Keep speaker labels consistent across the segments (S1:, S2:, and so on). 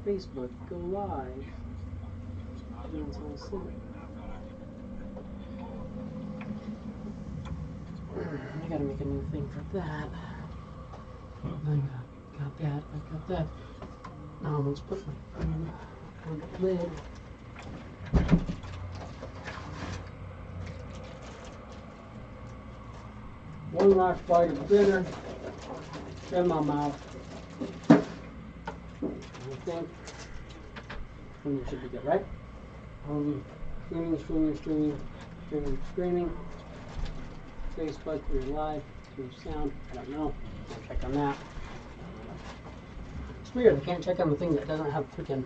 S1: Facebook, go live. Everyone's all silly. I gotta make a new thing for that. I got that, I got that. Now let's put my phone on the lid. One last bite of dinner in my mouth. I think it should be good, right? Streaming. Facebook, we're live, through sound, I don't know. I'll check on that. It's weird, I can't check on the thing that doesn't have freaking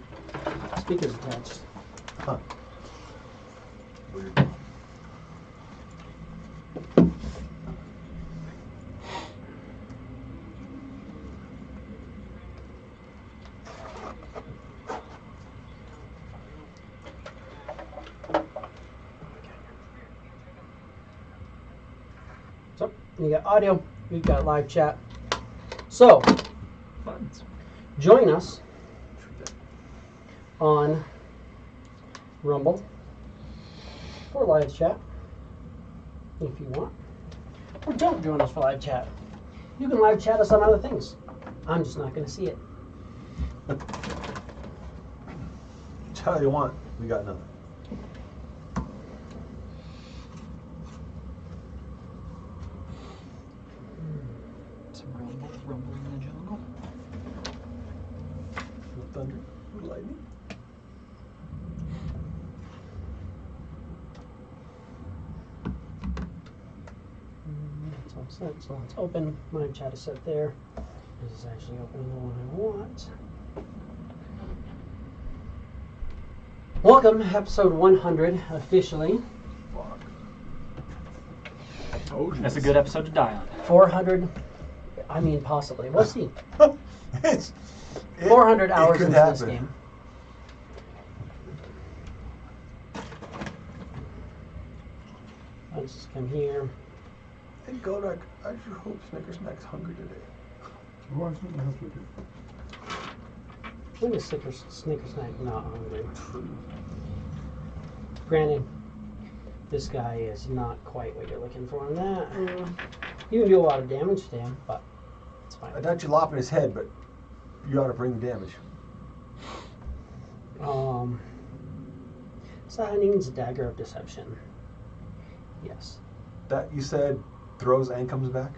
S1: speakers attached.
S2: Huh. Weird.
S1: So, you got audio, you've got live chat. So, join us on Rumble for live chat if you want. Or don't join us for live chat. You can live chat us on other things. I'm just not going to see it.
S2: Tell you want, we got nothing.
S3: Rumble in the jungle.
S2: With thunder, with lightning.
S1: That's all set. So it's open. My chat is set there. This is actually opening the one I want. Welcome, episode 100 officially.
S2: Fuck.
S3: That's a good episode to die on.
S1: 400. I mean, possibly. We'll see.
S2: It's
S1: 400 hours
S2: could
S1: into this
S2: happen.
S1: game. I'll just come here.
S2: Hey, Godak, I sure hope Snicker Snack's hungry today.
S4: Why shouldn't I have to do?
S1: When is Snicker Snack not hungry? Granted, this guy is not quite what you're looking for on that. You can do a lot of damage to him, but it's fine.
S2: I doubt you lopping his head, but you ought to bring the damage.
S1: Sehanine's Dagger of Deception. Yes.
S2: That you said throws and comes back?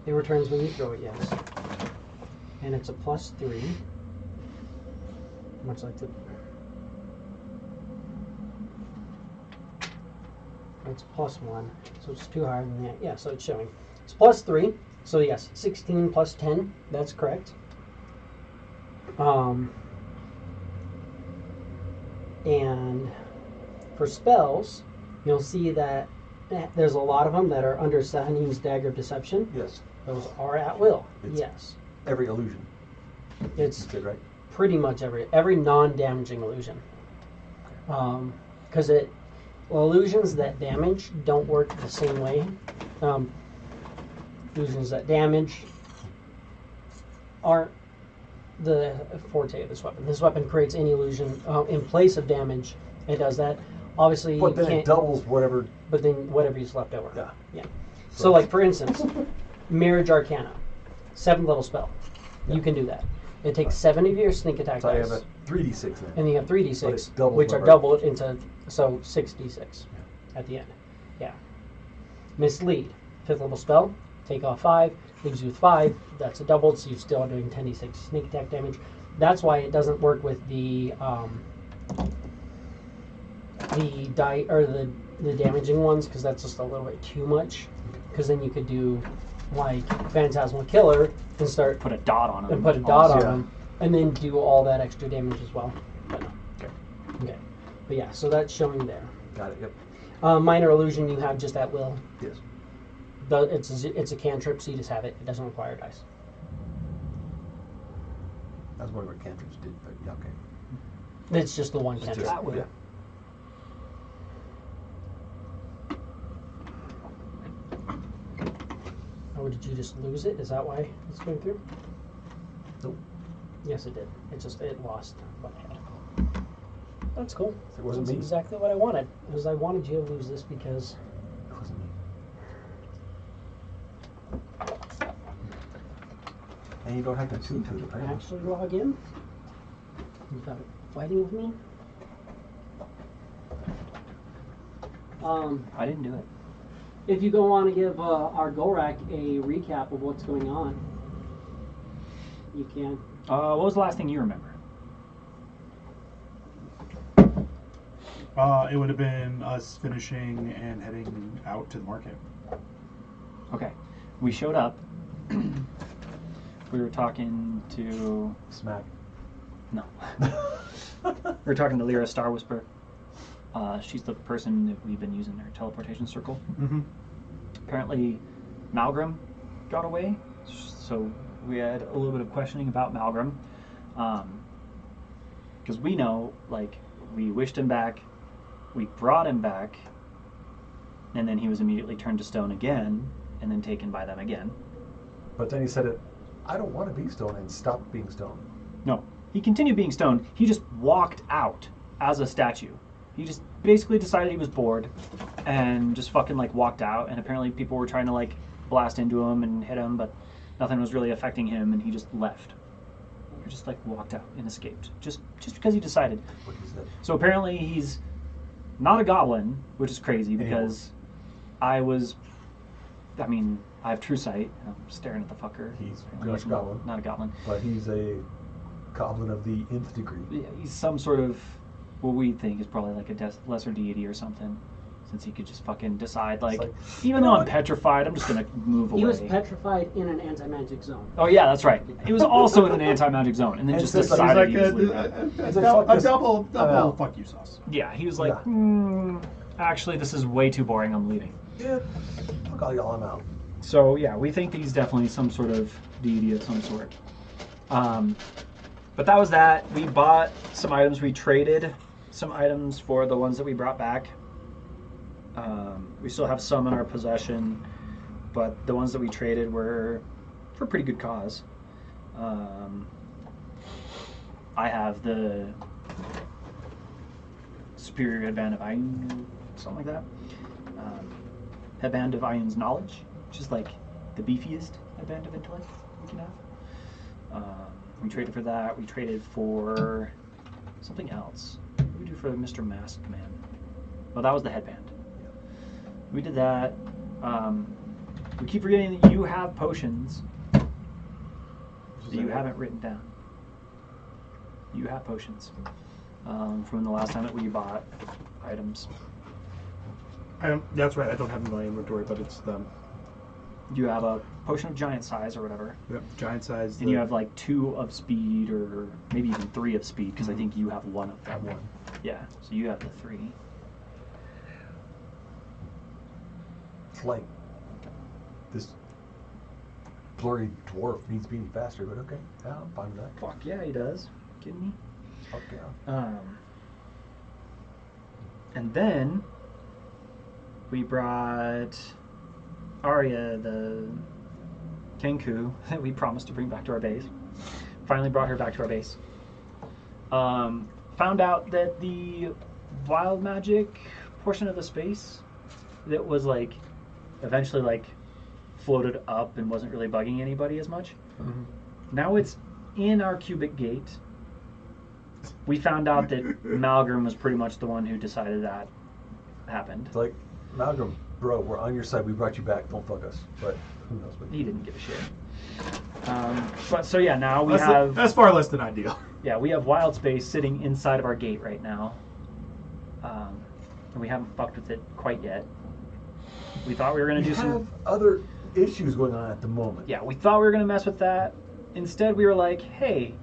S1: It returns when you throw it, yes. And it's a +3. Much like the... It's +1, so it's 2 higher than that. Yeah, so it's showing. It's +3, so yes, 16 plus 10, that's correct. And for spells, you'll see that there's a lot of them that are under Sehanine's Dagger of Deception.
S2: Yes.
S1: Those are at will.
S2: It's
S1: yes.
S2: Every illusion.
S1: It's
S2: That's it, right?
S1: pretty much every non-damaging illusion. Because illusions that damage don't work the same way. Illusions that damage aren't the forte of this weapon. This weapon creates any illusion in place of damage. It does that. Obviously,
S2: But
S1: you
S2: then
S1: can't,
S2: it doubles whatever.
S1: but then whatever is left over.
S2: Yeah.
S1: Yeah. So, like for instance, Marriage Arcana, 7th level spell. You can do that. It takes 7 of your sneak attack
S2: So I
S1: dice,
S2: have a 3d6 then.
S1: and you have
S2: But it
S1: 3d6,
S2: doubles
S1: which are
S2: whatever.
S1: doubled into 6d6 at the end. Yeah. Mislead, 5th level spell. Take off 5, leaves you with 5. That's a doubled, so you're still doing 10d6 sneak attack damage. That's why it doesn't work with the damaging ones, because that's just a little bit too much. Because then you could do like Phantasmal Killer and start
S3: Put a dot on him.
S1: and put a dot on
S2: Yeah.
S1: them, and then do all that extra damage as well. But no. Okay. But yeah, so that's showing there.
S2: Got it, yep.
S1: Minor illusion you have just at will.
S2: Yes.
S1: It's a cantrip, so you just have it. It doesn't require dice.
S2: I was wondering what cantrips did, but yeah, okay.
S1: It's just the one
S2: It's
S1: cantrip.
S2: just-
S3: That way.
S2: yeah.
S1: Oh, did you just lose it? Is that why it's going through?
S2: Nope.
S1: Yes, it did. It lost what it had. That's cool.
S2: It wasn't
S1: That's
S2: me.
S1: exactly what I wanted. Because I wanted you to lose this because
S2: It wasn't me. And you don't have to
S1: you
S2: tune to it,
S1: can
S2: right?
S1: actually log in without fighting with me.
S3: I didn't do it.
S1: If you go on to give our Gorak a recap of what's going on, you can.
S3: What was the last thing you remember?
S4: It would have been us finishing and heading out to the market.
S3: Okay. We showed up. We were talking to...
S2: Smack.
S3: No. We were talking to Lyra Star Whisper. She's the person that we've been using her teleportation circle.
S4: Mm-hmm.
S3: Apparently, Malgrim got away. So we had a little bit of questioning about Malgrim. Because we know, like, we wished him back. We brought him back, and then he was immediately turned to stone again, and then taken by them again.
S2: But then he said it, I don't want to be stone, and stopped being stone.
S3: No, he continued being stone. He just walked out as a statue. He just basically decided he was bored, and just fucking like walked out. And apparently people were trying to like blast into him and hit him, but nothing was really affecting him, and he just left. He just like walked out and escaped, just because he decided.
S2: What he said.
S3: So apparently he's not a goblin, which is crazy because I have true sight. I'm staring at the fucker.
S2: He's
S3: Apparently
S2: not a goblin.
S3: Not a goblin.
S2: But he's a goblin of the nth degree.
S3: Yeah, he's some sort of what we think is probably like a lesser deity or something, since he could just fucking decide like,
S2: like,
S3: even though I'm petrified, I'm just gonna move away.
S1: He was petrified in an anti-magic zone.
S3: Oh yeah, that's right. He was also in an anti-magic zone, and then
S2: And
S3: just
S2: it's just
S3: decided
S2: like
S3: he was leaving.
S2: It's like, fuck
S4: a
S2: this.
S4: double
S2: I'm out.
S4: fuck you sauce.
S3: Yeah, he was like,
S2: Yeah.
S3: actually, this is way too boring. I'm leaving.
S2: Yeah, fuck all y'all, I'm out.
S3: So yeah, we think that he's definitely some sort of deity of some sort. But that was that. We bought some items. We traded some items for the ones that we brought back. We still have some in our possession, but the ones that we traded were for a pretty good cause. I have the superior headband of Iron, something like that. Headband of Ion's knowledge, which is like the beefiest headband of intellect we can have. We traded for that. We traded for something else. What did we do for Mr. Masked Man? Well, that was the headband. We did that. We keep forgetting that you have potions that you haven't written down. You have potions from the last time that we bought items.
S4: That's right. I don't have them in my inventory, but it's them.
S3: You have a potion of giant size or whatever.
S4: Yep, giant size.
S3: And you have like 2 of speed, or maybe even 3 of speed, because I think you have 1 of that.
S2: One.
S3: Yeah, so you have the 3.
S2: It's like this blurry dwarf needs being faster, but okay. Yeah, I'm fine with that.
S3: Fuck yeah, he does. Kidding me?
S2: Fuck yeah.
S3: And then we brought Arya, the Kenku, that we promised to bring back to our base. Finally brought her back to our base. Found out that the wild magic portion of the space that was like eventually like floated up and wasn't really bugging anybody as much.
S2: Mm-hmm.
S3: Now it's in our cubic gate. We found out that Malgrim was pretty much the one who decided that happened.
S2: It's like, Malcolm, bro, we're on your side. We brought you back. Don't fuck us. But who knows? But
S3: He didn't give a shit. But so yeah, now we have
S4: that's far less than ideal.
S3: yeah, we have wild space sitting inside of our gate right now. And we haven't fucked with it quite yet. We thought we were gonna
S2: we
S3: do
S2: have
S3: some
S2: other issues going on at the moment.
S3: yeah, we thought we were gonna mess with that. Instead we were like, hey,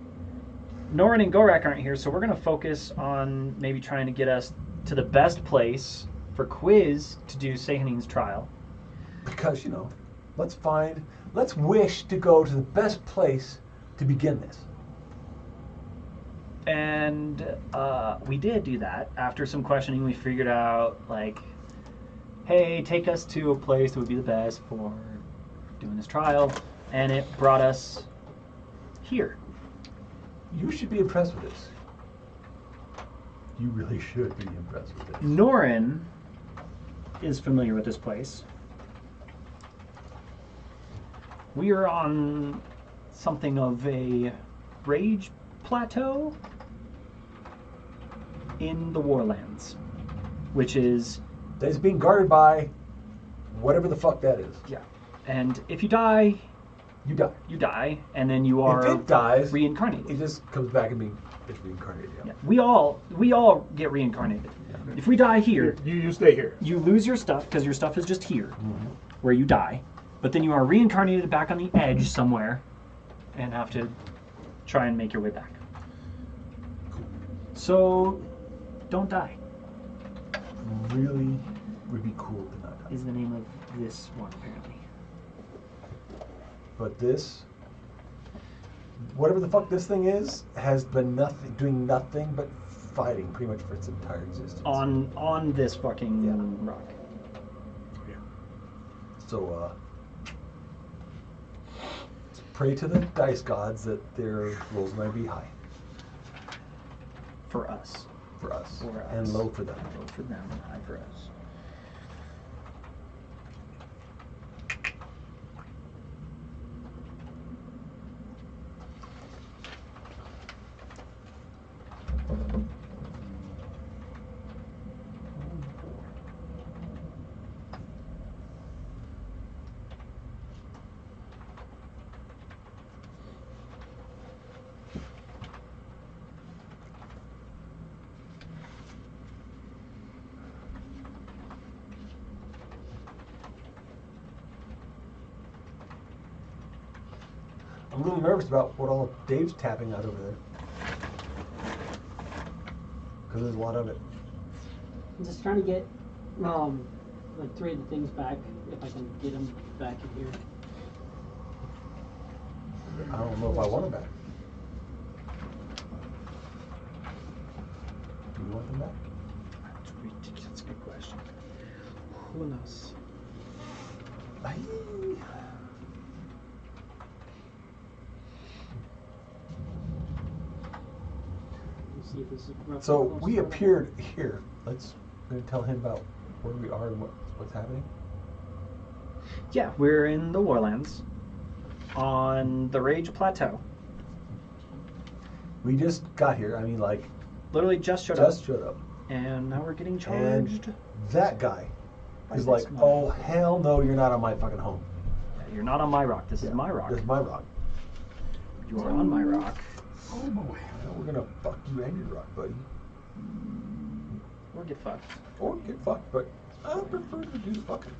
S3: Norin and Gorak aren't here, so we're gonna focus on maybe trying to get us to the best place for Quiz to do Sehanine's trial.
S2: Because, you know, let's wish to go to the best place to begin this.
S3: And we did do that. After some questioning, we figured out, like, hey, take us to a place that would be the best for doing this trial. And it brought us here.
S2: You should be impressed with this. You really should be impressed with this.
S3: Norin is familiar with this place. We are on something of a rage plateau in the Warlands, which is...
S2: That is being guarded by whatever the fuck that is.
S3: Yeah. And if you die,
S2: You die.
S3: you die, and then you are
S2: If it dies,
S3: reincarnated.
S2: it just comes back and it's reincarnated. Yeah.
S3: Yeah. We all get reincarnated. If we die here,
S4: You stay here.
S3: you lose your stuff because your stuff is just here, where you die. But then you are reincarnated back on the edge somewhere, and have to try and make your way back. So, don't die.
S2: Really would be cool to not die.
S3: Is the name of this one apparently.
S2: But this, whatever the fuck this thing is, has been doing nothing but fighting pretty much for its entire existence.
S3: On this fucking rock.
S2: So, pray to the dice gods that their rolls might be high
S3: For us.
S2: for us,
S3: For us.
S2: and low for them.
S3: Low for them, high for us.
S2: I'm a little nervous about what all Dave's tapping out over there. Because there's a lot of it.
S1: I'm just trying to get like 3 of the things back, if I can get them back in here.
S2: I don't know if I want them back. Do you want them back?
S3: That's a good question. Who knows?
S2: Aye.
S1: Let's see if this is roughly
S2: So
S1: close
S2: we
S1: to-
S2: appeared here. Let's gonna tell him about where we are and what's happening.
S3: Yeah, we're in the Warlands on the Rage Plateau.
S2: We just got here. I mean, like,
S3: Literally just showed up.
S2: just showed up.
S3: And now we're getting
S2: And
S3: charged.
S2: that guy
S3: By
S2: is
S3: this
S2: like,
S3: motherfucker.
S2: oh, hell no, you're not on my fucking home.
S3: You're not on my rock. This is my rock.
S2: This is my rock.
S3: You are on my rock.
S2: Oh boy. We're gonna fuck you and your rock, buddy.
S3: Or get fucked.
S2: Or get fucked, but I prefer to do the fucking.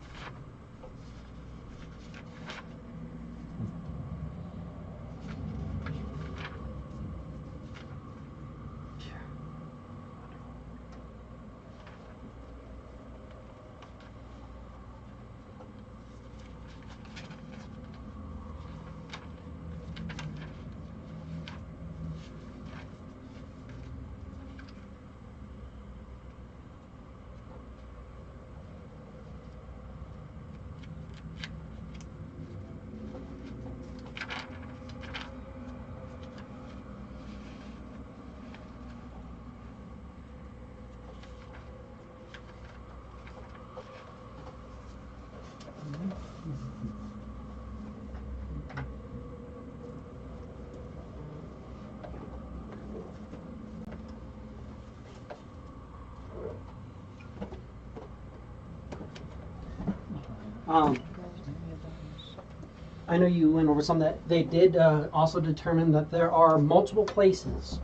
S1: I know you went over some of that. They did also determine that there are multiple places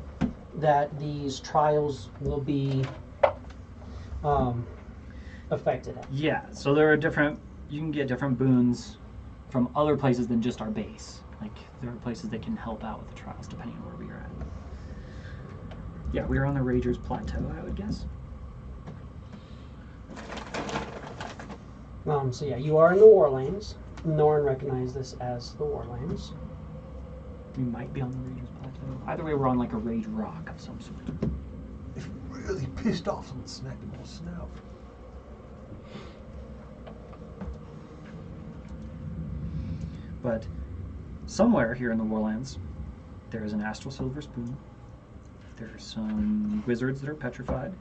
S1: that these trials will be affected at.
S3: Yeah, so there are different, you can get different boons from other places than just our base. Like, there are places that can help out with the trials depending on where we are at. Yeah, we're on the Ragers Plateau, I would guess.
S1: So yeah, you are in the Warlands. Norn recognized this as the Warlands.
S3: We might be on the Ragers Plateau. Either way, we're on like a rage rock of some sort.
S2: If really pissed off, someone smacked him on the snout.
S3: But somewhere here in the Warlands, There's an astral silver spoon. There's some wizards that are petrified.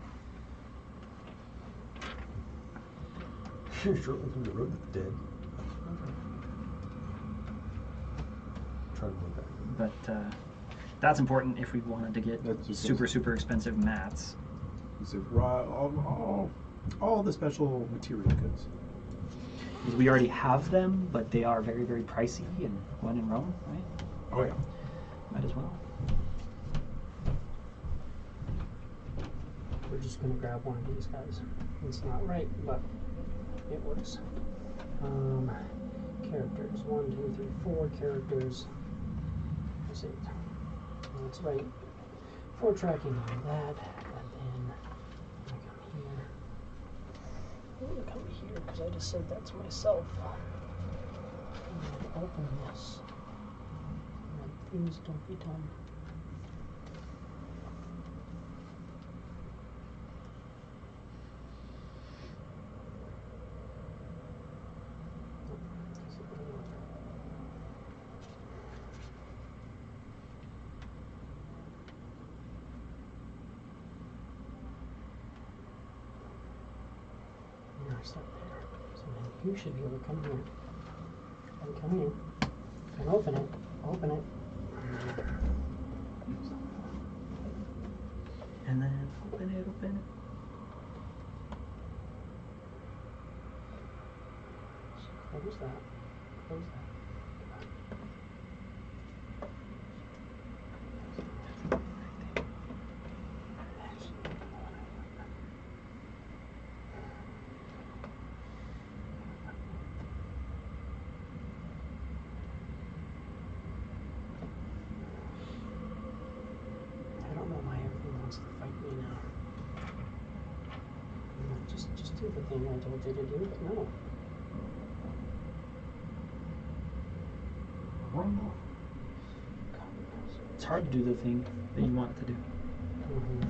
S2: You're shortly through the road to the dead. Trying to move that.
S3: But that's important if we wanted to get
S4: That's just-
S3: super expensive mats.
S4: Is it all the special material goods?
S3: Because we already have them, but they are very pricey and when in Rome, right?
S4: Oh yeah.
S3: Might as well.
S1: We're just gonna grab one of these guys. It's not right, but it works. Characters. 1, 2, 3, 4 characters. That's it. That's right. 4 tracking on that, and then I come here. I'm gonna come here because I just said that to myself. And open this. And things don't be done. Stuck there. So then you should be able to come here. And come in. And open it. Open it.
S3: And then open it.
S1: So close that. Close that. Just do the thing I told you to do, but no.
S3: It's hard to do the thing that you want it to do.
S1: Mm-hmm.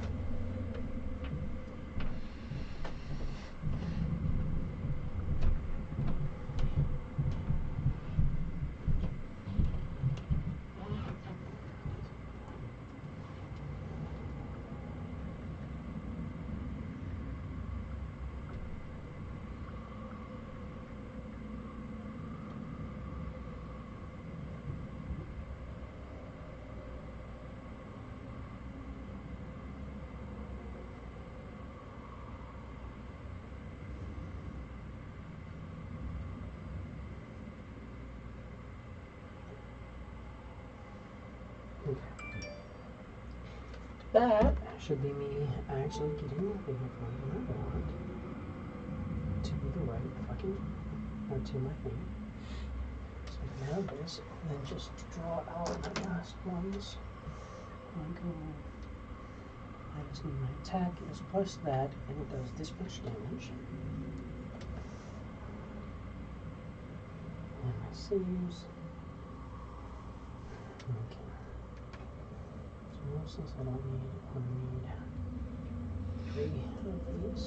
S1: That should be me actually getting up in here from what I want to the right fucking, or to my thing. So I can have this, and then just draw out the last ones. I go, I just need my attack is plus that, and it does this much damage. And my saves. Okay. Since I don't need, I need 3 of these.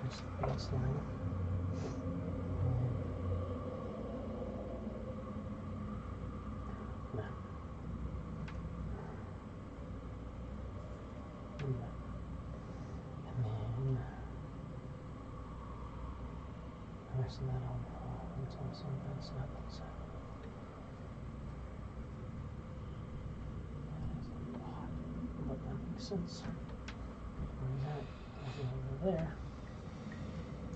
S1: There's the baseline. And that I'll until something's not set. That is a lot, but that makes sense. Bring that over there.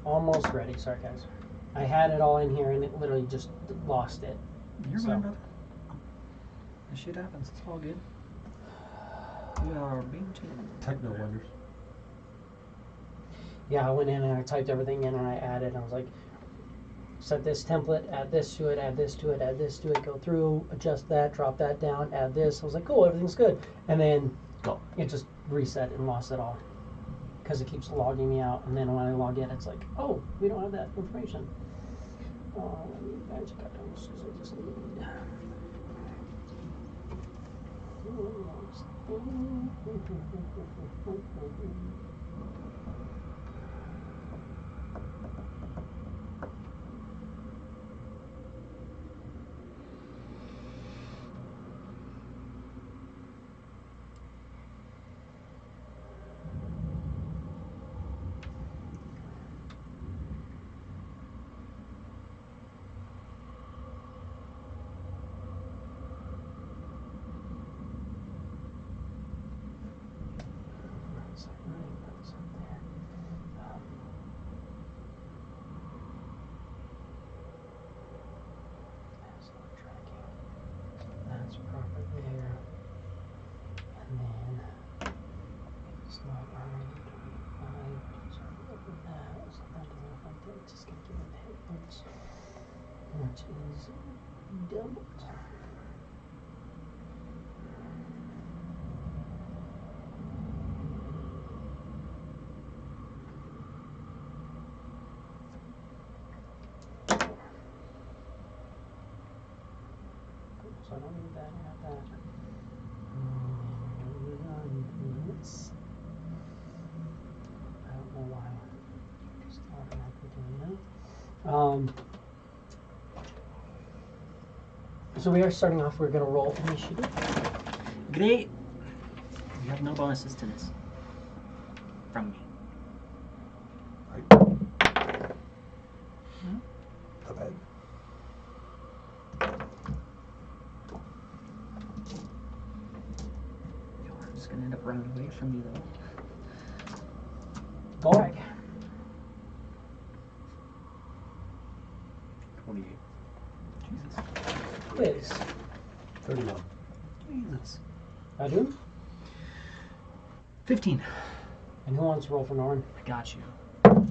S1: Almost ready. Sorry, guys. I had it all in here and it literally just lost it.
S3: You're fine, brother. That shit happens. It's all good. We are being tuned.
S2: Techno wonders.
S1: Yeah, I went in and I typed everything in and I added. And I was like, set this template, add this to it, add this to it, add this to it, go through, adjust that, drop that down, add this. I was like, cool, everything's good. And then it just reset and lost it all because it keeps logging me out. And then when I log in, it's like, oh, we don't have that information. I need magic items because I just need Which is doubled. So I don't need that, I have that. This. I don't know why. Just automatically doing that. So we are starting off, we're going to roll initiative.
S3: Great. You have no bonuses to this. From me.
S2: Right.
S3: Hmm?
S2: Not bad.
S3: You're just going to end up running away from me, though.
S1: Gorg.
S2: 28.
S3: Jesus.
S1: Quiz.
S2: 31.
S3: Jesus.
S1: I do?
S3: 15.
S1: And who wants to roll for Norn?
S3: I got you.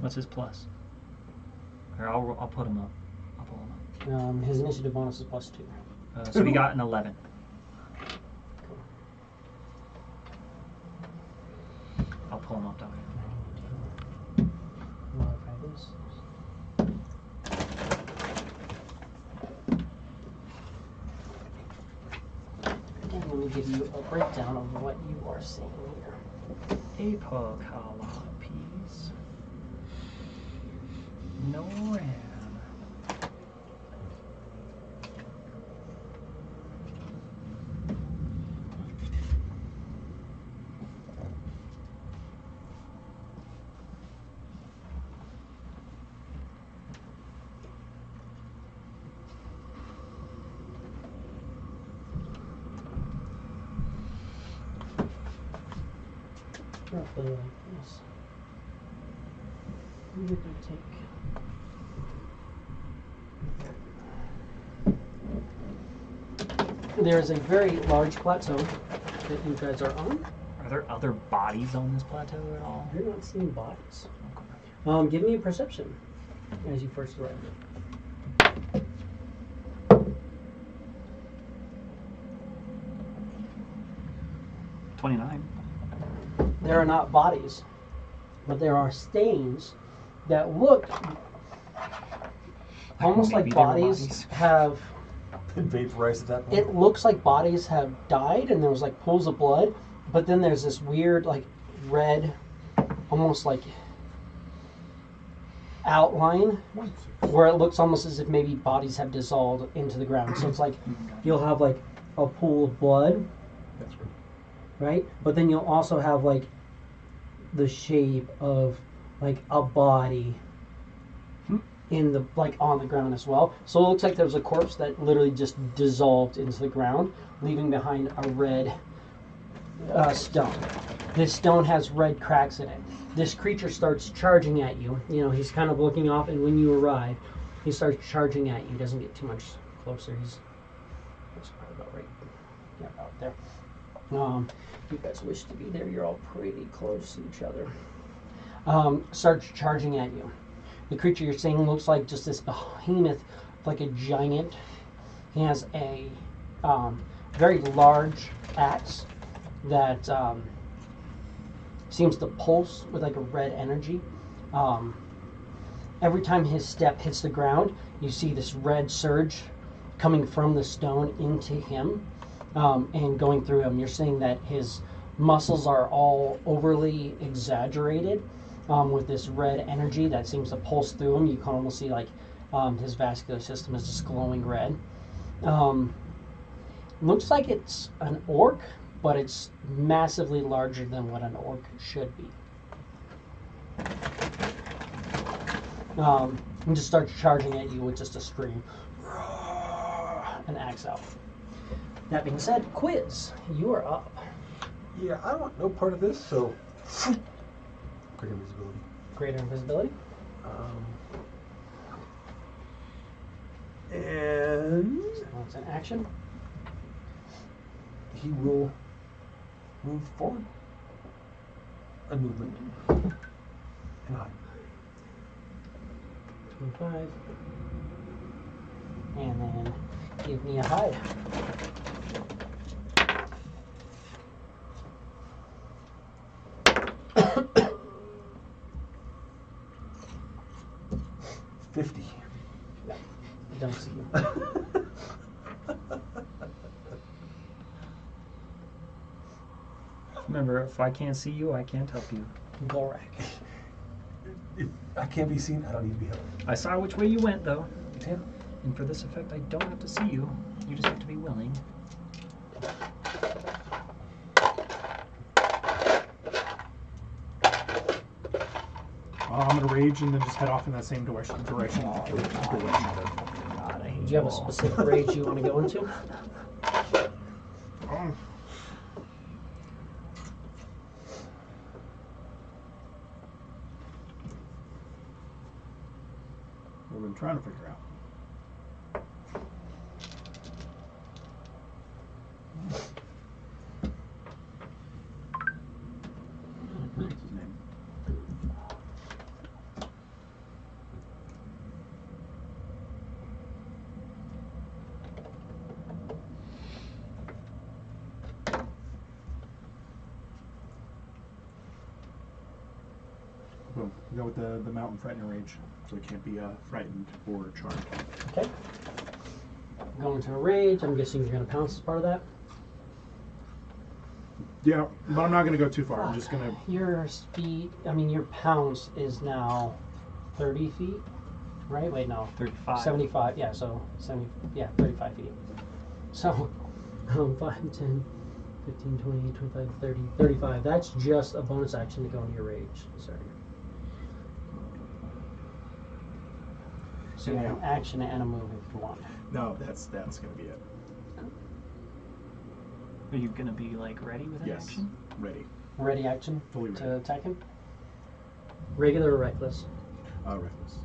S3: What's his plus? Or I'll put him up. I'll pull him up.
S1: His initiative bonus is +2.
S3: So we got an 11.
S1: Cool.
S3: I'll pull him up, though.
S1: Modify this. And let me give you a breakdown of what you are seeing here.
S3: Apocalypse. No RAM.
S1: Roughly like this. We're going to take. There is a very large plateau that you guys are on.
S3: Are there other bodies on this plateau at all?
S1: You're not seeing bodies.
S3: Okay.
S1: Give me a perception as you first arrive.
S3: 29.
S1: There are not bodies, but there are stains that look almost
S3: Maybe
S1: like
S3: they were
S1: bodies have.
S2: It vaporized at that point.
S1: It looks like bodies have died, and there was like pools of blood, but then there's this weird like red, almost like outline where it looks almost as if maybe bodies have dissolved into the ground. So it's like you'll have like a pool of blood,
S2: That's right.
S1: right? But then you'll also have like the shape of like a body in the like on the ground as well. So it looks like there was a corpse that literally just dissolved into the ground, leaving behind a red stone. This stone has red cracks in it. This creature starts charging at you. You know, he's kind of looking off, and when you arrive, he starts charging at you. Doesn't get too much closer. He's probably about right, yeah, about there. If you guys wish to be there, you're all pretty close to each other. Starts charging at you. The creature you're seeing looks like just this behemoth, like a giant. He has a very large axe that seems to pulse with like a red energy. Every time his step hits the ground, you see this red surge coming from the stone into him. and going through him, you're seeing that his muscles are all overly exaggerated with this red energy that seems to pulse through him. You can almost see like his vascular system is just glowing red. Looks like it's an orc, but it's massively larger than what an orc should be. And just starts charging at you with just a scream. An axe out. That being said, Quiz, you are up.
S2: Yeah, I want no part of this, so great invisibility.
S1: Greater invisibility.
S2: And
S1: So it's an action.
S2: he will move forward. A movement. And hide.
S1: 25. And then give me a hide.
S2: $50.
S1: I don't see you.
S3: Remember, if I can't see you, I can't help you.
S1: Gorak.
S2: If I can't be seen, I don't need to be helped.
S3: I saw which way you went, though.
S2: Tim?
S3: And for this effect, I don't have to see you. You just have to be willing.
S4: I'm gonna rage and then just head off in that same direction.
S3: God, I hate
S1: Do you have a specific rage you want to go into?
S4: What I've been trying to figure out. What's his name? Boom. We go with the mountain frightened rage, so it can't be frightened or charged.
S1: Okay. Going to a rage. I'm guessing you're going to pounce as part of that.
S4: Yeah, but I'm not going to go too far. I'm just going to.
S1: Your speed, your pounce is now 30 feet, right? Wait, no.
S3: 35.
S1: 75, yeah, so 35 feet. So, 5, 10, 15, 20, 25, 30, 35. That's just a bonus action to go into your rage. Sorry. So you have an action and a move if you want.
S4: No, that's going to be it.
S3: Are you gonna be like ready with an
S4: Yes.
S3: action?
S4: Ready.
S1: Ready action
S4: Fully ready.
S1: to attack him? Regular or reckless?
S4: Reckless.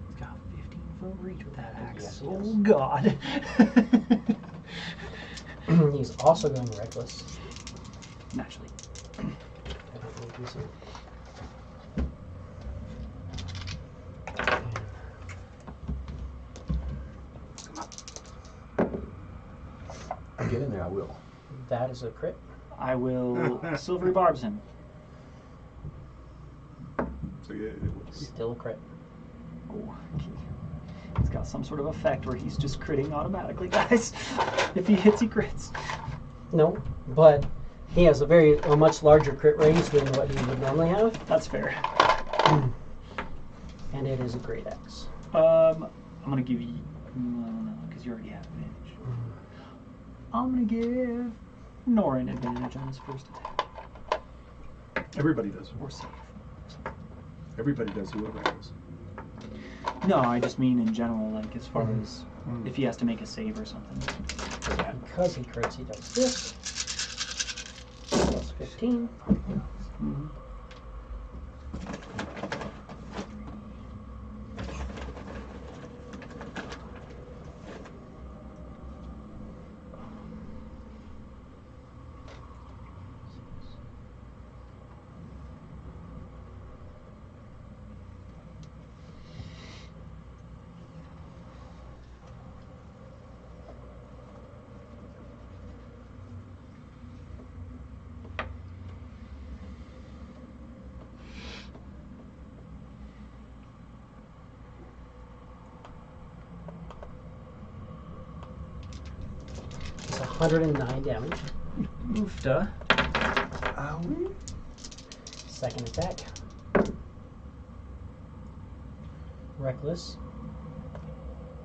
S3: He's got 15-foot reach with that axe.
S1: Yes, he
S3: Oh
S1: does.
S3: God.
S1: He's also going reckless.
S3: Naturally.
S1: I don't think he's in.
S2: Get in there, I will.
S1: That is a crit.
S3: I will silvery barbs him.
S4: So yeah,
S1: Still a crit.
S3: Oh, okay. It's got some sort of effect where he's just critting automatically, guys. If he hits, he crits.
S1: No, but he has a much larger crit range than what he would normally have,
S3: That's fair.
S1: and it is a great axe.
S3: I'm gonna give you no, because you already have advantage. I'm gonna give Norin advantage on his first attack.
S4: everybody does.
S3: Or save.
S4: Everybody does whoever has.
S3: No, I just mean in general, like as far as if he has to make a save or something.
S1: Yeah, because he crits, he does this. Plus 15.
S3: Mm-hmm.
S1: 109 damage.
S3: Oofta.
S2: Owie.
S1: Second attack. Reckless.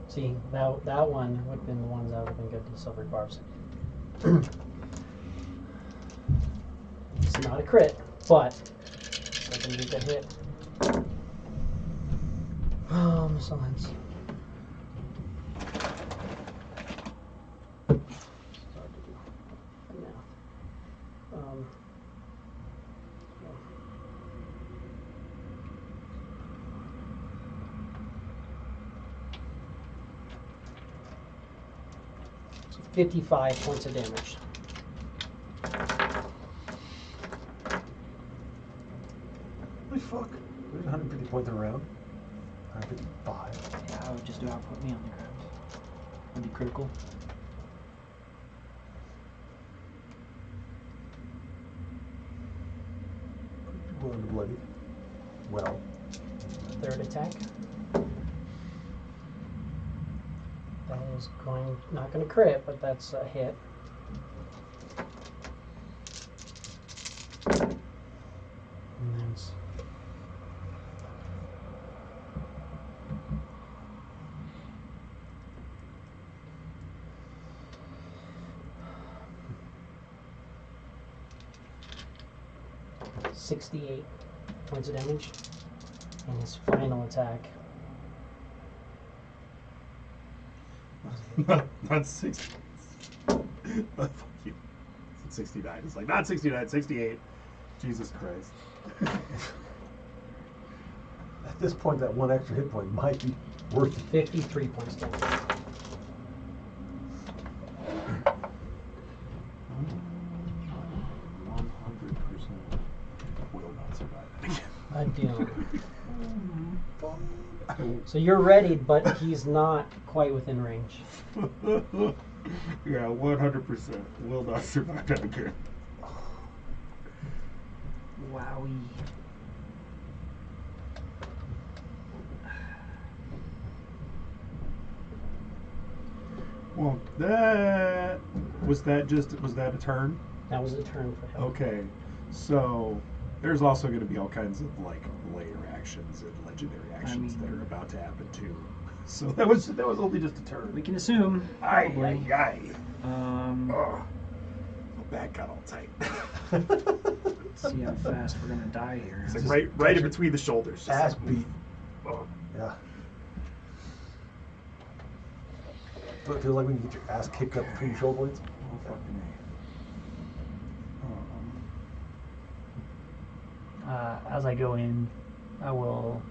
S1: See, that one would have been the ones that would have been good to silver barbs. It's not a crit, but I can make that hit. Oh, missiles. Hard to do math. So 55 points of damage.
S2: Holy fuck. There's 150 points in a round. 155.
S3: Yeah, I would just do output me on the ground. That'd be critical.
S2: Well and bloody. Well.
S1: Third attack. That is not going to crit, but that's a hit. And that's $68 points of damage. And his final attack.
S4: Not 60. Fuck you. It's 69. It's like, not 69, 68. Jesus Christ.
S2: At this point, that one extra hit point might be worth it.
S1: 53 points of damage.
S4: 100% will not survive.
S1: I do. So you're ready, but he's not quite within range.
S4: Yeah, 100% will not survive that again.
S3: Wowie.
S4: Well, that was that a turn?
S1: That was a turn for him.
S4: Okay, so there's also going to be all kinds of like layer actions and legendary actions that are about to happen too. So that was only just a turn.
S3: We can assume. Probably.
S4: Oh, my back got all tight.
S3: See how fast we're gonna die here.
S4: It's like right in between the shoulders. Just
S2: Ass
S4: like,
S2: beat.
S4: oh.
S2: Yeah. So it feels like when you get your ass kicked up between your shoulder blades.
S4: Oh, fucking A.
S3: As I go in, I will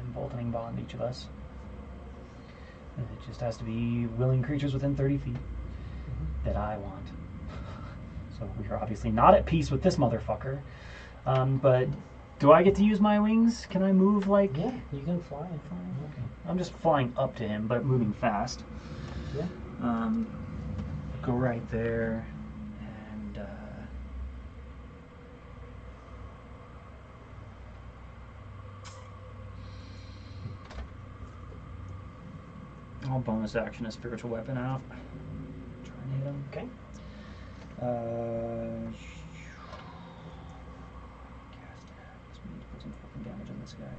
S3: emboldening bond each of us. And it just has to be willing creatures within 30 feet that I want. So we are obviously not at peace with this motherfucker. But do I get to use my wings? Can I move like?
S1: Yeah, you can fly.
S3: Okay. I'm just flying up to him, but moving fast.
S1: Yeah.
S3: Go right there, and I'll bonus action a spiritual weapon out. Try and hit him.
S1: Okay.
S3: Cast it. Just need to put some fucking damage on this guy.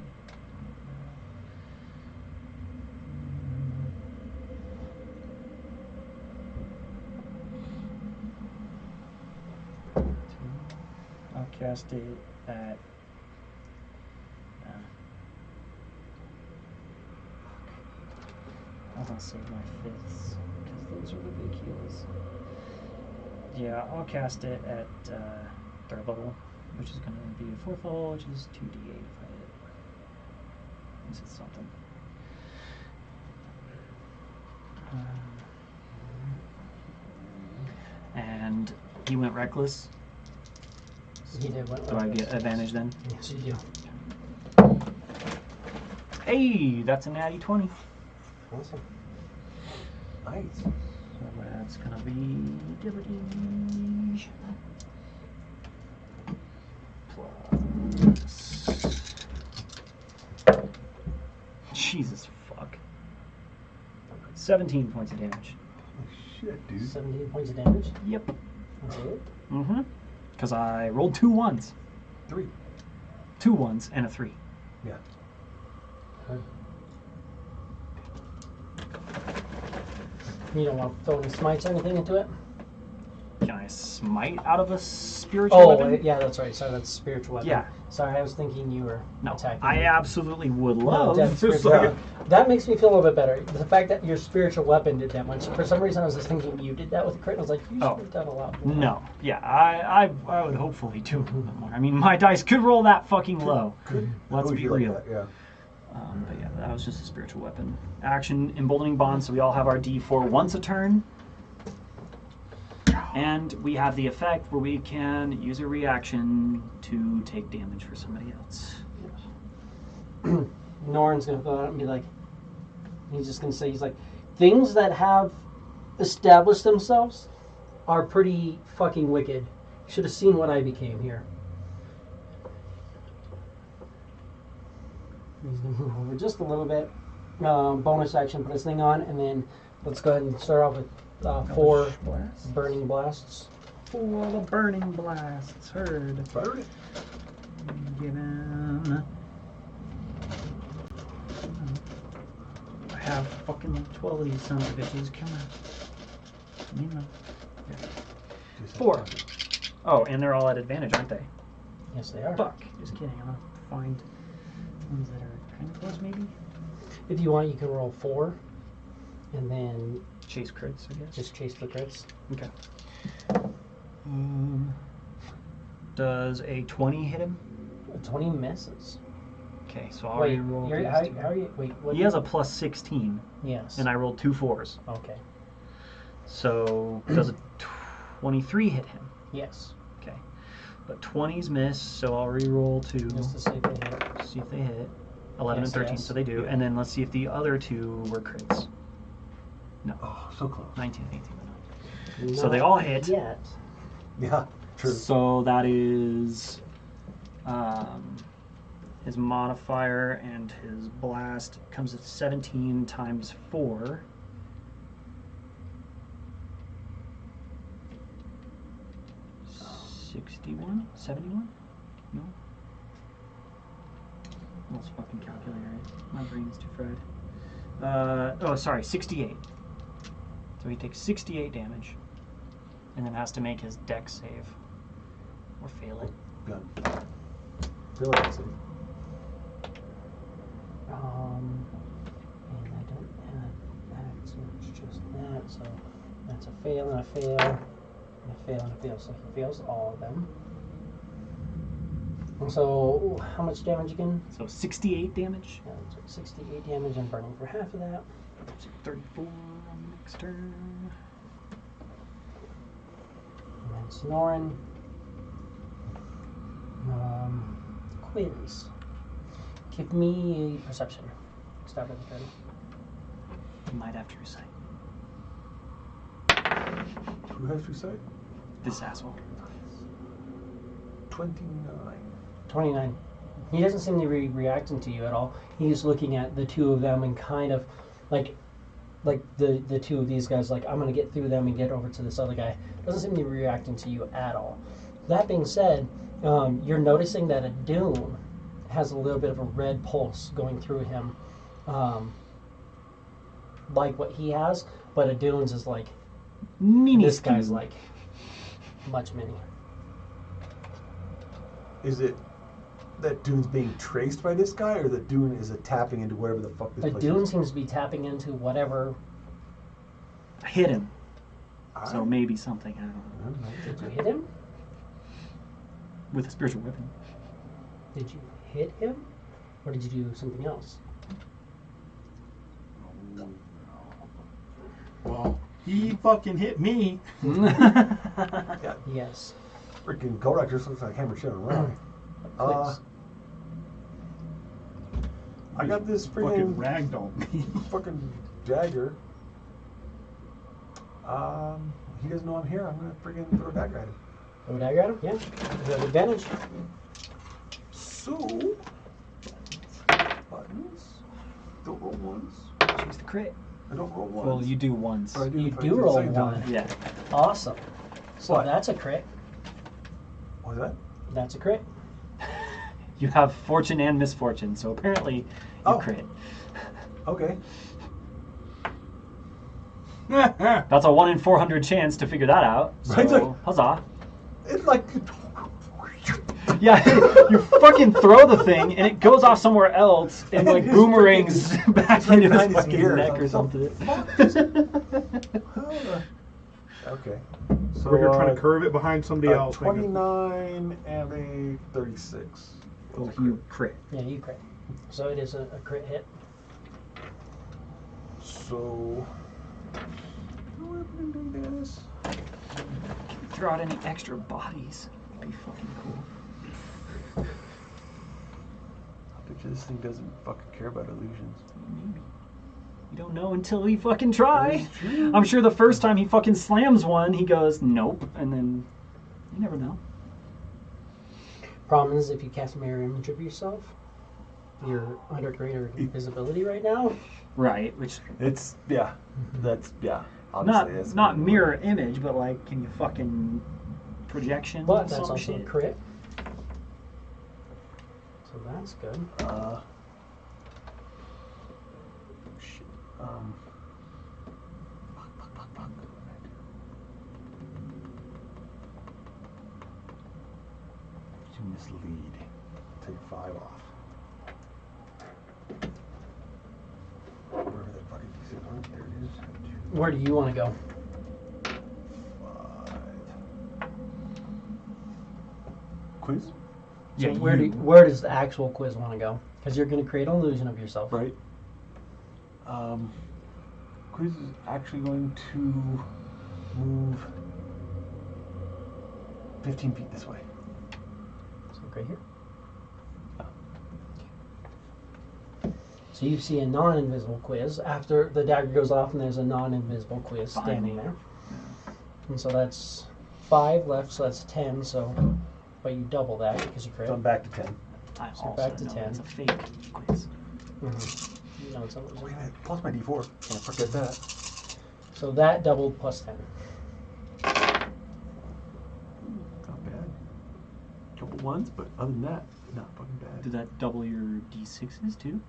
S3: I'll cast it at. I'll save my fifths because those are the big heals. Yeah, I'll cast it at third level, which is going to be a fourth level, which is 2d8 if I hit. This is something. And he went reckless.
S1: He did.
S3: Do I get advantage then?
S1: Yes, you do.
S3: Hey, that's a natty 20.
S1: Awesome.
S2: Nice.
S3: So that's gonna be damage. Plus. Jesus 17 points of damage.
S2: Shit, dude.
S1: 17 points of damage.
S3: Yep.
S1: That's it.
S3: Mm-hmm. Because I rolled 2 ones.
S2: 3.
S3: 2 ones and a 3.
S2: Yeah.
S1: Okay. You don't want to throw any smites or anything into it?
S3: Can I smite out of a spiritual weapon?
S1: Yeah, that's right. Sorry, that's spiritual weapon.
S3: Yeah.
S1: Sorry, I was thinking you were
S3: No,
S1: attacking.
S3: I
S1: me.
S3: absolutely would
S1: No,
S3: love.
S1: that's spiritual weapon. That makes me feel a little bit better. The fact that your spiritual weapon did that much. For some reason, I was just thinking you did that with a crit. I was like, you should have done a lot more.
S3: No, yeah, I would hopefully do a little bit more. I mean, my dice could roll that fucking low. Let's
S2: Would
S3: be
S2: you like
S3: real.
S2: that? Yeah.
S3: But yeah, that was just a spiritual weapon. Action, emboldening bond, so we all have our D4 once a turn. And we have the effect where we can use a reaction to take damage for somebody else.
S1: Norrin's going to go out and be like, he's just going to say, he's like, things that have established themselves are pretty fucking wicked. Should have seen what I became here. He's going to move over just a little bit. Bonus action, put his thing on, and then let's go ahead and start off with 4 burning blasts.
S3: 4 the burning blasts. Heard.
S2: Fired it.
S3: Get in. I have fucking like 12 of these sons of bitches. Come on. You know. Yeah. 4. Oh, and they're all at advantage, aren't they?
S1: Yes, they are.
S3: Fuck. Just kidding. I'm gonna find ones that are kind of close, maybe.
S1: If you want, you can roll 4, and then
S3: Chase crits, I guess.
S1: just chase the crits.
S3: Okay. Does a 20 hit him?
S1: 20 misses.
S3: Okay, so I'll
S1: Wait,
S3: roll.
S1: how are you? Wait, what?
S3: He has a plus 16,
S1: Yes.
S3: and I rolled 2 4s.
S1: Okay.
S3: So does a 23 hit him?
S1: Yes.
S3: Okay. But 20s miss, so I'll re-roll 2.
S1: Just to see if they hit.
S3: See if they hit. 11
S1: Yes,
S3: and 13,
S1: yes.
S3: so they do. And then let's see if the other 2 were crits. No.
S2: Oh, so close.
S3: 19 and 18. So they all hit.
S1: Yet.
S2: Yeah, true.
S3: So that is his modifier, and his blast comes at 17 times 4. $61? $71? No? Let's fucking calculate it. My brain's too fried. Oh, sorry, 68. So he takes 68 damage, and then has to make his dex save. Or fail it.
S2: Gun. Feel like it's
S1: And I don't have that, so it's just that. So that's a fail and a fail, and a fail and a fail. So he fails all of them. And so how much damage again?
S3: So 68 damage.
S1: Yeah, so 68 damage. I'm burning for half of that.
S3: So 34 on the next turn.
S1: And then Snorin. Quiz. Give me a perception. Start with the 30.
S3: You might have to recite.
S2: Who has to say?
S3: This asshole.
S2: 29.
S1: 29. He doesn't seem to be reacting to you at all. He's looking at the two of them and kind of like the two of these guys, like, I'm going to get through them and get over to this other guy. Doesn't seem to be reacting to you at all. That being said, you're noticing that a Dune has a little bit of a red pulse going through him, like what he has, but a Dune's is like, this guy's like much mini.
S2: Is it that Dune's being traced by this guy, or that Dune is tapping into whatever the fuck this
S1: A
S2: place
S1: Dune
S2: is?
S1: seems to be tapping into whatever.
S3: I hit him. So
S2: I
S3: maybe something, I don't know.
S2: don't know.
S1: Did you hit him?
S3: With a spiritual weapon.
S1: Did you hit him? Or did you do something else?
S4: Well, he fucking hit me.
S2: Yeah,
S1: Yes.
S2: freaking Kodak just looks like hammer shit on Raleigh.
S1: Please.
S2: I got this
S4: Fucking
S2: freaking
S4: ragdoll me.
S2: fucking dagger. He doesn't know I'm here. I'm gonna freaking throw a dagger at him.
S1: Throw a dagger at him? Yeah. You have advantage.
S2: So, buttons. Don't roll ones.
S3: Chase the crit.
S2: I don't roll once.
S3: Well, you do once.
S2: Or I
S1: You
S2: if I
S1: do
S2: the
S1: roll
S2: second
S1: one.
S2: time.
S3: Yeah.
S1: Awesome. So
S2: What?
S1: that's a crit.
S2: What was that?
S1: That's a crit.
S3: You have fortune and misfortune, so apparently you
S2: Oh.
S3: crit.
S2: Okay.
S3: That's a 1 in 400 chance to figure that out. So,
S2: Right.
S3: huzzah.
S2: It's like.
S3: Yeah, you fucking throw the thing and it goes off somewhere else and like
S2: It's
S3: boomerangs back
S2: it's right
S3: into his
S2: behind his
S3: fucking
S2: ears.
S3: neck or
S2: I'm
S3: something.
S2: Okay. So
S4: We're here trying to curve it behind somebody else.
S2: 29 and a 36.
S3: Oh, you crit.
S1: Yeah, you crit. So it is a crit hit.
S2: So. What am I doing this?
S3: Throw out any extra bodies. That'd be fucking cool.
S2: I bet you this thing doesn't fucking care about illusions.
S3: Maybe. You don't know until we fucking try.
S2: That's true.
S3: I'm sure the first time he fucking slams one, he goes, nope. And then you never know.
S1: Problem is, if you cast mirror image of yourself, you're under greater invisibility right now.
S3: Right, which
S2: It's, yeah. That's, yeah. Obviously, that's
S3: not
S2: pretty
S3: mirror image, but like, can you fucking projection?
S1: But that's
S3: some
S1: also
S3: shit?
S1: a crit. So that's good.
S2: Shit. Fuck. To mislead. Take 5 off. Wherever that fucking D6 went, there it is.
S1: Where do you want to go?
S2: 5. Quiz?
S1: So
S3: Yeah,
S1: where does the actual quiz want to go? Because you're going to create an illusion of yourself.
S2: Right. Quiz is actually going to move 15 feet this way.
S1: So right here. So you see a non-invisible quiz. After the dagger goes off, and there's a non-invisible quiz standing there. And so that's 5 left, so that's 10. So, but you double that because you crit.
S2: So I'm back to 10.
S3: I
S1: So
S3: also
S1: back to
S3: know
S1: 10.
S3: it's a fake quiz.
S1: Mm-hmm. You know it's always
S2: Wait,
S1: a-
S2: plus my D4. Can't forget that.
S1: So that doubled plus 10.
S2: Not bad. Couple ones, but other than that, not fucking bad.
S3: Did that double your d6s too?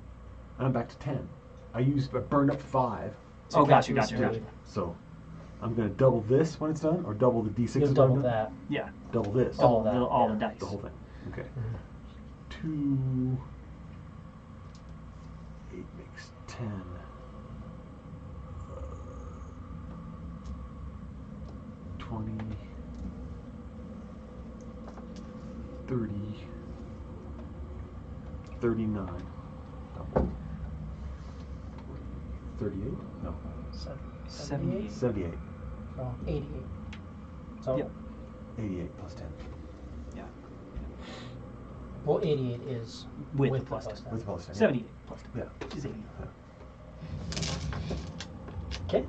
S2: I'm back to 10. I burned up 5,
S3: Oh, gotcha.
S2: so I'm gonna double this when it's done, or double the D6
S1: You'll
S2: when
S1: double
S2: I'm done?
S1: that.
S3: Yeah.
S2: Double this.
S1: Double
S3: All,
S1: that,
S3: all
S1: yeah.
S3: the dice.
S2: The whole thing. Okay.
S1: Mhm.
S2: 2, 8 makes 10. 20, 30, 39. Double. 38? No.
S1: 78?
S2: 78.
S1: Oh, 88. So,
S3: Yep.
S2: 88 plus 10.
S3: Yeah.
S1: well, 88 is
S3: With
S1: the
S3: the plus 10.
S2: With plus 10.
S3: 78 plus 10.
S2: Yeah.
S3: Is 80.
S1: Okay.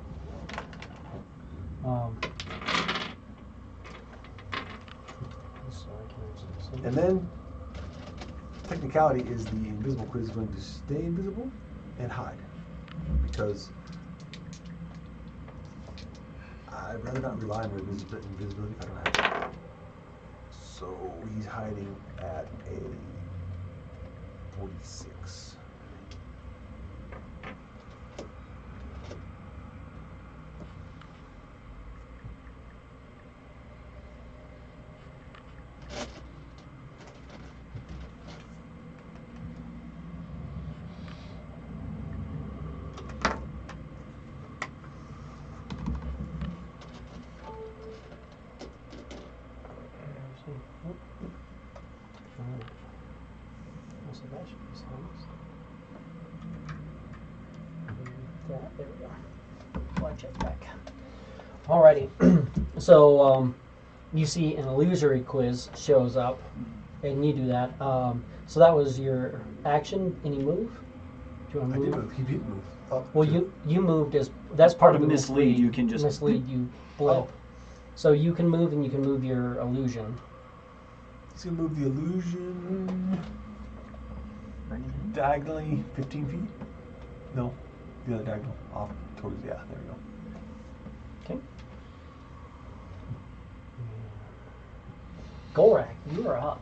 S1: So I can actually see.
S2: And then, technicality is the invisible quiz is going to stay invisible and hide. Because I'd rather not rely on invisibility if I don't have it. So he's hiding at a 46.
S1: So that should be silenced. There we go. Watch it back. Alrighty. So you see an illusory quiz shows up, and you do that. So that was your action. Any move? Do you want
S2: I
S1: to
S2: did
S1: move?
S2: move. He did move. Up
S1: Well,
S2: to-
S1: you moved as that's part of the
S3: mislead. You can just
S1: mislead. You blip.
S2: Oh.
S1: So you can move, and you can move your illusion.
S2: He's gonna move the illusion diagonally 15 feet. No, The other diagonal off towards, yeah, there we go.
S1: Okay. Golrak, you are up.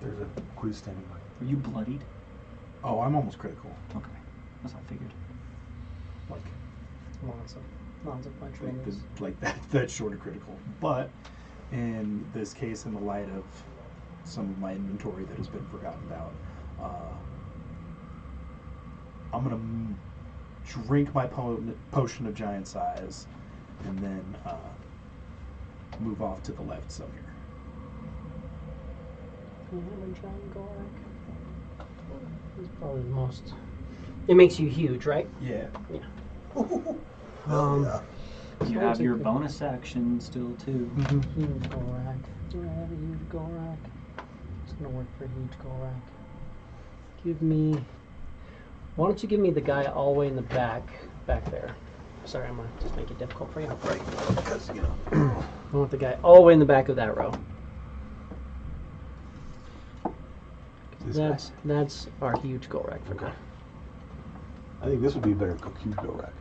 S2: There's a quiz standing by.
S3: Are you bloodied?
S4: Oh, I'm almost critical.
S3: Okay. That's what I figured.
S4: Like,
S1: Lots of punch
S4: like,
S1: menus.
S4: that's short of critical. But in this case, in the light of some of my inventory that has been forgotten about, I'm gonna drink my potion of giant size, and then move off to the left some here.
S1: Hammer giant Golrak. He's probably the most. It makes you huge, right?
S4: Yeah.
S1: Yeah.
S2: Yeah.
S3: You have your bonus action still too.
S1: Huge Golrak. Do I have a huge Golrak? It's gonna work for a huge Golrak. Give me. Why don't you give me the guy all the way in the back there? Sorry, I'm gonna just make it difficult for you.
S2: Right. Because, you know.
S1: I want the guy all the way in the back of that row.
S2: This guy.
S1: That's our huge Golrak for
S2: Okay.
S1: now.
S2: I think this would be a better huge go rack.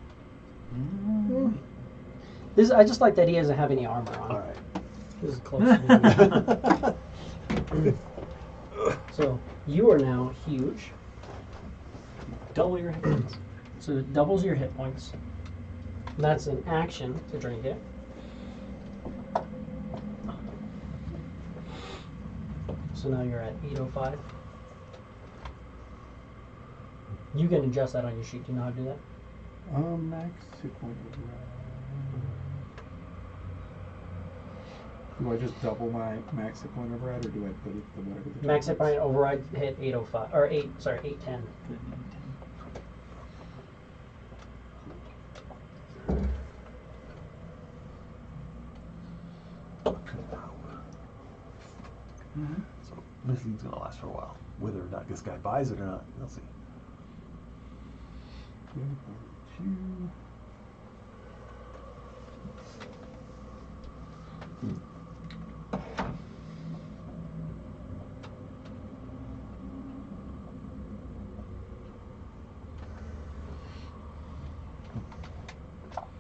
S1: I just like that he doesn't have any armor on.
S2: All right.
S1: This is close to me. So you are now huge.
S3: Double your hit points.
S1: So it doubles your hit points. That's an action to drink it. So now you're at 805. You can adjust that on your sheet. Do you know how to do that?
S4: Max hit point override. Do I just double my max hit point override, or do I put it the whatever the
S1: Max hit point override hit 805 or 810.
S2: So this lead's gonna last for a while. Whether or not this guy buys it or not, we'll see.
S4: 2.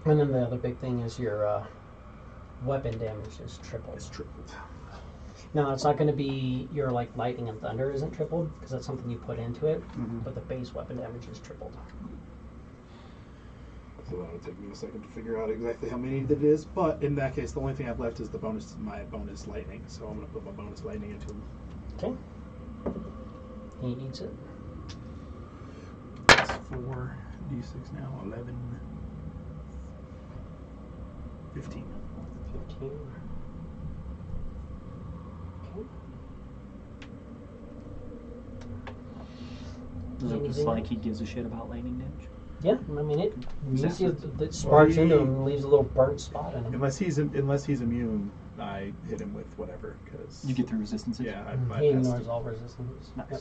S1: And then the other big thing is your weapon damage is tripled.
S4: It's tripled.
S1: Now it's not going to be your like lightning and thunder isn't tripled because that's something you put into it,
S4: Mhm.
S1: but the base weapon damage is tripled.
S4: So that'll take me a second to figure out exactly how many that is. But in that case, the only thing I've left is my bonus lightning. So I'm gonna put my bonus lightning into him.
S1: Okay. He eats it.
S4: That's 4d6 now. 11. 15.
S1: 15. Okay.
S3: Does it look
S1: Anything
S3: like
S1: else?
S3: he gives a shit about lightning damage?
S1: Yeah, I mean it. You see
S3: Exactly.
S1: it sparks
S4: Well,
S1: into him and leaves a little burnt spot in him.
S4: Unless he's immune, I hit him with whatever. Cause
S3: You get through resistances?
S4: yeah, I
S1: He
S4: bypassed
S1: ignores
S4: it.
S1: all resistance.
S3: Nice.
S1: Yep.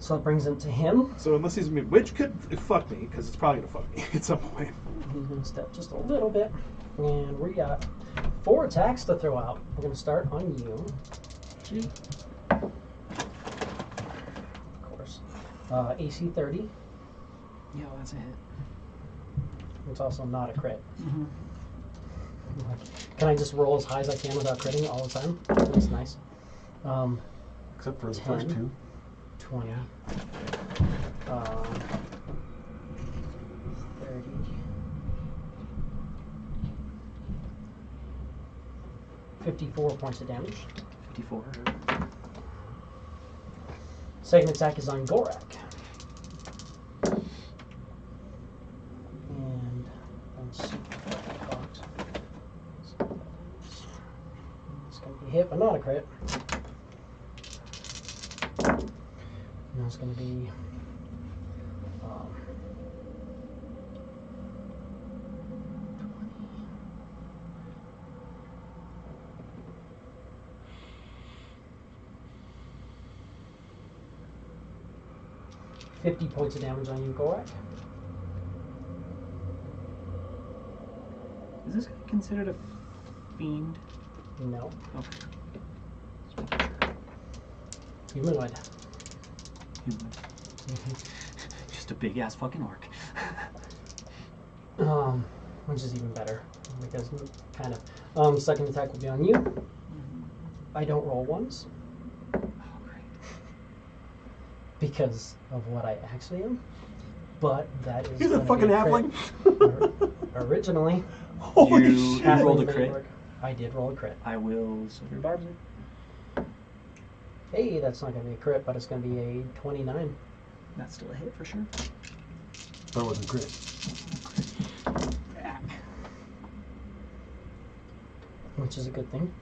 S1: So that brings it to him.
S4: So unless he's immune, which could fuck me, because it's probably gonna fuck me at some point.
S1: He's going to step just a little bit. And we got 4 attacks to throw out. We're going to start on you. G. Of course. AC 30.
S3: Yeah, that's a hit.
S1: It's also not a crit.
S3: Mm-hmm.
S1: Can I just roll as high as I can without critting all the time? That's nice.
S2: Except for the
S1: 10.
S2: first two.
S1: 20. 30. 54 points of damage.
S3: 54.
S1: Second attack is on Golrak. And let's see what I got. It's going to be hit, but not a crit. And that's going to be 50 points of damage on you, Golrak.
S3: Is this guy considered a fiend?
S1: No.
S3: Okay.
S1: Humanoid.
S3: Just a big ass fucking orc.
S1: Which is even better because kind of. Second attack will be on you. I don't roll ones because of what I actually am. But that is.
S2: He's a fucking halfling.
S1: Originally.
S3: You rolled a crit.
S1: I did roll a crit.
S3: I will silver barbs it.
S1: Hey, that's not going to be a crit, but it's going to be a 29.
S3: That's still a hit for sure.
S2: But it wasn't crit.
S3: Back.
S1: Which is a good thing.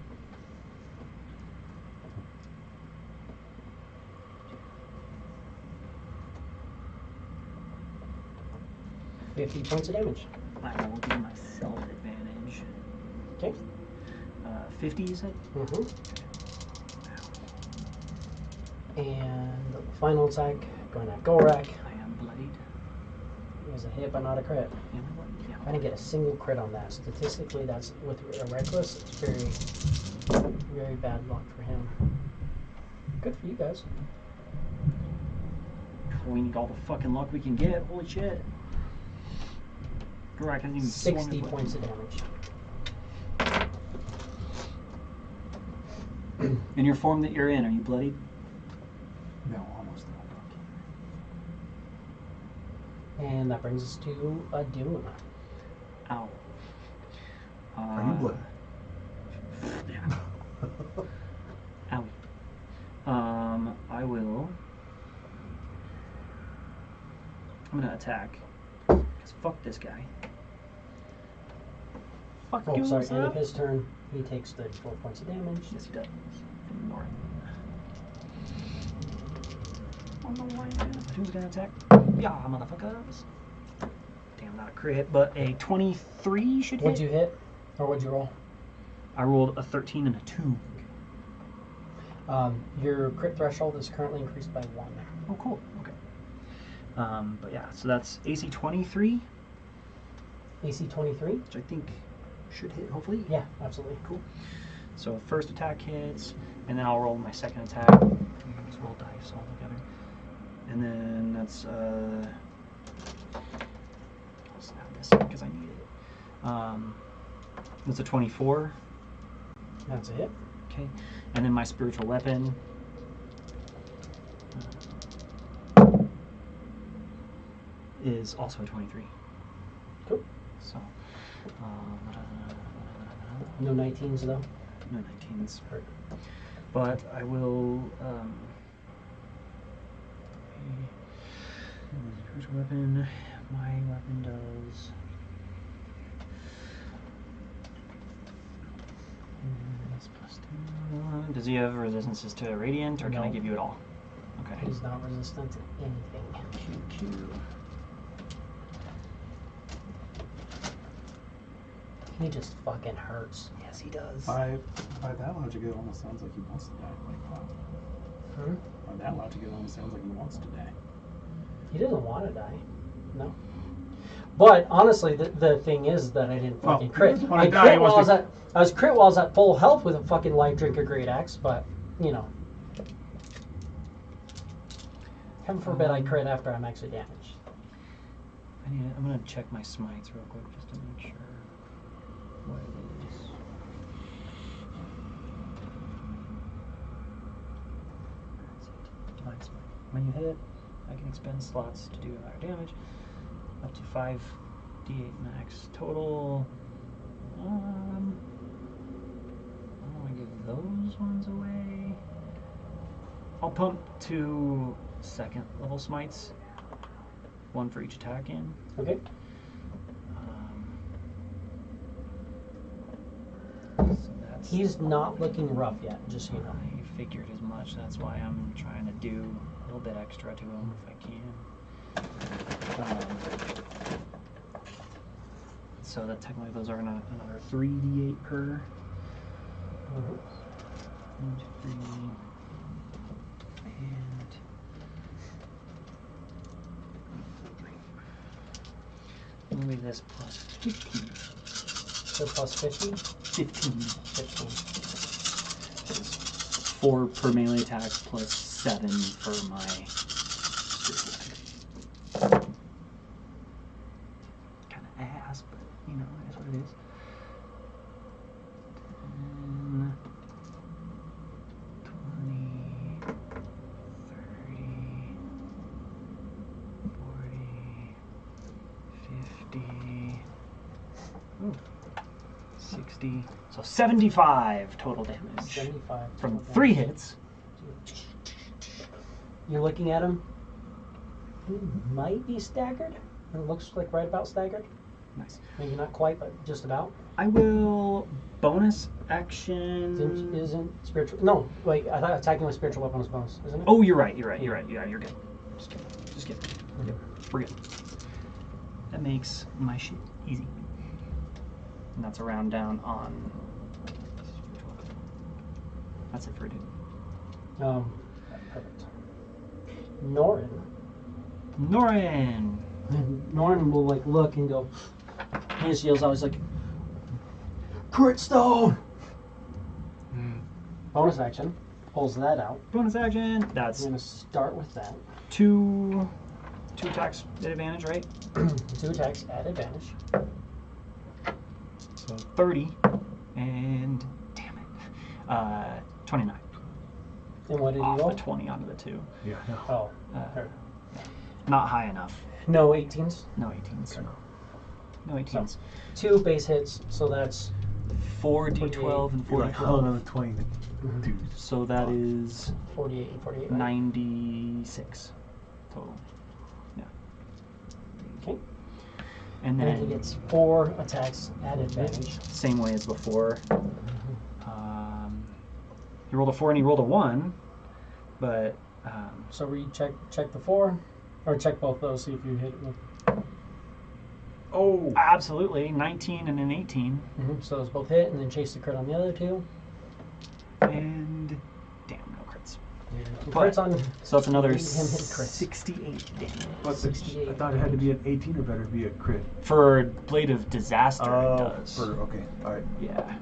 S1: $50 points of damage.
S3: I will give myself advantage.
S1: Okay.
S3: 50, you said?
S1: Mm-hmm. And the final attack, going at Gorak.
S3: I am bloodied.
S1: It was a hit, but not a crit.
S3: Am I bloodied? Yeah.
S1: I didn't get a single crit on that. Statistically, that's with a reckless. It's very, very bad luck for him. Good for you guys.
S3: We need all the fucking luck we can get. Holy shit. Gorak hasn't even
S1: 60 points of damage.
S3: In your form that you're in, are you bloodied?
S4: No, almost not.
S1: And that brings us to a Dune.
S3: Ow.
S2: Are you bloody?
S3: Yeah. Ow. I will. I'm gonna attack. Cause fuck this guy. Fuck
S1: Oh,
S3: you,
S1: sorry.
S3: sir.
S1: End of his turn, he takes 34 points of damage.
S3: Yes, he does. Ignore it. Who's gonna attack? Yeah, motherfuckers. Damn, not a crit, but a 23 should hit.
S1: What'd you hit? Or what'd you roll?
S3: I rolled a 13 and a 2.
S1: Your crit threshold is currently increased by 1.
S3: Oh, cool. Okay. But yeah, so that's AC 23,
S1: AC 23?
S3: which I think should hit, hopefully.
S1: Yeah, absolutely.
S3: Cool. So first attack hits, and then I'll roll my second attack. Just roll dice all together. And then that's, I'll snap this because I need it. That's a 24.
S1: That's a hit.
S3: Okay. And then my spiritual weapon. Is also a 23.
S1: Cool.
S3: So,
S1: No 19s though.
S3: no 19s.
S1: Hurt.
S3: But I will. Spiritual weapon. My weapon does. That's +2. Does he have resistances to radiant, or can I
S1: No.
S3: give you it all? Okay.
S1: He's not resistant to anything.
S3: QQ.
S1: He just fucking hurts.
S3: Yes, he does.
S4: By that logic, it almost sounds like he wants to die. Like, wow.
S1: Hmm?
S4: By that logic, it almost sounds like he wants to die.
S1: He doesn't want to die. No. But honestly, the thing is that I didn't
S4: Well,
S1: fucking
S4: he
S1: crit.
S4: doesn't wanna
S1: I
S4: die,
S1: crit
S4: he
S1: while
S4: wants
S1: I was crit while I was at full health with a fucking life drinker great axe, but you know. Heaven forbid I crit after I'm actually damaged.
S3: I'm gonna check my smites real quick just to make sure what it is. Divine smite. When you hit, I can expend slots to do higher damage, up to 5d8 max total. I don't want to give those ones away. I'll pump 2 second level smites, 1 for each attack in.
S1: Okay.
S3: So that's,
S1: He's not looking rough yet, just so you know.
S3: I figured as much. That's why I'm trying to do a little bit extra to him if I can. So that technically those are another 3d8 per. 1, 2, 3, and maybe this plus 15.
S1: So plus 50?
S3: 15.
S1: 15.
S3: 4 per melee attack plus 7 for my kind of ass, but you know, it is what it is. 10, 20, 30, 40, 50, ooh, 60, so 75 total damage
S1: 75
S3: from
S1: total
S3: 3
S1: damage.
S3: hits.
S1: You're looking at him. He might be staggered. It looks like right about staggered.
S3: Nice.
S1: Maybe not quite, but just about.
S3: I will bonus action.
S1: Isn't spiritual? No, wait. I thought attacking with spiritual weapon was bonus, isn't it?
S3: Oh, you're right. Yeah, you're good. Just kidding. Yep, we're good. That makes my shit easy. And that's a round down on. That's it for a dude.
S1: Perfect. Norin. Norin will like look and go. His shield's always like crit stone. Bonus action. Pulls that out.
S3: Bonus action. That's
S1: I'm gonna start with that.
S3: two attacks at advantage, right?
S1: 2 attacks at advantage.
S3: So 30 and damn it, 29.
S1: And what did he
S3: Off
S1: roll?
S3: a 20 onto the 2.
S2: Yeah, no.
S1: Oh,
S3: Not high enough.
S1: no 18s.
S3: No 18s.
S1: Okay.
S3: No 18s.
S1: 2 base hits, so that's
S3: 4d12 and
S2: You're like,
S3: 4d12.
S2: oh, another 20 dudes.
S3: So that is
S1: 48 and 48. Right?
S3: 96 total. Yeah.
S1: Okay.
S3: And
S1: And then he
S3: then
S1: gets 4 attacks at advantage.
S3: same way as before. He rolled a 4 and he rolled a 1, but
S1: So we check the 4, or check both those, see if you hit it with.
S2: Oh!
S3: absolutely 19 and an 18,
S1: So those both hit, and then chase the crit on the other 2.
S3: and damn, no crits.
S1: And
S3: But-
S1: crits on.
S3: So that's another
S1: Him hit crit.
S3: 68 damage.
S2: But
S1: 68.
S2: I thought it had to be an 18 or better to be a crit.
S3: For Blade of Disaster, it does.
S2: Okay, alright.
S3: Yeah.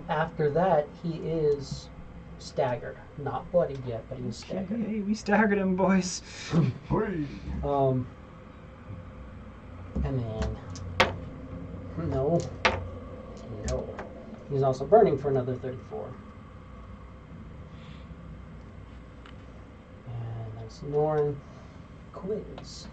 S1: After that, he is staggered. Not bloodied yet, but he's staggered.
S3: Hey, we staggered him, boys.
S2: Hooray!
S1: And then no. He's also burning for another 34. And that's Norn Quiz.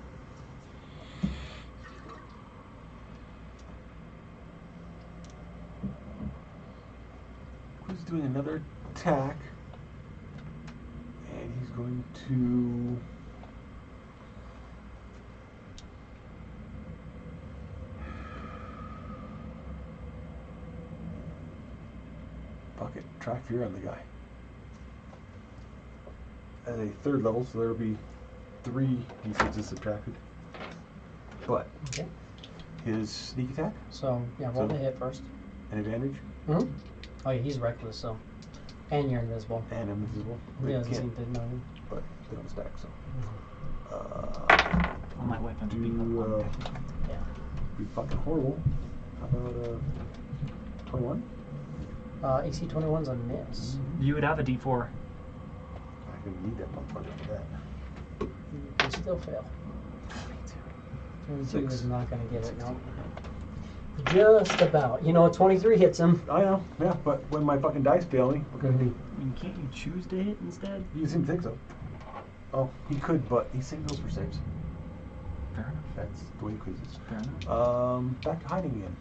S2: Who's doing another attack? And he's going to. Bucket track fear on the guy. At a 3rd level, so there'll be 3 d6s subtracted. But
S1: Okay.
S2: his sneak attack,
S1: So yeah, roll
S2: So-
S1: the hit first.
S2: an advantage,
S1: Oh yeah, he's reckless, so. And you're invisible.
S2: and invisible.
S1: He
S2: They
S1: doesn't
S2: can't,
S1: seem to know you.
S2: but they don't stack, so.
S3: All my weapons would be
S2: Do,
S3: one.
S1: Yeah.
S2: be fucking horrible. How about 21?
S1: AC 21's a miss.
S3: You would have a D4.
S2: I can need that motherfucker for that.
S1: You can still fail. 22 is not going to get it, no. Just about. You know, 23 hits him.
S2: I know, yeah, but when my fucking dice fail me, what can I do?
S3: I mean, can't you choose to hit instead?
S2: You seem to think so. Oh, he could, but he saved those for saves.
S3: Fair enough.
S2: That's the way he quizzes.
S3: Fair enough.
S2: Back to hiding again.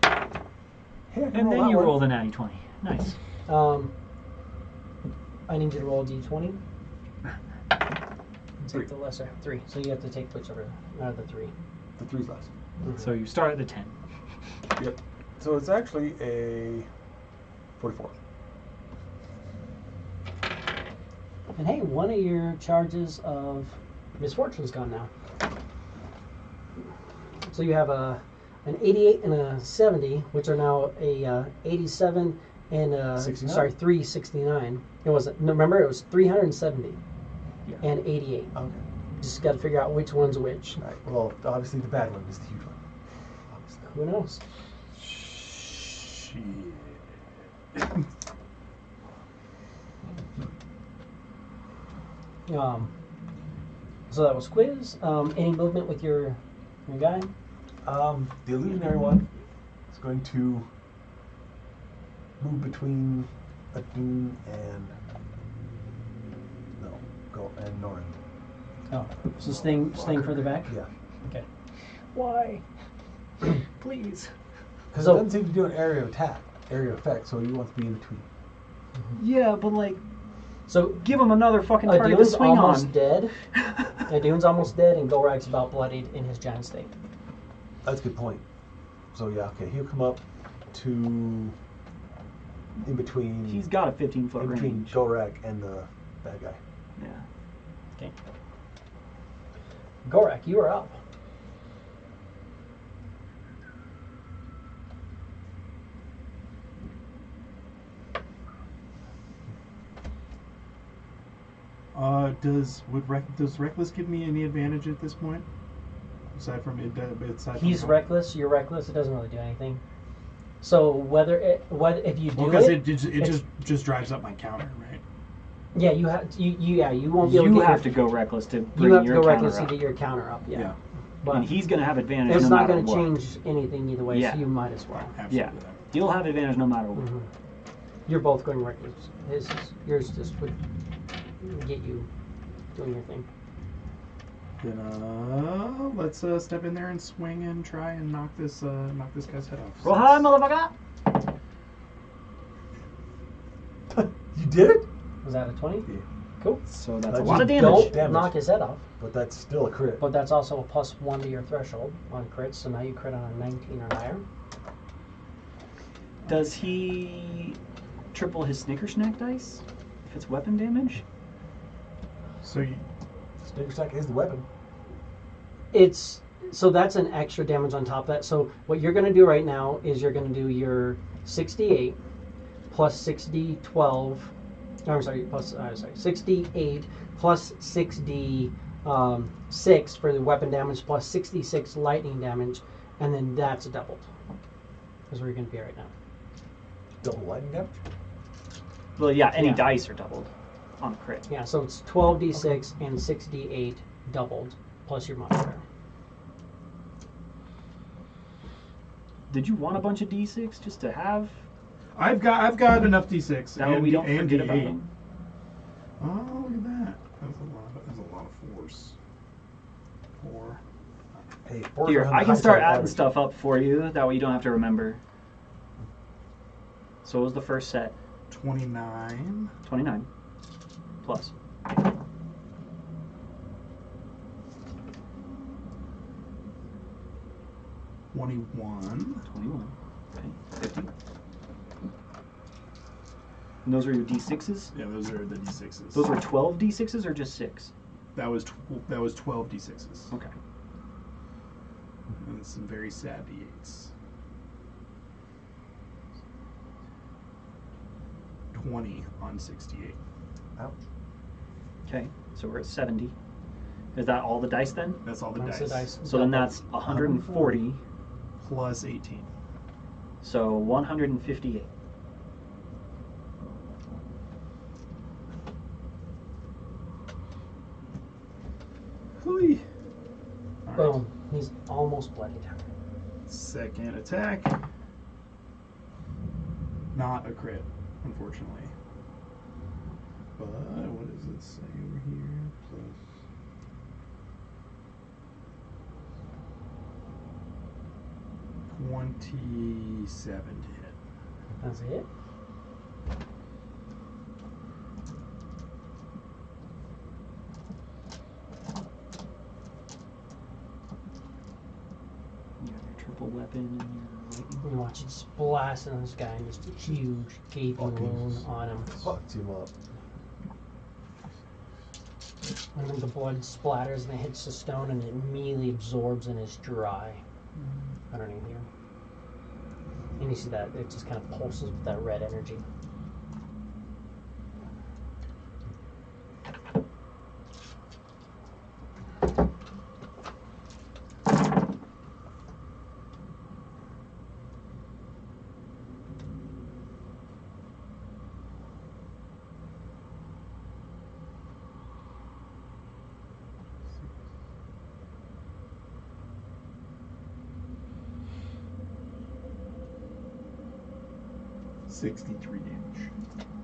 S2: Hey, I can
S3: And
S2: roll
S3: then
S2: that
S3: you
S2: one.
S3: roll the natty 20. Nice.
S1: I need you to roll a d20.
S2: 3.
S1: Take the lesser. 3. So you have to take whichever out of the 3.
S2: The 3's last.
S3: So you start at the 10.
S2: Yep. So it's actually a 44.
S1: And hey, one of your charges of misfortune's gone now. So you have an 88 and a 70, which are now a 87 and a
S2: 69.
S1: sorry 369. It wasn't. No, remember, it was 370
S3: Yeah.
S1: and 88.
S2: Okay.
S1: Just got to figure out which one's which.
S2: All right. Well, obviously the bad one is the huge one. Obviously.
S1: Who knows?
S2: Shit.
S1: So that was quiz. Any movement with your guy?
S2: The illusionary one is going to move between Adun and Norin.
S1: Oh, so staying further back.
S2: Yeah,
S1: Okay.
S3: Why? Please.
S2: because
S1: So-
S2: it doesn't seem to do an area of attack, area of effect, so he wants to be in between.
S3: Yeah, but like,
S1: So
S3: give him another fucking target to
S1: Adun's
S3: swing
S1: almost
S3: on.
S1: dead. Adun's almost dead, and Gorak's about bloodied in his giant state.
S2: That's a good point. So yeah, okay, he'll come up to in between.
S3: He's got a 15-foot
S2: in between
S3: range.
S2: Gorak and the bad guy.
S3: Yeah.
S1: Okay. Gorak, you are up.
S4: Does Reckless give me any advantage at this point? Aside from
S1: He's reckless. You're reckless. It doesn't really do anything. So what if you do
S4: because
S1: it?
S4: it just drives up my counter, right?
S1: Yeah, you won't be able to
S3: You
S1: get
S3: have
S1: your,
S3: to go reckless to bring
S1: you have to
S3: your
S1: go
S3: counter
S1: reckless to
S3: up.
S1: get your counter up. Yeah.
S4: Yeah.
S1: But
S3: And he's going to have advantage
S1: it's
S3: no
S1: not
S3: matter
S1: going to
S3: what.
S1: change anything either way,
S3: Yeah.
S1: so you might as well.
S3: Yeah.
S4: Absolutely.
S3: He'll have advantage no matter what.
S1: Mhm. You're both going reckless. Yours just would get you doing your thing.
S4: Then let's step in there and swing and try and knock this guy's head off.
S3: Roll high, motherfucker!
S2: You did it?
S1: Was that a 20?
S2: Yeah.
S1: Cool.
S3: So that's
S2: That
S3: a lot of
S2: just
S3: damage.
S1: Don't knock his head off,
S2: But that's still a crit.
S1: but that's also a +1 to your threshold on crits, so now you crit on a 19 or higher.
S3: Does he triple his Snickersnack dice if it's weapon damage?
S4: So you,
S2: Snicker Snack is the weapon.
S1: So that's an extra damage on top of that. So what you're going to do right now is you're going to do your 68 plus 6d12. I'm sorry, 68 plus 6d6 for the weapon damage plus 66 lightning damage, and then that's doubled. That's where you're going to be right now.
S2: Double lightning damage?
S3: Well, yeah, any
S1: Yeah.
S3: dice are doubled on a crit.
S1: Yeah, so it's 12d6 and 6d8 doubled plus your modifier.
S3: Did you want a bunch of d6 just to have?
S4: I've got enough d6.
S3: That way
S4: and
S3: we don't
S4: and
S3: forget about
S4: D8.
S3: them.
S4: Oh, look at that. That's a lot of force. 4.
S2: Hey,
S3: Here, I can start adding stuff up for you. That way you don't have to remember. So what was the first set?
S4: 29.
S3: 29 plus.
S4: 21.
S3: 21. Okay. 50. And those are your d6s?
S4: Yeah, those are the d6s.
S3: Those were 12 d6s or just 6?
S4: That was 12 d6s.
S3: Okay.
S4: And some very sad d8s. 20 on 68.
S2: Ouch.
S3: Okay. So we're at 70. Is that all the dice then?
S4: That's all the
S1: Minus
S4: dice.
S1: the dice.
S3: So then that's 140.
S4: Plus 18.
S3: So 158.
S4: Hui. All right.
S1: Boom. He's almost bloodied.
S4: Second attack. Not a crit, unfortunately. But what does it say over here? Plus. $27 to hit.
S1: That's it.
S3: You have your triple weapon and your lightning.
S1: You watch it just blast on this guy, and just a huge gaping
S2: Fucking
S1: wound on him.
S2: Fucked him up.
S1: And then the blood splatters and it hits the stone and it immediately absorbs and is dry underneath here. And you see that it just kind of pulses with that red energy.
S4: 63 damage.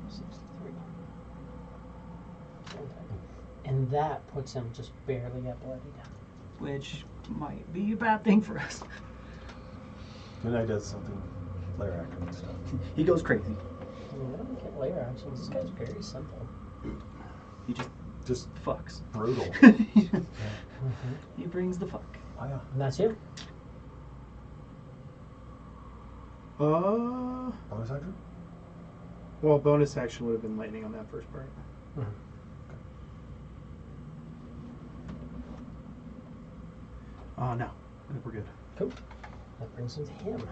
S1: 63. And that puts him just barely at bloodied.
S3: Which might be a bad thing for us.
S2: Then I does something layer active and stuff.
S3: He goes crazy.
S1: I mean, I don't get layer actions. This guy's very simple.
S3: He
S2: Just
S3: fucks.
S2: brutal.
S3: He brings the fuck.
S2: Oh, yeah.
S1: And that's you.
S2: Bonus action?
S4: Well, bonus action would have been lightning on that first part. No, I think we're good.
S1: Cool. That brings him to him.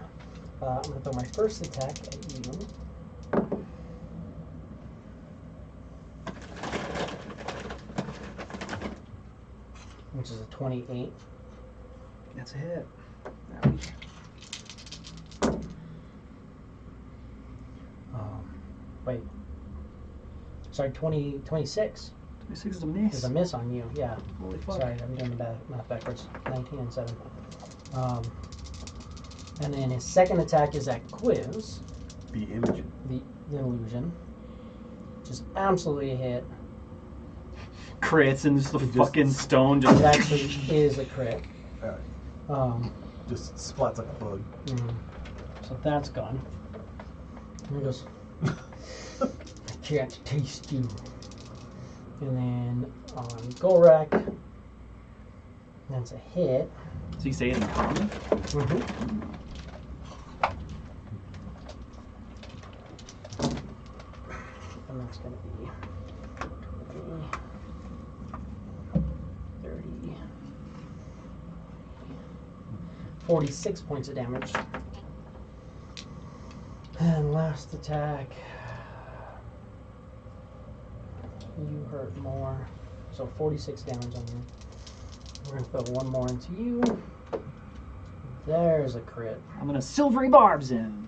S1: I'm going to throw my first attack at you. Which is a 28.
S3: That's a hit.
S1: Wait. Sorry, 26.
S3: 26 is a miss.
S1: There's a miss on you, yeah.
S3: Holy fuck.
S1: Sorry, I'm doing the math backwards. 19 and 7. And then his second attack is at Quiz,
S2: The image.
S1: the illusion. Just absolutely a hit.
S3: Crits and just the
S2: Just-
S3: fucking stone
S1: It
S3: just...
S1: actually is a crit.
S2: Just splats like a bug.
S1: So that's gone. And he goes, I can't taste you. And then on Gorak, that's a hit.
S3: So you say it in common?
S1: And that's going to be 20, 30, 46 points of damage. And last attack, you hurt more. So 46 damage on you. We're going to put one more into you. There's a crit.
S3: I'm gonna silvery barbs him.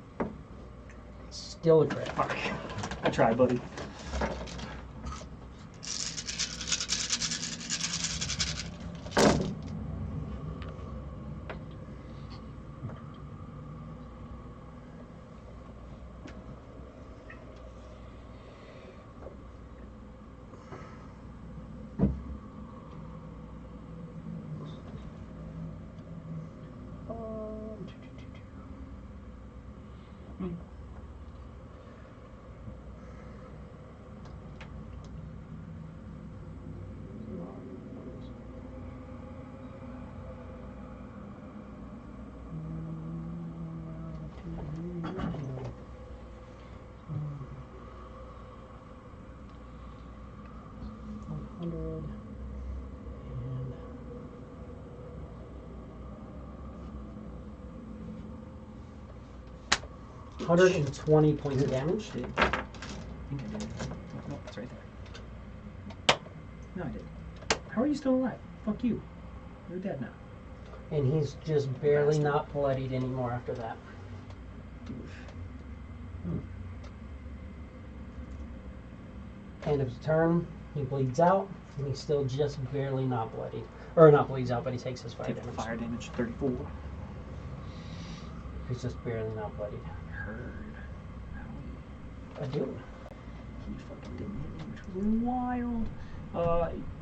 S1: Still a crit.
S3: Fuck. I tried, buddy. And 120 points of damage. Did. I think I did. No, it's right there. No, I did. How are you still alive? Fuck you. You're dead now.
S1: And he's just barely not bloodied anymore after that. End of his turn, he bleeds out, and he's still just barely not bloodied. Or not bleeds out, but he takes his fire
S3: Take
S1: damage.
S3: fire damage 34.
S1: He's just barely not bloodied.
S3: Heard.
S1: I do.
S3: He fucking didn't hit me, which was wild.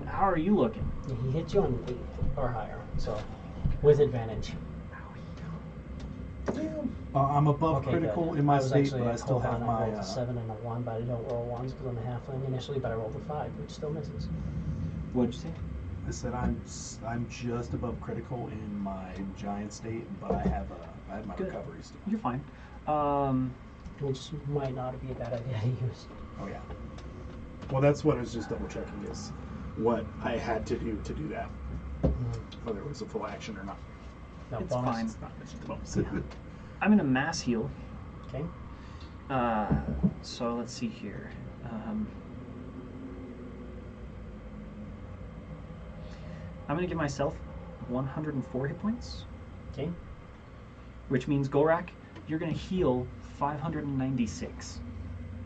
S3: How are you looking?
S1: He hits you on 8 or higher, so with advantage.
S4: I'm above
S1: Okay,
S4: critical
S1: good.
S4: in my
S1: I was
S4: state,
S1: actually
S4: but I
S1: at
S4: still
S1: Kohan.
S4: have
S1: I
S4: my.
S1: rolled a 7 and a 1, but I don't roll 1s because I'm a halfling initially, but I rolled a 5, which still misses.
S3: What'd you say?
S4: I said I'm just above critical in my giant state, but I have my
S3: Good.
S4: recovery still.
S3: You're fine.
S1: Which might not be a bad idea to use.
S4: Oh yeah. Well, that's what I was just double checking is what I had to do that, whether it was a full action or not.
S1: No,
S3: It's
S1: bonus.
S3: fine.
S4: It's not it's a bonus.
S3: I'm gonna mass heal.
S1: Okay.
S3: So let's see here. I'm gonna give myself 104 hit points,
S1: Okay.
S3: which means Gorak, you're gonna heal 596.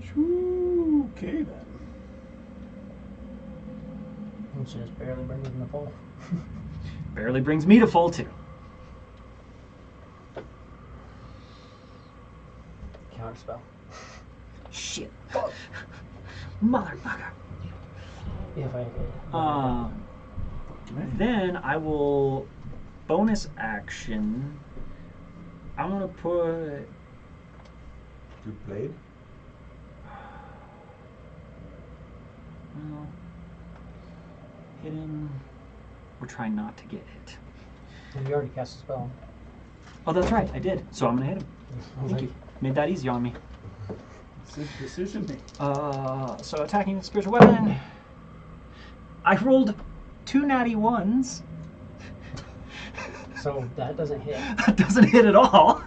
S4: Okay then.
S1: Which just barely brings him to full.
S3: Barely brings me to full too.
S1: Counter spell.
S3: shit. Motherfucker.
S1: If I hit.
S3: Then I will bonus action. I'm gonna put.
S2: Your blade?
S3: Well, hit him. We're trying not to get hit.
S1: You already cast a spell.
S3: Oh, that's right, I did. So I'm gonna hit him. Thank you. Made that easy on me.
S4: Decision made.
S3: So attacking with spiritual weapon. I rolled 2 natty 1s.
S1: So that doesn't hit.
S3: That doesn't hit at all.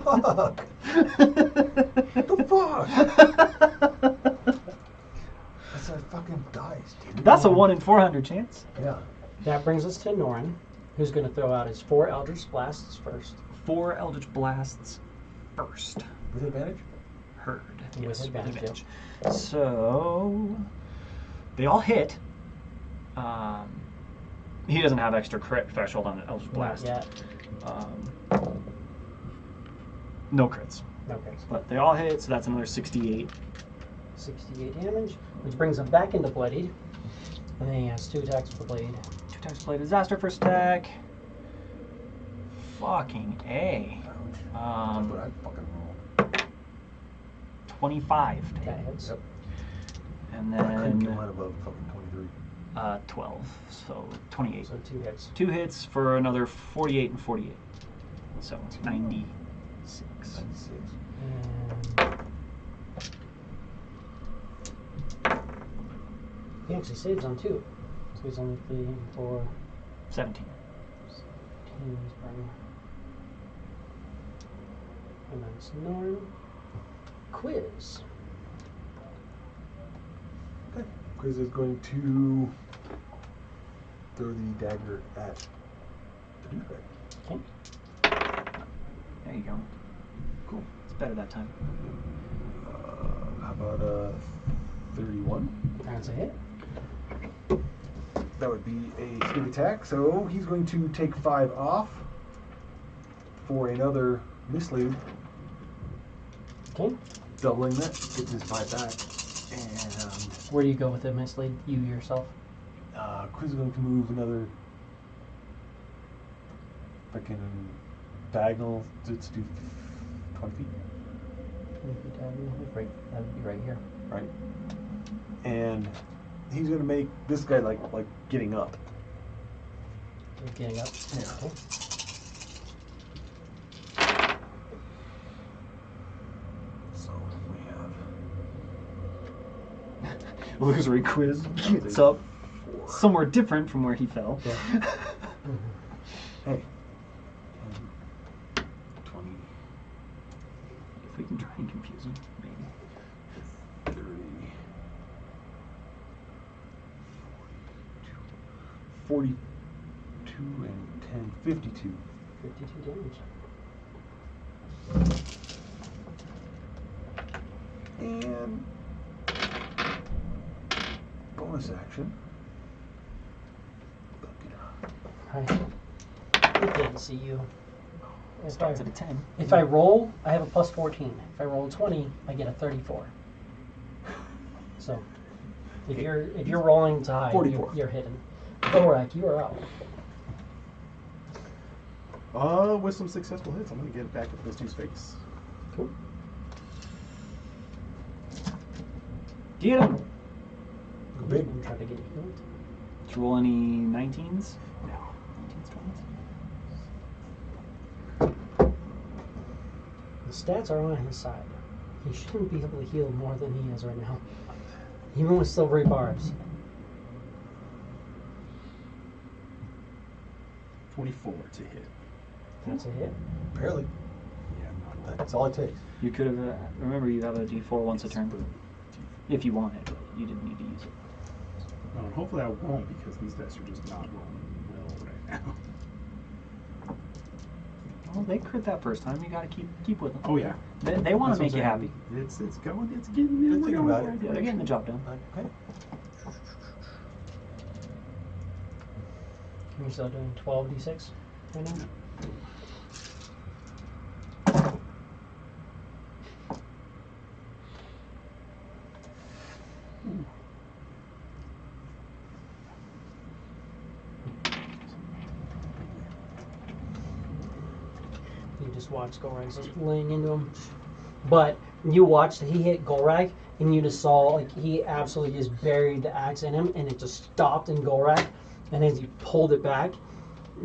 S2: Fuck! What the fuck? That's a fucking dice, dude.
S3: That's a 1 in 400 chance.
S2: Yeah.
S1: That brings us to Norin, who's going to throw out his 4 Eldritch Blasts first.
S3: 4 Eldritch Blasts first.
S2: With advantage?
S3: Heard.
S1: With
S3: Yes,
S1: advantage,
S3: So they all hit. He doesn't have extra crit threshold on an Eldritch Blast.
S1: Not yet.
S3: No crits.
S1: Okay.
S3: But they all hit, so that's another 68.
S1: 68 damage, which brings him back into bloodied. And then he has 2 attacks with the blade.
S3: 2 attacks with blade. Disaster first attack. Fucking A.
S2: That's what I fucking roll.
S3: 25 to
S1: That
S3: hit.
S1: hits.
S2: Yep.
S3: And
S2: I couldn't
S3: then
S2: come out above fucking 23.
S3: 12, so 28.
S1: So 2 hits.
S3: 2 hits for another 48 and 48. So 96.
S2: 96.
S1: And he actually saves on 2. So he's only bleeding for
S3: 17.
S1: 17 burn. And that's Norn. Quiz.
S2: Okay. Quiz is going to throw the dagger at the douchebag.
S1: Okay.
S3: There you go. Cool. It's better that time.
S2: How about 31?
S1: That's a hit.
S2: That would be a sneak attack, so he's going to take 5 off for another mislead,
S1: Okay.
S2: doubling that, gets his 5 back. And
S1: Where do you go with the mislead? You yourself?
S2: Quiz is going to move another freaking diagonal. Let's do 20 feet.
S1: Right, that would be right here.
S2: Right. And he's going to make this guy like getting up.
S1: You're getting up.
S2: Yeah.
S1: Okay.
S2: So we have
S3: Illusory quiz gets up
S2: 4.
S3: somewhere different from where he fell.
S1: Yeah.
S2: Hey. 20,
S3: If we can try and confuse him, maybe.
S2: 30, 42, and 10, 52.
S1: 52 damage.
S2: And bonus action.
S1: Hi. It didn't see you.
S3: Starts at a 10.
S1: If I roll, I have a plus 14. If I roll a 20, I get a 34. So, if you're rolling to high,
S2: 44.
S1: you're hidden. Thorak, you are up.
S4: With some successful hits, I'm gonna get it back at this dude's face.
S1: Cool.
S3: Get him!
S2: Big.
S1: I'm trying to get healed.
S3: Did you roll any 19s?
S4: No.
S3: 19s, 20s?
S1: The stats are on his side. He shouldn't be able to heal more than he is right now. Even with silvery barbs.
S4: 24 to hit.
S1: That's a hit.
S2: Barely.
S4: Yeah, not
S2: That's all it takes.
S3: You could have, remember you have a d4 once a turn. If you want it, but you didn't need to use it.
S4: Well, and hopefully I won't, because these dice are just not rolling well right now.
S3: Well, they crit that first time. You got to keep with them.
S4: Oh yeah.
S3: They want
S4: That's
S3: to make
S4: what I'm
S3: you
S4: saying.
S3: happy.
S4: It's going. It's getting.
S2: They're
S4: We're
S2: thinking
S4: going
S2: about
S4: the
S2: it.
S4: right
S3: Yeah, they're getting the job done.
S2: Okay.
S1: You're still doing 12d6 right now? You just watch Golrag's just laying into him. But you watched, he hit Golrag, and you just saw, like, he absolutely just buried the axe in him, and it just stopped in Golrag. And as he pulled it back,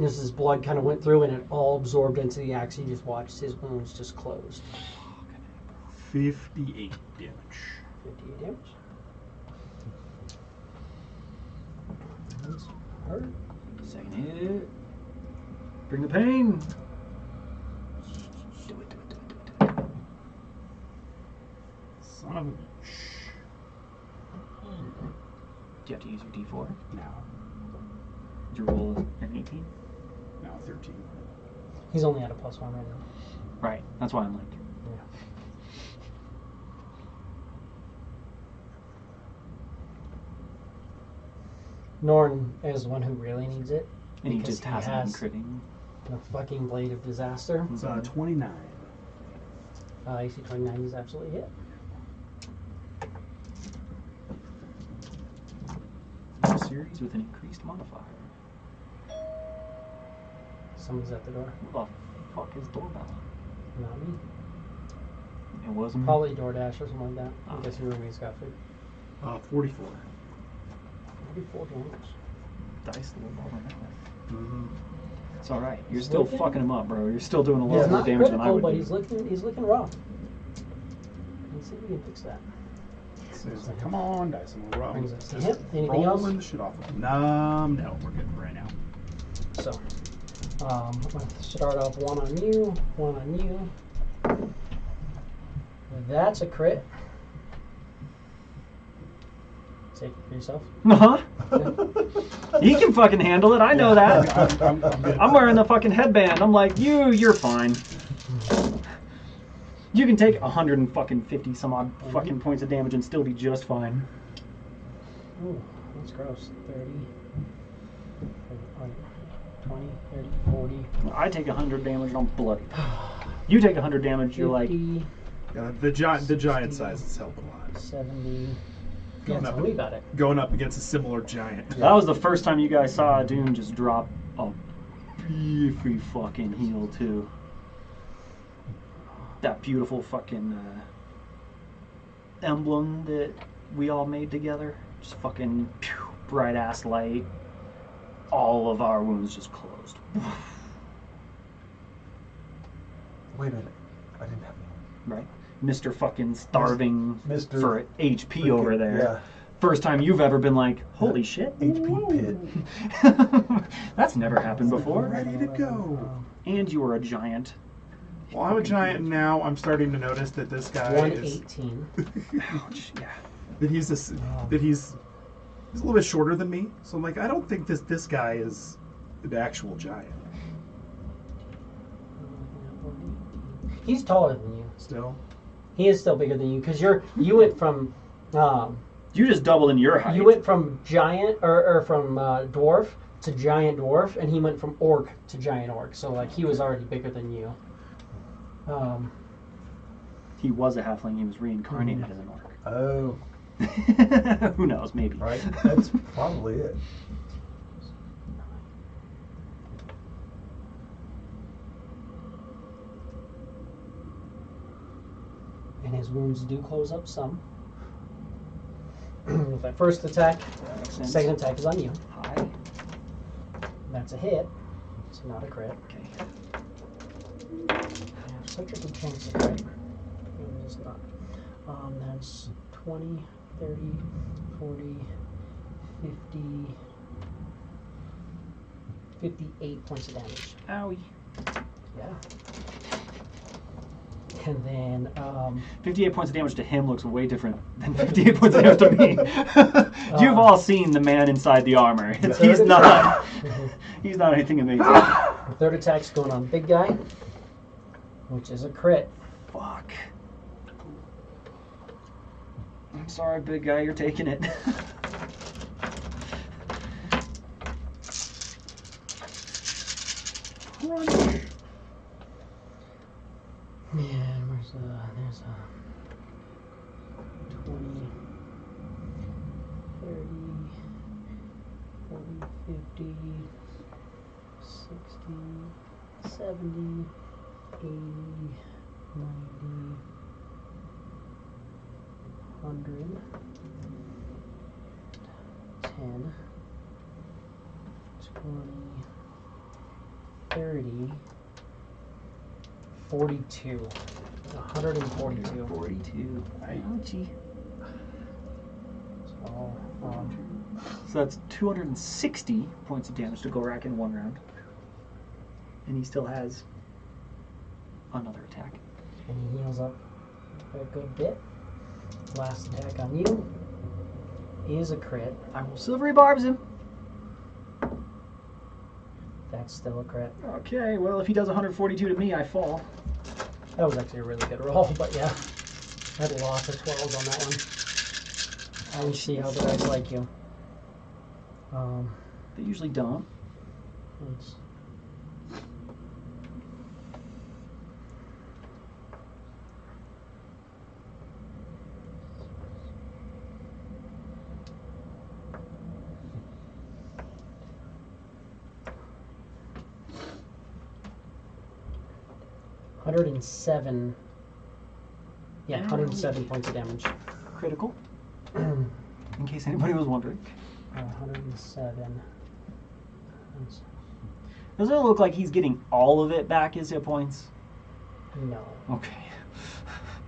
S1: as his blood kind of went through, and it all absorbed into the axe, you just watched his wounds just closed.
S4: 58 damage.
S1: 58 damage. That's hurt.
S3: Second hit. Bring the pain. Do it.
S4: Son of a bitch.
S3: Do you have to use your D4?
S4: No.
S3: Did you roll an 18?
S4: No, 13.
S1: He's only at a +1 right now.
S3: Right. That's why I'm like.
S1: Yeah. Norn is the one who really needs it.
S3: And he
S1: because
S3: just hasn't
S1: has
S3: been critting.
S1: the fucking Blade of Disaster.
S4: It's 29.
S1: AC 29 is absolutely hit.
S3: Series with an increased modifier.
S1: Someone's at the door.
S3: Who the fuck is doorbell?
S1: Not me.
S3: It wasn't.
S1: Probably DoorDash or something like that.
S3: Oh.
S1: I guess your roommate's got food.
S4: 44.
S1: 44 damage.
S3: Dice a little more now.
S4: Mm-hmm.
S3: It's alright. You're
S1: He's
S3: still
S1: looking-
S3: fucking him up, bro. You're still doing a lot
S1: He's
S3: more
S1: not
S3: damage than I
S1: critical,
S3: would
S1: but
S3: do.
S1: he's looking rough. Let's see if we can fix that.
S4: So it's like, come on, dice. I'm gonna
S1: Brings us to him. Anything
S4: rolling
S1: else?
S4: the shit off of him. No, we're good right now.
S1: So, let's start off one on you, one on you. That's a crit. Take it for yourself.
S3: Uh-huh. He can fucking handle it. I know that. I'm wearing the fucking headband. I'm like, you're fine. You can take 150 some odd fucking points of damage and still be just fine.
S1: Ooh, that's gross. 30, 20, 30, 40.
S3: I take 100 damage and I'm bloody. You take 100 damage, you're like,
S1: 50,
S4: Yeah, the giant sizes help a lot.
S1: 70. Yeah,
S4: Going
S1: tell
S4: up,
S1: me about it.
S4: going up against a similar giant.
S3: that was the first time you guys saw Dune just drop a beefy fucking heal too. That beautiful fucking emblem that we all made together. Just fucking bright ass light. All of our wounds just closed.
S2: Wait a minute. I didn't have any.
S3: Right? Mr. fucking starving
S2: Mr.
S3: for HP over there.
S2: Yeah.
S3: First time you've ever been like, holy shit.
S2: HP pit.
S3: That's never happened before.
S4: Ready to go.
S3: And you were a giant.
S4: Well, I'm a giant now. I'm starting to notice that this guy is
S1: 118.
S3: Ouch, yeah.
S4: that he's a little bit shorter than me. So I'm like, I don't think this guy is an actual giant.
S1: He's taller than you.
S4: Still,
S1: He is still bigger than you because you went from
S3: You just doubled in your height.
S1: you went from giant or from dwarf to giant dwarf, and he went from orc to giant orc. So like he was already bigger than you.
S3: He was a halfling. He was reincarnated as an orc.
S2: Oh,
S3: Who knows? Maybe.
S2: right. That's probably it.
S1: And his wounds do close up some. With that first attack,
S3: Makes sense.
S1: second attack is on you.
S3: Hi.
S1: That's a hit. It's not a crit.
S3: Okay.
S1: I have such a good chance of crit. It is not. That's 20, 30, 40, 50, 58 points of damage.
S3: Owie.
S1: Yeah. And then
S3: 58 points of damage to him looks way different than 58 points of damage to me. You've all seen the man inside the armor. He's not. He's not anything amazing.
S1: the third attack's going on big guy, which is a crit.
S3: Fuck. I'm sorry, big guy. You're taking it. Run.
S1: Yeah, there's a 20. 50, 60, 70, 80, 90, 100, 10, 20, 30, 42. 142.
S3: 42. Ouchie.
S1: So,
S3: So that's 260 points of damage to Gorak in one round. And he still has another attack.
S1: and he heals up a good bit. Last attack on you is a crit.
S3: I will Silvery Barbs him.
S1: That's still a crit.
S3: Okay, well, if he does 142 to me, I fall.
S1: That was actually a really good roll, but yeah. I had a loss of 12 on that one. I see how the dice like you.
S3: They usually don't.
S1: It's $107. Yeah, 107 points of damage.
S3: Critical. In case anybody was wondering.
S1: 107.
S3: Doesn't it look like he's getting all of it back, his hit points?
S1: No.
S3: Okay.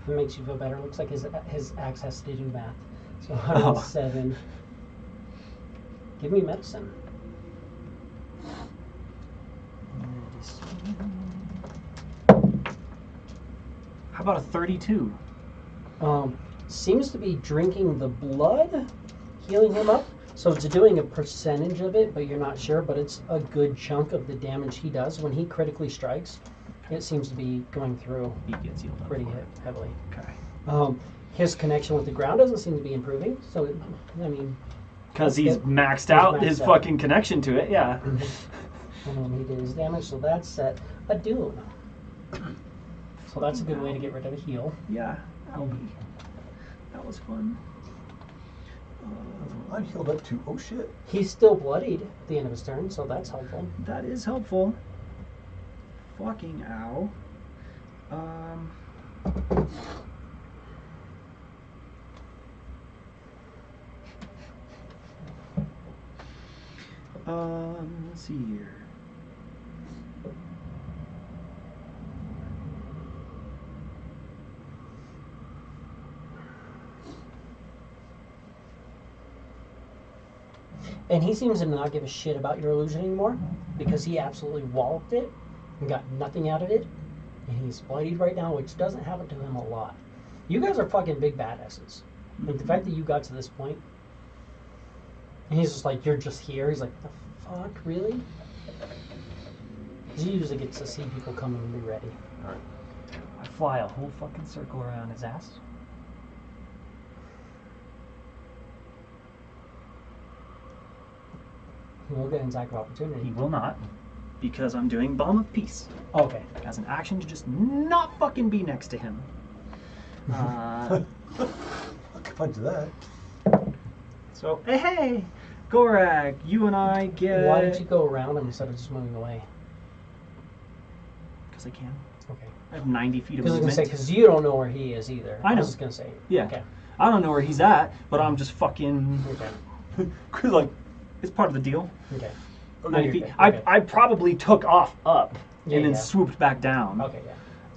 S1: If it makes you feel better, it looks like his axe has to do math. So 107. Give me medicine.
S3: How about a 32?
S1: Seems to be drinking the blood, healing him up. So it's doing a percentage of it, but you're not sure. But it's a good chunk of the damage he does when he critically strikes. It seems to be going through
S3: He gets healed up
S1: pretty
S3: for it.
S1: heavily.
S3: Okay.
S1: His connection with the ground doesn't seem to be improving. So, I mean,
S3: Because he's
S1: Yep.
S3: maxed
S1: He's
S3: out
S1: maxed
S3: his
S1: out.
S3: fucking connection to it, yeah.
S1: and then he did his damage. So that's set a dune. So that's a good way to get rid of a heal.
S3: Yeah. Owie. That was fun.
S2: I'm healed up to, oh shit.
S1: He's still bloodied at the end of his turn, so that's helpful.
S3: That is helpful. Fucking ow. Let's see here.
S1: And he seems to not give a shit about your illusion anymore because he absolutely walloped it and got nothing out of it. And he's bloodied right now, which doesn't happen to him a lot. You guys are fucking big badasses. Like the fact that you got to this point, and he's just like, you're just here. He's like, the fuck, really? Because he usually gets to see people coming and be ready.
S2: Alright.
S3: I fly a whole fucking circle around his ass.
S1: He will get an attack of opportunity.
S3: He will not, because I'm doing Balm of Peace.
S1: Okay.
S3: As an action to just not fucking be next to him.
S2: I'll come to that.
S3: So, hey, Gorak, you and I get...
S1: Why did you go around him instead of just moving away?
S3: Because I can.
S1: Okay.
S3: I have 90 feet of
S1: Because I was
S3: movement.
S1: gonna say, because you don't know where he is either.
S3: I know.
S1: was just gonna say.
S3: Yeah.
S1: Okay.
S3: I don't know where he's at, but I'm just fucking...
S1: Okay.
S3: Cause like, it's part of the deal.
S1: Okay.
S3: 90
S1: you're
S3: feet.
S1: good.
S3: I,
S1: Okay.
S3: I probably took off up
S1: Yeah,
S3: and then
S1: yeah.
S3: swooped back down.
S1: Okay. Yeah.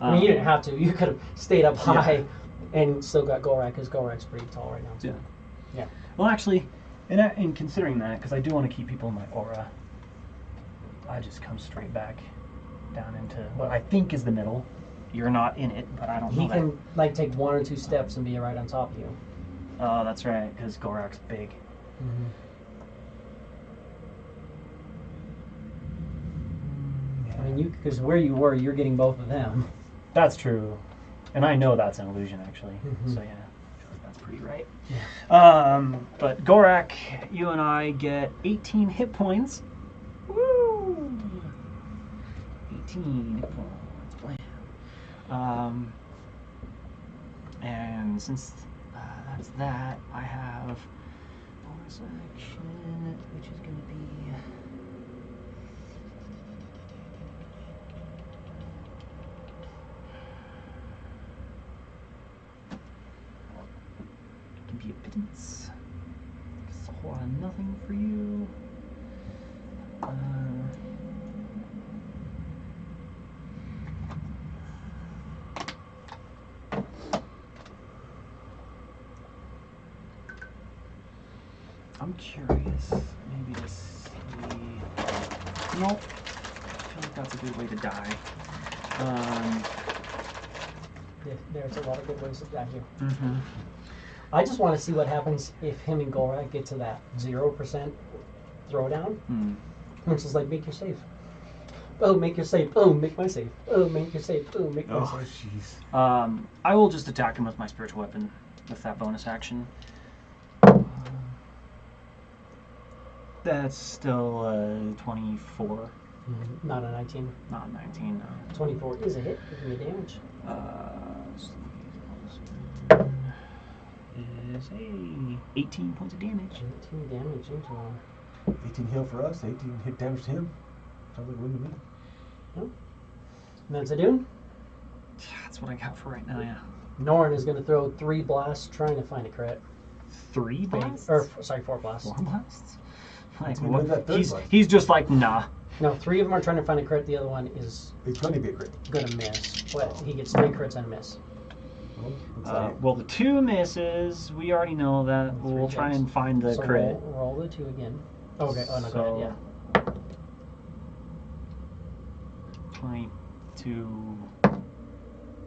S1: I mean, you didn't have to. You could have stayed up
S3: Yeah.
S1: high and still got Gorak because Gorak's pretty tall right now. So.
S3: Yeah.
S1: Yeah.
S3: Well, actually, in considering that, because I do want to keep people in my aura, I just come straight back down into what I think is the middle. You're not in it, but I don't know
S1: He
S3: that.
S1: can like take 1 or 2 steps and be right on top of you.
S3: Oh, that's right, because Gorak's big.
S1: I mean, you because where you were, you're getting both of them.
S3: That's true. And I know that's an illusion, actually.
S1: Mhm.
S3: So, yeah, that's pretty right.
S1: Yeah.
S3: But Gorak, you and I get 18 hit points. Woo! 18 hit points. And since that's that, I have bonus action, which is going to be pittance. It's a whole lot of nothing for you. I'm curious, maybe to see. Nope. I feel like that's a good way to die.
S1: There's a lot of good ways to die here.
S3: Mm-hmm.
S1: I just want to see what happens if him and Gorak get to that 0% throwdown.
S3: Mm.
S1: Which is like, make your save. Oh, make your save. Oh, make my save. Oh, make your save. Oh, make my
S2: Oh,
S1: save.
S2: jeez.
S3: I will just attack him with my spiritual weapon with that bonus action. That's still 24.
S1: Not a 19.
S3: Not 19, no.
S1: 24 is a hit. Give me damage.
S3: Is a 18 points of damage.
S1: 18 damage into him.
S2: 18 heal for us, 18 hit damage to him. Sounds like a win to me.
S1: And that's a Dune.
S3: Yeah, that's what I got for right now, yeah.
S1: Norn is going to throw 3 blasts trying to find a crit.
S3: 3 blasts?
S1: Sorry, 4 blasts.
S3: 4 blasts? Like,
S2: Let's move that third blast.
S3: he's just like, nah.
S1: No, 3 of them are trying to find a crit. The other one is
S2: It's going to be a crit.
S1: going to miss. But he gets 3 crits and a miss.
S2: Well, looks like
S3: Well, the 2 misses. We already know that.
S1: And 3
S3: We'll try
S1: hits.
S3: and find the
S1: So
S3: crit.
S1: roll the 2 again. Okay. Oh, no,
S3: So-
S1: go ahead.
S3: 22.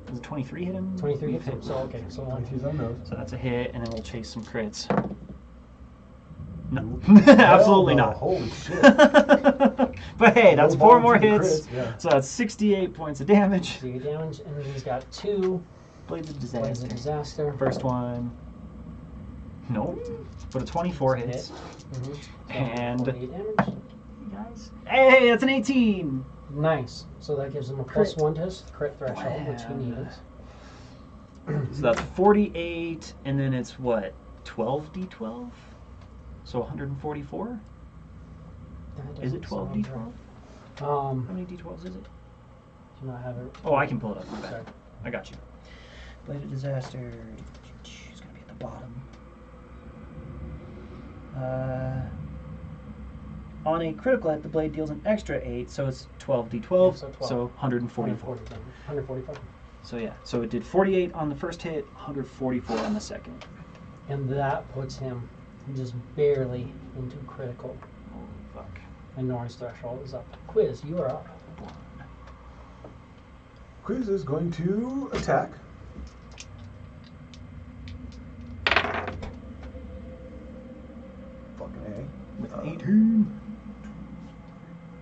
S3: Does 23 hit him?
S1: Yeah. 23
S3: We've
S1: hits him. So, okay. So 1, 2,
S2: 22's on those.
S3: So that's a hit, and then we'll chase some crits. No,
S2: Nope.
S3: absolutely
S2: Hell no.
S3: not.
S2: Holy shit.
S3: But hey, that's
S2: No
S3: 4 more
S2: bombs and
S3: hits.
S2: crits, yeah.
S3: So that's 68 points of damage.
S1: 3 damage. And then he's got 2
S3: Blades of
S1: Blades of
S3: Disaster.
S1: Disaster.
S3: First one. Nope. But a 24 hits.
S1: Mm-hmm. So
S3: And-
S1: 48 damage.
S3: Guys. Hey, that's an 18.
S1: Nice. So that gives him a
S3: Crit.
S1: +1 to his crit threshold, which he
S3: Blam.
S1: needed.
S3: So that's 48, and then it's what? 12d12? So 144?
S1: That
S3: Is it
S1: doesn't sound
S3: 12d12?
S1: right.
S3: How many d12s is it?
S1: Do not have it.
S3: Oh, I can pull it up. My bad.
S1: Sorry.
S3: I got you. Blade of Disaster. It's gonna be at the bottom. On a critical hit, the blade deals an extra 8, so it's 12d12,
S1: Yeah, so 12.
S3: so 144.
S1: 144.
S3: So yeah, so it did 48 on the first hit, 144 on the second.
S1: And that puts him just barely into critical.
S3: Oh, fuck.
S1: And Norn's threshold is up. Quiz, you are up.
S2: Quiz is going to attack. Fucking A.
S3: With an 18.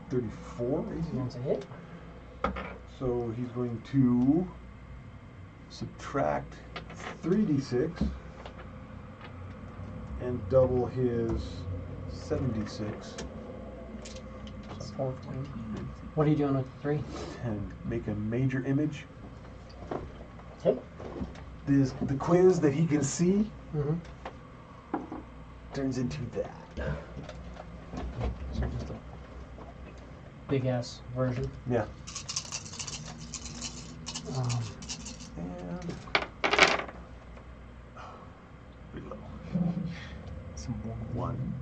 S2: 34 AC.
S1: That's a hit.
S2: So he's going to subtract 3d6 and double his 76.
S1: So 14. What are you doing with 3?
S2: 10. Make a major image.
S1: Okay.
S2: The quiz that he can see
S1: Mm-hmm.
S2: turns into that.
S1: So just a big ass version.
S2: Yeah.
S1: Um,
S2: And reload.
S3: Some more.
S2: 1,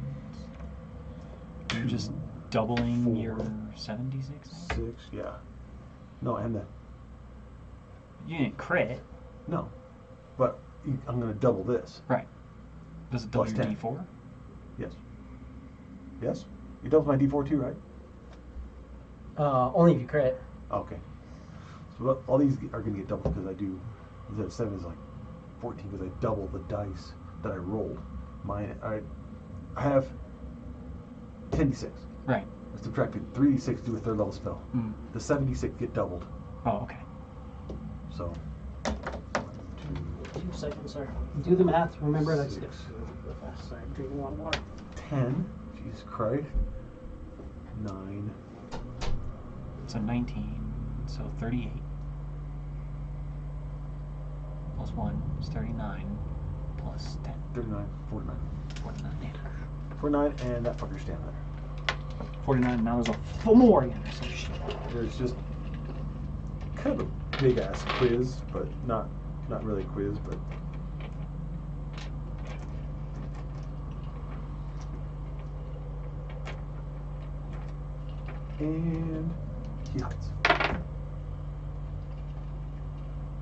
S3: You're just doubling
S2: 4,
S3: your 76?
S2: 6, yeah. No, and the
S3: You didn't crit.
S2: no, but I'm going to double this.
S3: Right. Does it double
S2: Plus
S3: your
S2: 10.
S3: d4?
S2: Yes. Yes. You double my d4 too, right?
S1: only if you crit.
S2: Okay. So all these are going to get doubled because I do. Instead of 7 is like 14 because I double the dice that I rolled. Mine. I have 10d6.
S3: Right.
S2: I subtracted 3d6 to do a 3rd level spell.
S3: Mm.
S2: The 76 get doubled.
S3: Oh, okay.
S2: So
S1: 2 seconds, sir. Do the math. Remember, that's good. Sorry, I'm drinking a lot of water.
S2: 10. Jesus Christ. 9.
S3: So 19. So 38. Plus 1 is 39. Plus 10.
S2: 39. 49.
S3: 49. Yeah.
S2: 49, and that fucker's down there.
S3: 49. Now there's a 4 more again. So shit.
S2: There's just kind of a big ass quiz, but not really a quiz, but And he hides.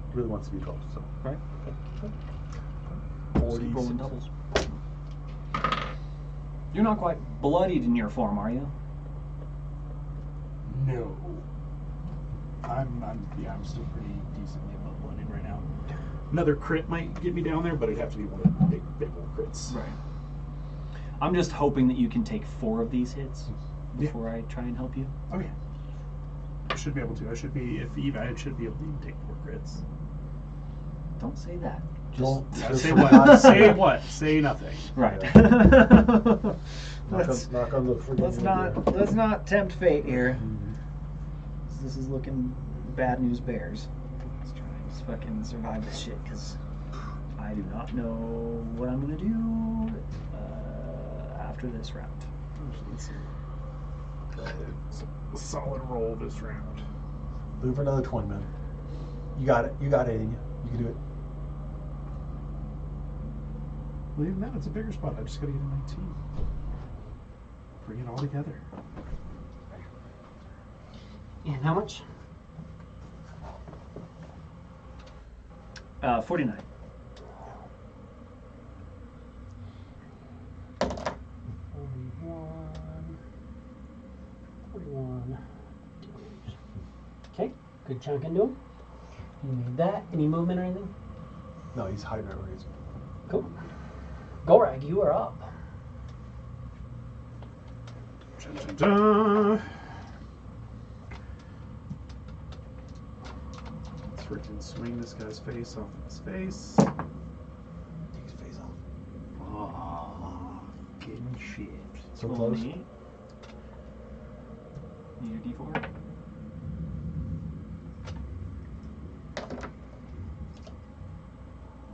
S2: He really wants to be 12, so.
S3: Right.
S2: Okay.
S3: So keep rolling doubles. You're not quite bloodied in your form, are you?
S4: No. I'm still pretty decently above blooded right now. Another crit might get me down there, but it'd have to be one of the big old crits.
S3: Right. I'm just hoping that you can take 4 of these hits before I try and help you.
S4: Oh yeah. I should be able to. I should be, if Eva, I should be able to take 4 crits.
S3: Don't say that.
S2: Don't.
S4: Say what? Say what? Say nothing.
S3: Right.
S2: Knock on the freaking
S3: Let's not tempt fate here. This is looking bad news bears. Let's try and just fucking survive this shit, because I do not know what I'm gonna do after this round.
S4: Let's see. It's a solid roll this round.
S2: Looking for another 20, man. You got it. You got it in you. You can do it.
S4: Well, even that, it's a bigger spot. I just gotta get a 19. Bring it all together.
S1: And how much?
S3: 49.
S1: 41. Okay, good chunk into him. You made that. Any movement or anything?
S2: No, he's hiding right where he is.
S1: Cool. Gorag, you are up.
S4: Dun, dun, dun. Let's freaking swing this guy's face off of his face.
S2: Take his face off.
S4: Oh, fucking shit.
S2: So
S3: Roll
S2: close.
S3: an 8. Need a d4?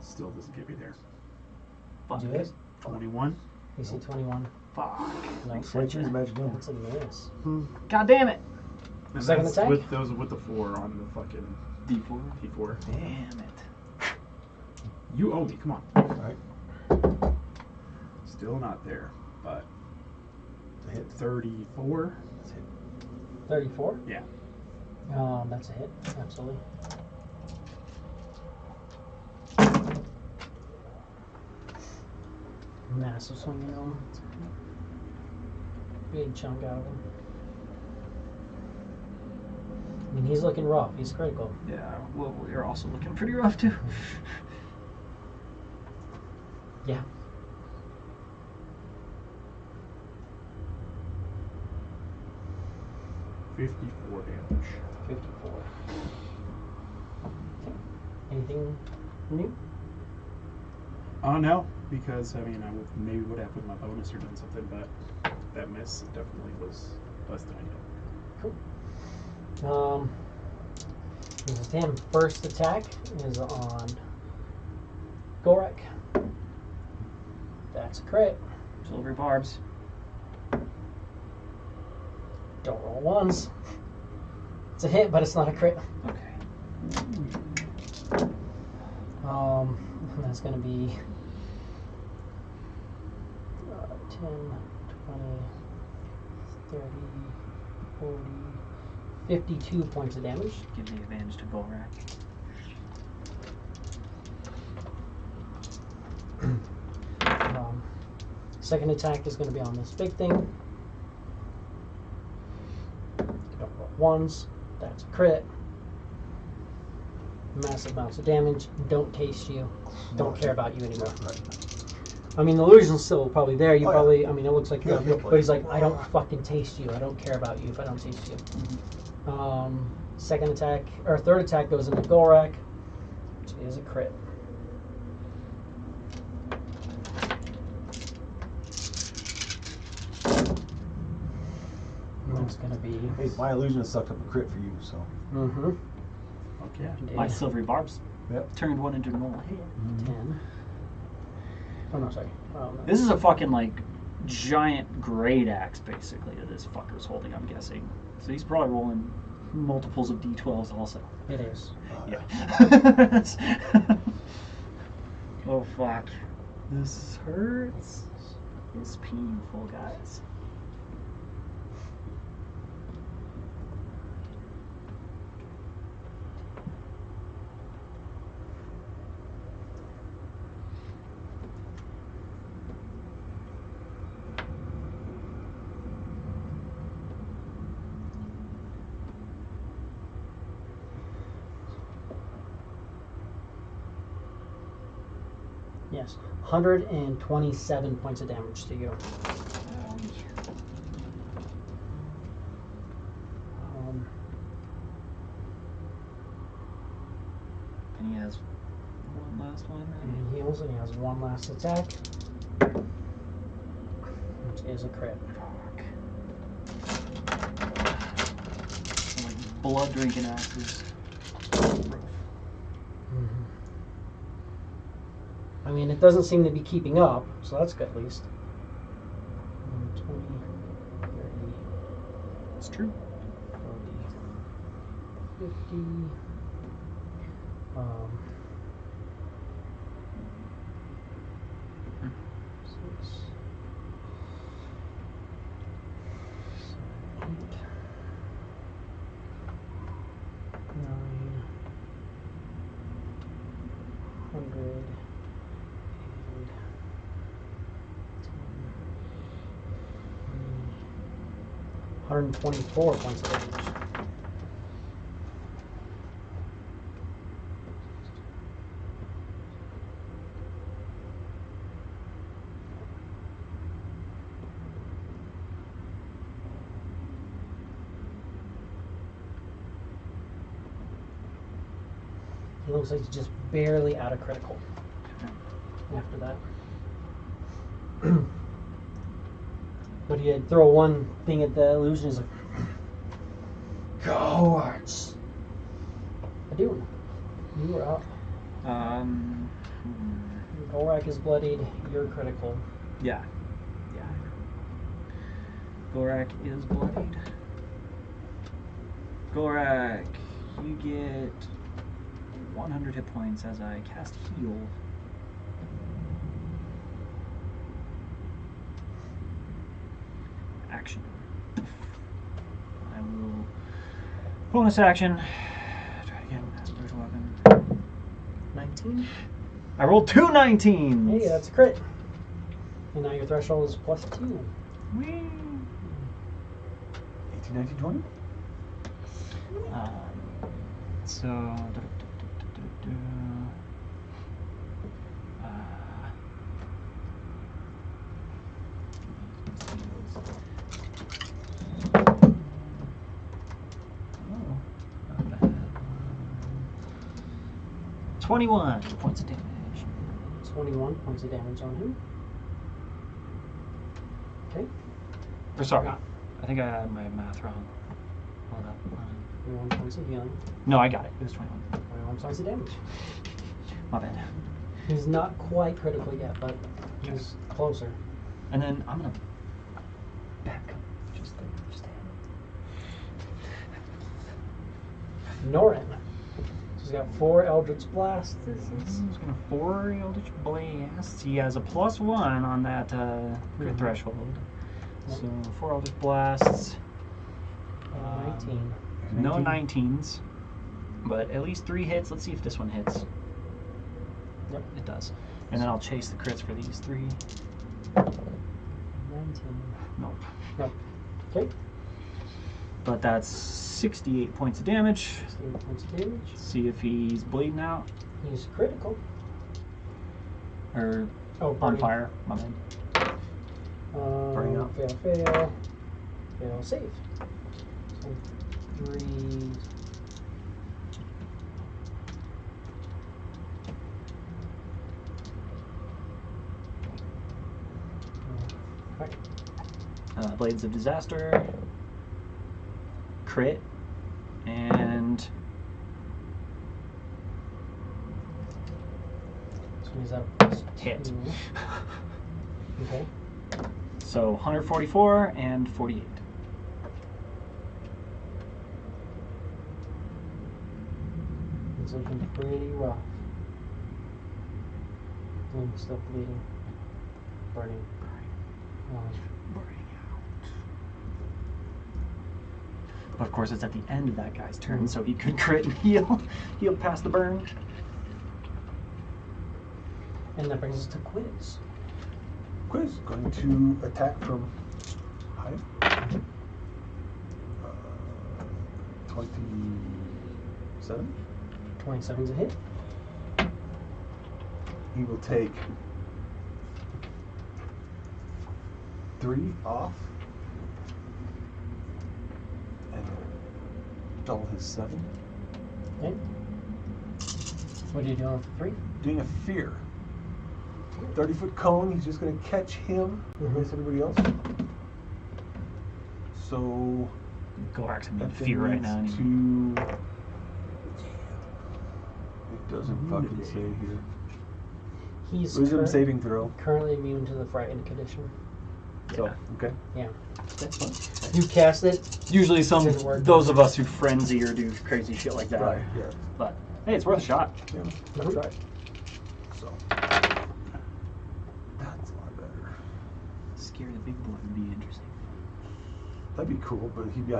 S4: Still doesn't get me there.
S3: Fuck.
S1: Do it.
S4: 21.
S1: AC 21.
S3: Fuck.
S1: No,
S2: Wait, choose a magic number.
S1: that's a miss.
S3: God damn it.
S4: And
S1: Second
S4: that's
S1: attack?
S4: With those with the 4 on the fucking
S3: D4.
S4: D4.
S3: Damn it.
S4: You owe me. Come on.
S2: Alright.
S4: Still not there, but
S2: To hit.
S4: 34.
S2: That's hit.
S1: 34.
S4: Yeah.
S1: That's a hit. Absolutely. Massive swing on. Big chunk out of him. I mean, he's looking rough. He's critical.
S3: Yeah, well, you're also looking pretty rough, too.
S1: Yeah.
S4: $54 damage.
S1: 54. Okay. Anything new?
S4: No, because I mean, maybe would have put my bonus or done something, but that miss definitely was less than I did.
S1: Cool. This is him. First attack is on Gorek. That's a crit.
S3: Silvery barbs.
S1: Don't roll ones. It's a hit, but it's not a crit.
S3: Okay.
S1: That's going to be 10, 20, 30, 40, 52 points of damage.
S3: Give the advantage to Golrak.
S1: Second attack is going to be on this big thing. Don't roll ones. That's a crit. Massive amounts of damage. Don't taste you. Don't care about you anymore.
S2: Right.
S1: I mean, the illusion's still probably there. You
S2: Oh, yeah.
S1: probably, I mean, it looks like you're,
S2: Yeah,
S1: but he's like, I don't fucking taste you. I don't care about you if I don't taste you. Second attack, or third attack goes into Golrak, which is a crit. And that's gonna be.
S2: Hey, my illusion has sucked up a crit for you, so.
S1: Mm-hmm.
S4: Okay.
S3: My silvery barbs
S2: Yep.
S3: turned one into a normal hit.
S1: 10. Oh no, sorry. Oh, no.
S3: This is a fucking, like, giant great axe, basically, that this fucker's holding, I'm guessing. So he's probably rolling multiples of d12s also.
S1: It is.
S3: Yeah. Oh, fuck. This hurts. It's painful, guys.
S1: Yes. 127 points of damage to you.
S3: And he has one last one.
S1: And he heals, and he has one last attack, which is a crit.
S3: Like blood drinking axes.
S1: I mean, it doesn't seem to be keeping up, so that's good at least. 20, 30,
S3: It's true.
S1: 40, 50. Six, 7, 8, 9, 100. 124 points of damage. He looks like he's just barely out of critical after that. But he had throw one thing at the illusion. He's like, cowards. I do. You were up. Gorak is bloodied. You're critical.
S3: Yeah. Gorak is bloodied. Gorak, you get 100 hit points as I cast heal. Action. I will bonus action. Try it again. Spiritual weapon.
S1: 19.
S3: I rolled 2 19s.
S1: Hey, that's a crit. And now your threshold is +2.
S3: Whee.
S2: 18, 19, 20?
S3: So.
S2: Oh.
S3: 21 points of damage.
S1: 21 points of damage on him. Okay.
S3: Or sorry,
S1: Yeah.
S3: I think I had my math wrong. Hold up.
S1: 21 points of healing.
S3: No, I got it. It was 21.
S1: 21 points of damage.
S3: My bad.
S1: He's not quite critical yet, but he's closer.
S3: And then I'm gonna back up just a
S1: Norin. So he's got 4 Eldritch Blasts.
S3: He's gonna 4 Eldritch Blasts. He has a +1 on that crit threshold.
S1: Yep.
S3: So 4 Eldritch Blasts.
S1: 19.
S3: No 19s, but at least 3 hits. Let's see if this one hits.
S1: Yep.
S3: It does. And then I'll chase the crits for these 3.
S1: 19.
S3: Nope.
S1: Nope. Okay.
S3: But that's 68 points of damage.
S1: 68 points of damage.
S3: See if he's bleeding out
S1: He's critical.
S3: or
S1: Oh,
S3: on
S1: burning.
S3: fire. My bad.
S2: Burning out.
S1: Fail. Fail, save. So 3. Right.
S3: Blades of Disaster, crit, and
S1: So he's at
S3: hit.
S1: +2. Okay.
S3: So 144 and 48.
S1: He's looking pretty rough. And still bleeding. Burning.
S3: But of course, it's at the end of that guy's turn, so he could crit and heal past the burn.
S1: And that brings us to Quiz.
S2: Quiz going to attack from height. 27.
S1: 27's a hit.
S2: He will take 3 off. And double his 7.
S1: Okay. What are you doing for 3?
S2: Doing a fear. 30-foot cone, he's just going to catch him and miss everybody else. So
S3: Gorak's in
S2: that
S3: fear right now.
S2: leads to... It doesn't fucking say here.
S1: He's
S2: Wisdom saving throw.
S1: currently immune to the frightened condition.
S2: So, okay.
S1: Yeah.
S3: That's fun.
S1: You cast it.
S3: Usually
S1: Didn't work.
S3: those of us who frenzy or do crazy shit like that.
S2: Right, yeah.
S3: But hey, it's worth a shot.
S2: Yeah, that's
S1: Mhm.
S2: right. So, that's a lot better.
S3: Scare the big boy would be interesting.
S2: That'd be cool, but he'd be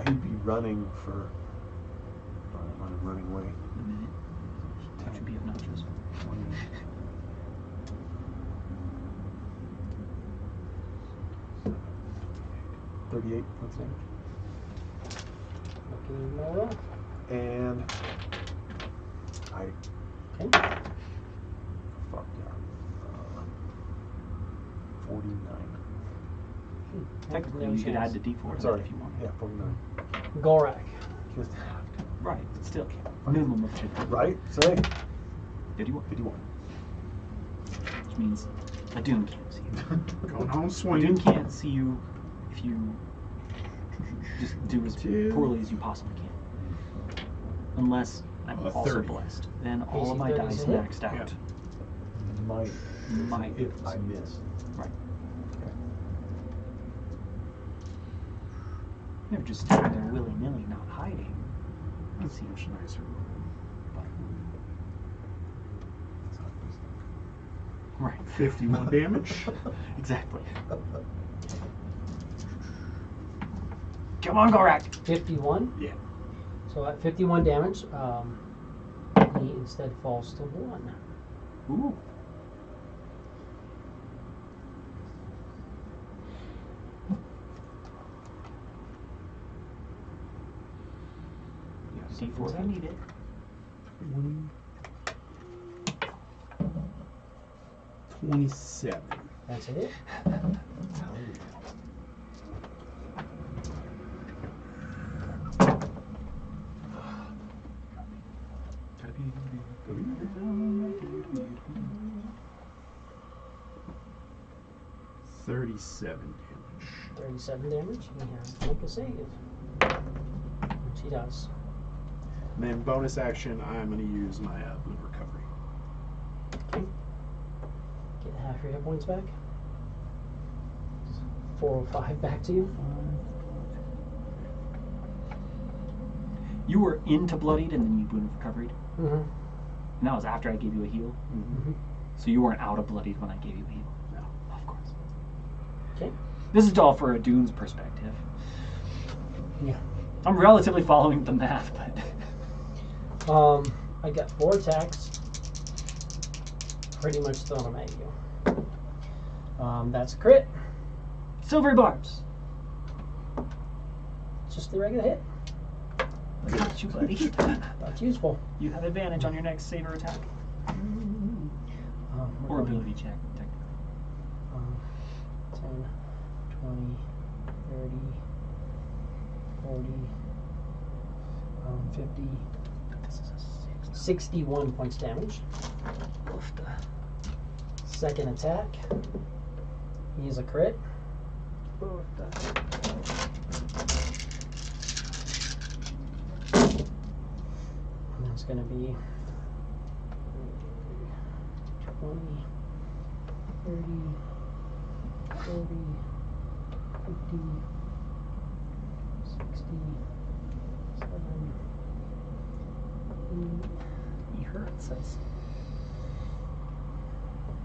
S2: running for... running away.
S3: A minute. That would be obnoxious.
S2: 20. $38 points damage.
S1: Okay, Nora.
S2: And I
S1: Okay.
S2: fuck yeah. 49.
S3: Technically,
S1: No
S3: you could
S1: chance.
S3: add the D4 to that
S2: Sorry.
S3: if you want.
S2: Yeah, 49.
S1: Gorak.
S2: Just half.
S3: Right, but still. Minimum of 50.
S2: Right? Say
S3: 51.
S2: 51.
S3: Which means a Dune can't see you.
S4: Going home
S3: A Dune
S4: swinging.
S3: can't see you if you just do as poorly as you possibly can. Unless I'm
S4: A
S3: also
S4: 30.
S3: blessed. Then all
S1: AC
S3: of my
S1: 30 is
S3: dice
S1: a hit.
S3: maxed out.
S2: Might.
S3: Might.
S2: If I miss.
S3: Right.
S2: Okay.
S3: They're just standing there willy-nilly, not hiding.
S4: That's much nicer.
S2: That's not this
S3: Right.
S4: 51 damage.
S3: Exactly. Come on, Gorak!
S1: 51.
S4: Yeah.
S1: So at 51 damage, he instead falls to 1.
S3: Ooh. You have a D4 if you need it.
S4: 27.
S1: That's a hit.
S4: $37 damage.
S1: 37 damage. He has to make a save. Which he does.
S4: And then bonus action, I'm going to use my Bloom Recovery.
S1: Okay. Get half your hit points back. 405 back to you.
S3: You were into bloodied and then you boon recovered.
S1: Mm-hmm.
S3: And that was after I gave you a heal.
S1: Mm-hmm.
S3: So you weren't out of bloodied when I gave you a heal.
S4: No.
S3: Of course.
S1: Okay.
S3: This is all for a Dune's perspective.
S1: Yeah.
S3: I'm relatively following the math, but
S1: I got 4 attacks. Pretty much throwing them at you. That's a crit.
S3: silvery barbs.
S1: Just the regular hit.
S3: Look at you, buddy.
S1: That's useful.
S3: You have advantage on your next save or attack.
S1: We're
S3: Or
S1: going,
S3: ability check, technically.
S1: 10, 20, 30, 40, 50,
S3: This is a 6.
S1: 61 points damage. Second attack. He is a crit. And that's going to be 20, 30, 40, 50, 60, 7, 8,
S3: He hurts us.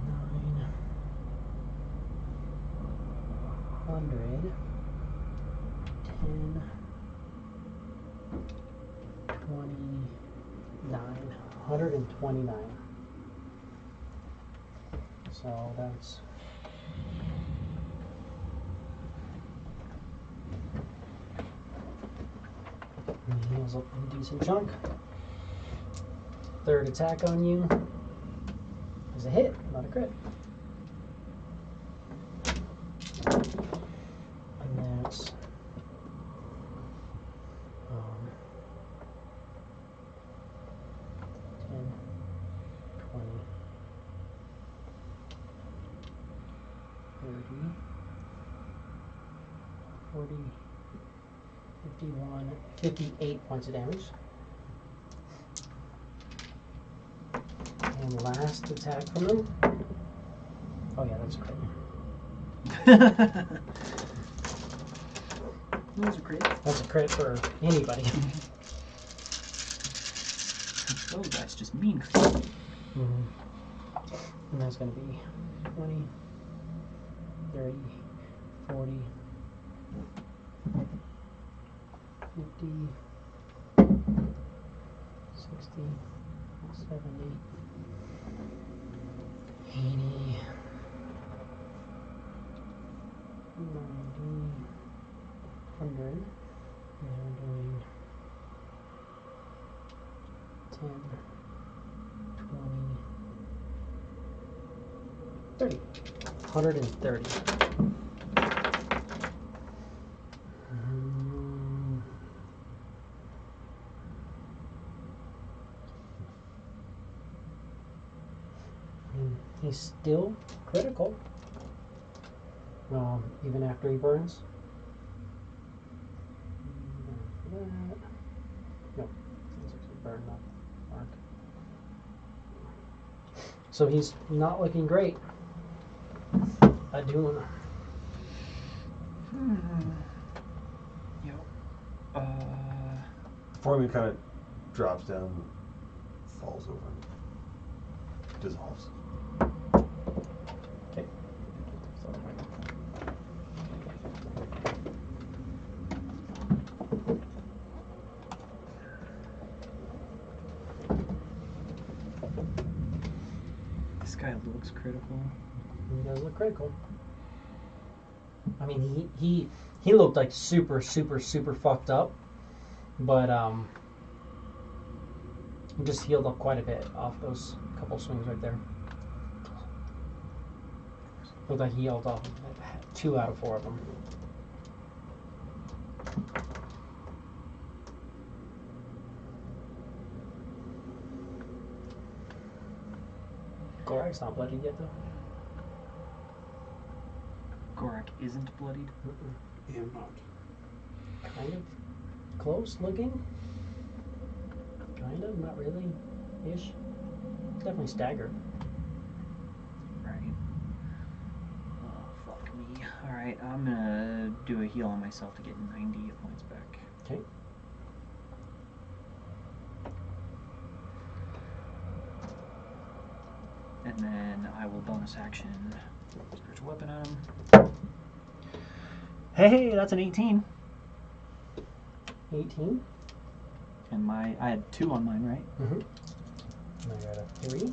S1: 9, 100, 10, 29, 129. So that's he heals up a decent chunk. Third attack on you is a hit, not a crit. 30, 40, 51, 58 points of damage. And last attack from him. Oh yeah, that's a crit.
S3: Those are great.
S1: That's a crit for anybody.
S3: Those guys just mean crit.
S1: Mm-hmm. And that's going to be 20, 30, 40, 50, 60, 70, 80, 90, 100. And we're doing 10, 20, 30. 130. He's still critical. Even after he burns. Nope. He's actually burned, not mark. So he's not looking great. Adun.
S3: Yep.
S2: Foreman kind of drops down, falls over, and dissolves.
S1: Okay.
S3: This guy looks critical.
S1: He does look critical. I mean, he looked like super fucked up, but he just healed up quite a bit off those couple swings right there. Looked like he healed off 2 out of 4 of them. Gorak's not bloodied yet, though.
S3: Gorak isn't bloodied.
S4: Am not.
S1: Kind of close looking. Kind of, not really. Ish. Definitely staggered.
S3: Right. Oh, fuck me. Alright, I'm gonna do a heal on myself to get 90 hit points back.
S1: Okay.
S3: And then I will bonus action spiritual weapon on him. Hey, that's an 18.
S1: 18.
S3: And I had 2 on mine, right?
S1: Mm-hmm. And I got a 3.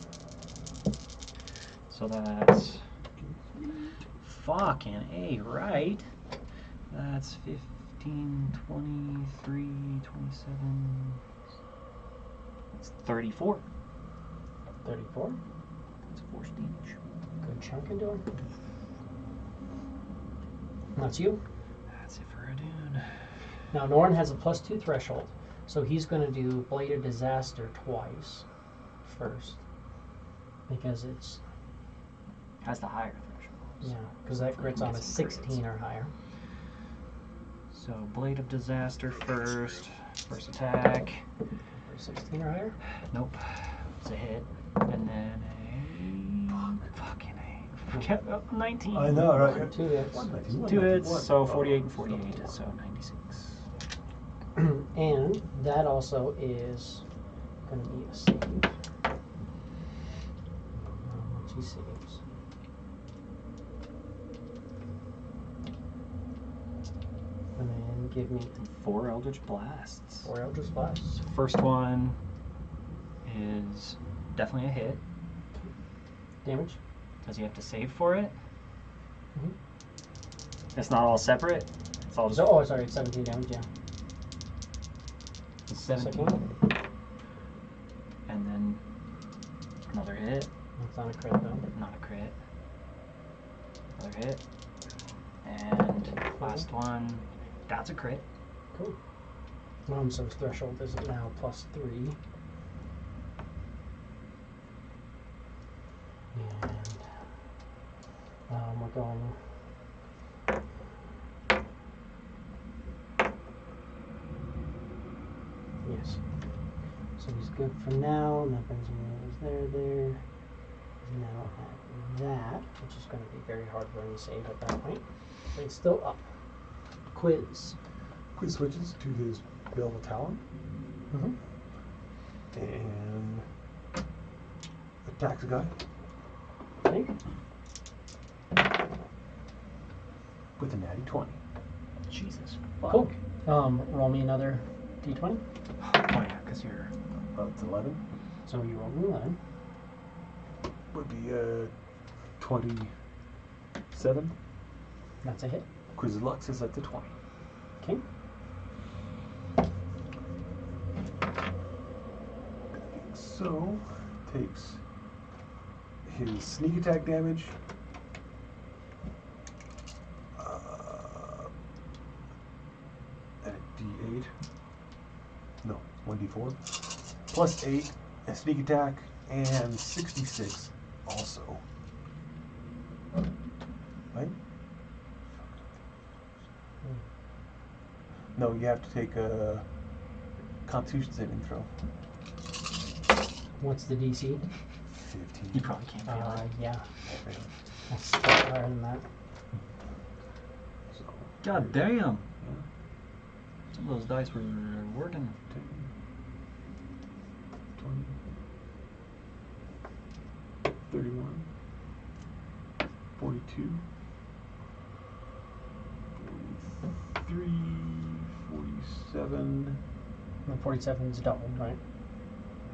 S3: So that's fucking A, right? That's 15, 23, 27. That's 34.
S1: 34.
S3: That's force damage.
S1: Good chunk into him. That's you.
S3: That's it for Adun.
S1: Now, Norn has a +2 threshold, so he's going to do Blade of Disaster twice first. Because it's...
S3: Has the higher threshold.
S1: Yeah, because that crit's on a 16 or higher.
S3: So Blade of Disaster first. First attack.
S1: For 16 or higher?
S3: Nope. It's a hit. And then a... Fucking A. Forget 19.
S2: I know, right?
S1: 2 hits.
S3: 2 hits, so 48 and 48, so 96.
S1: And that also is going to be a save. How much he saves. And then give me
S3: 4 Eldritch Blasts.
S1: 4 Eldritch Blasts.
S3: First one is definitely a hit.
S1: Damage.
S3: Does he have to save for it?
S1: Mhm.
S3: It's not all separate? It's all just...
S1: Oh, sorry, it's 17 damage, yeah.
S3: It's 17.
S1: Second one.
S3: And then another hit.
S1: That's not a crit, though.
S3: Not a crit. Another hit. And last one. That's a crit.
S1: Cool. So his threshold is now +3. And we're going. Yes. So he's good for now, and that brings me there. Now at that, which is going to be very hard for him to save at that point. But he's still up. Quiz.
S2: Quiz switches to his Bell of Talon
S1: Mm-hmm.
S2: and attacks a guy
S1: Okay.
S2: with a natty 20.
S3: Jesus. Fuck.
S1: Cool. Roll me another d20.
S3: Oh yeah, because you're.
S2: It's 11.
S1: So you roll me 11.
S2: Would be 27.
S1: That's a hit.
S2: Quiz's luck says that's a 20.
S1: Okay.
S2: So, takes his sneak attack damage, and a d8. No, 1d4. Plus 8, a sneak attack, and 66 also. Right? No, you have to take a Constitution saving throw.
S1: What's the DC?
S2: 15.
S3: You probably can't fail it.
S1: Yeah. That's still higher than that.
S2: So,
S3: God damn.
S2: yeah,
S3: Some of those dice were working.
S2: 10, 20, 31, 42, 43, 47,
S1: And 47 is doubled, right?